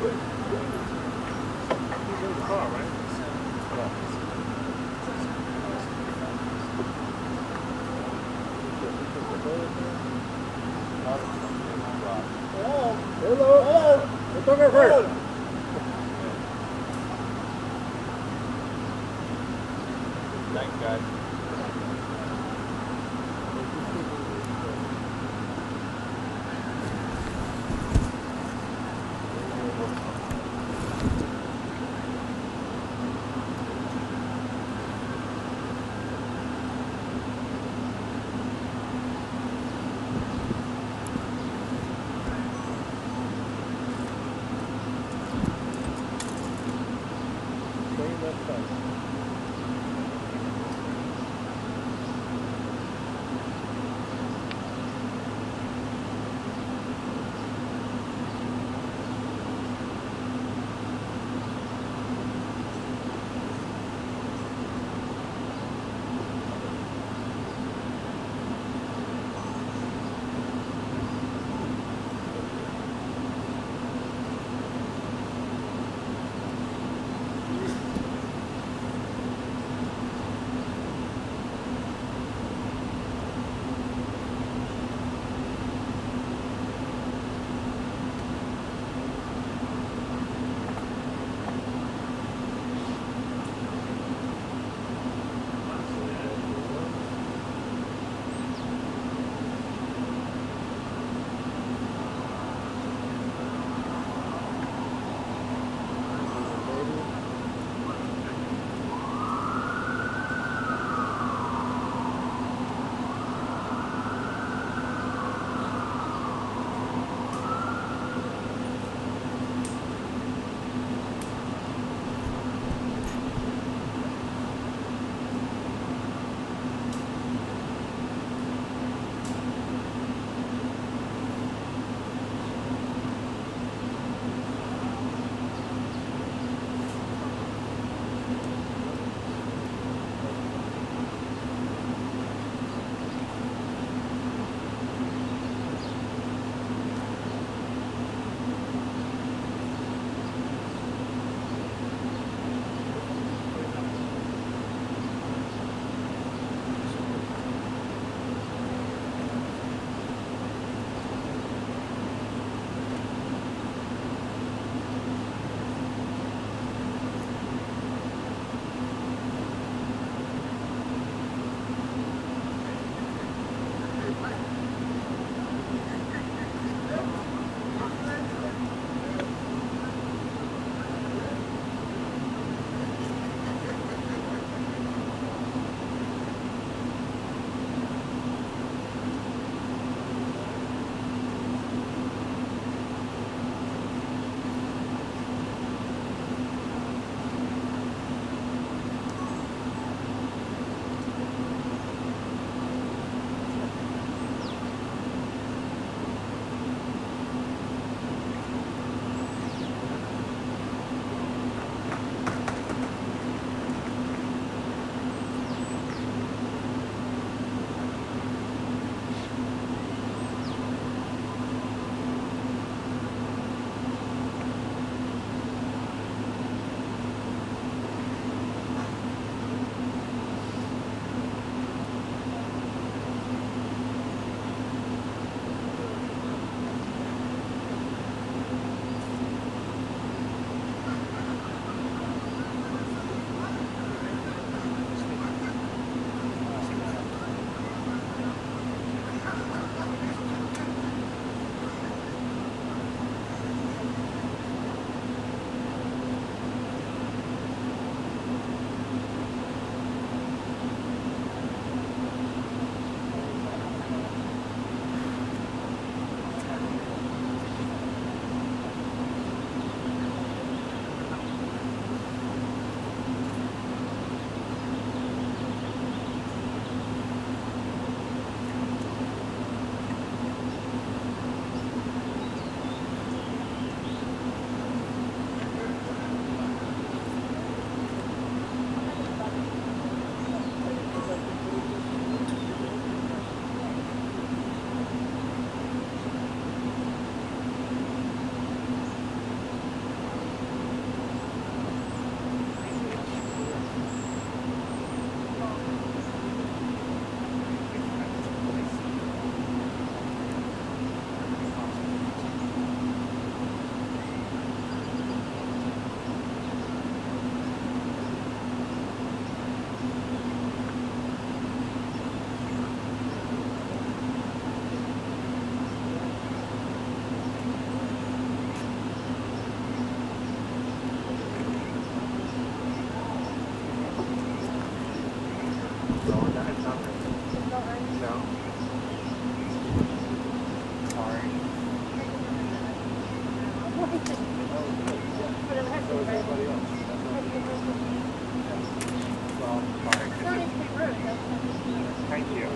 He's in the car, right? Hello. Photographer. Thanks, guys. everybody else. Well, Thank you.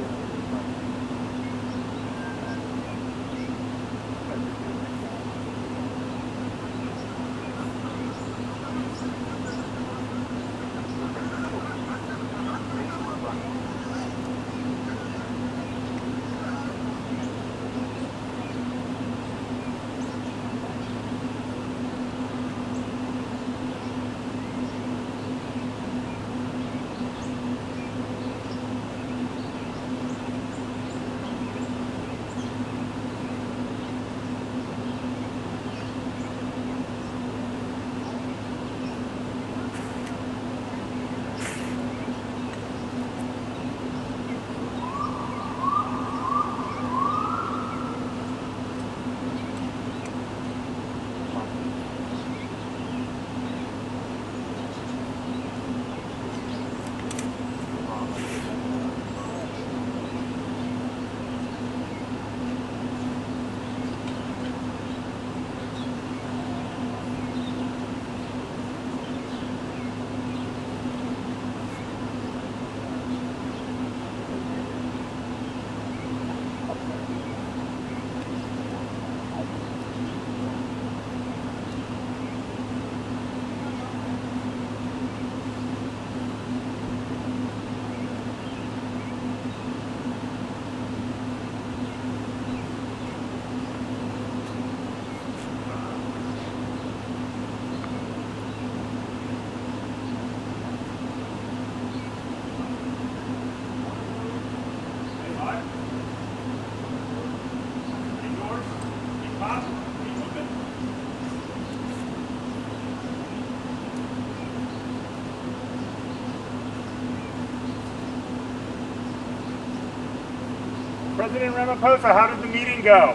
President Ramaphosa, how did the meeting go?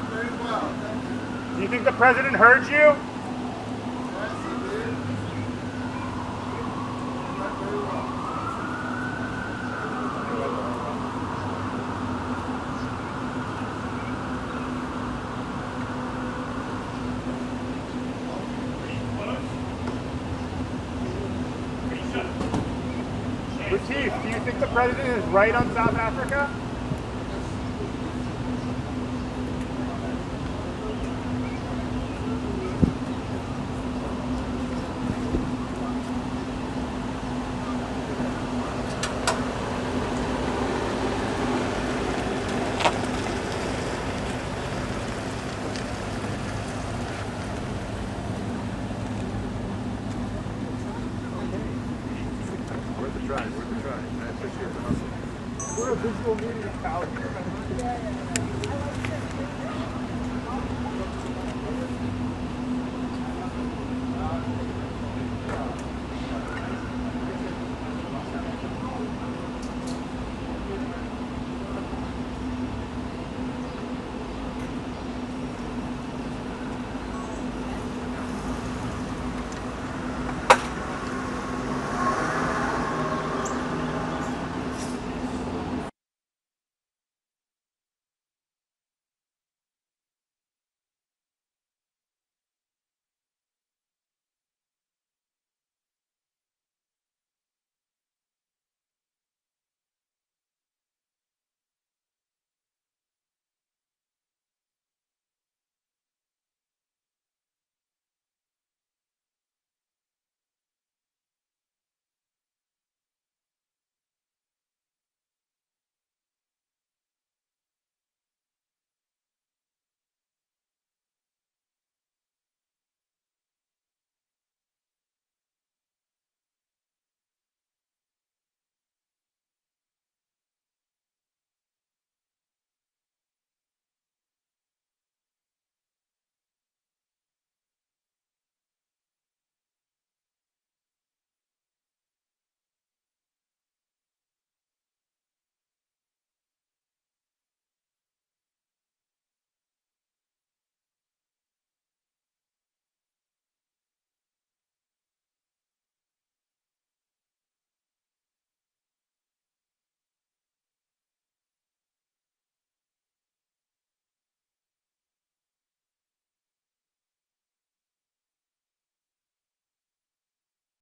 Very well, thank you. Do you think the president heard you? Yes, he did. Not very well. Latif, do you think the president is right on South Africa? Worth a try. I appreciate the hustle. We're a visual media, pal.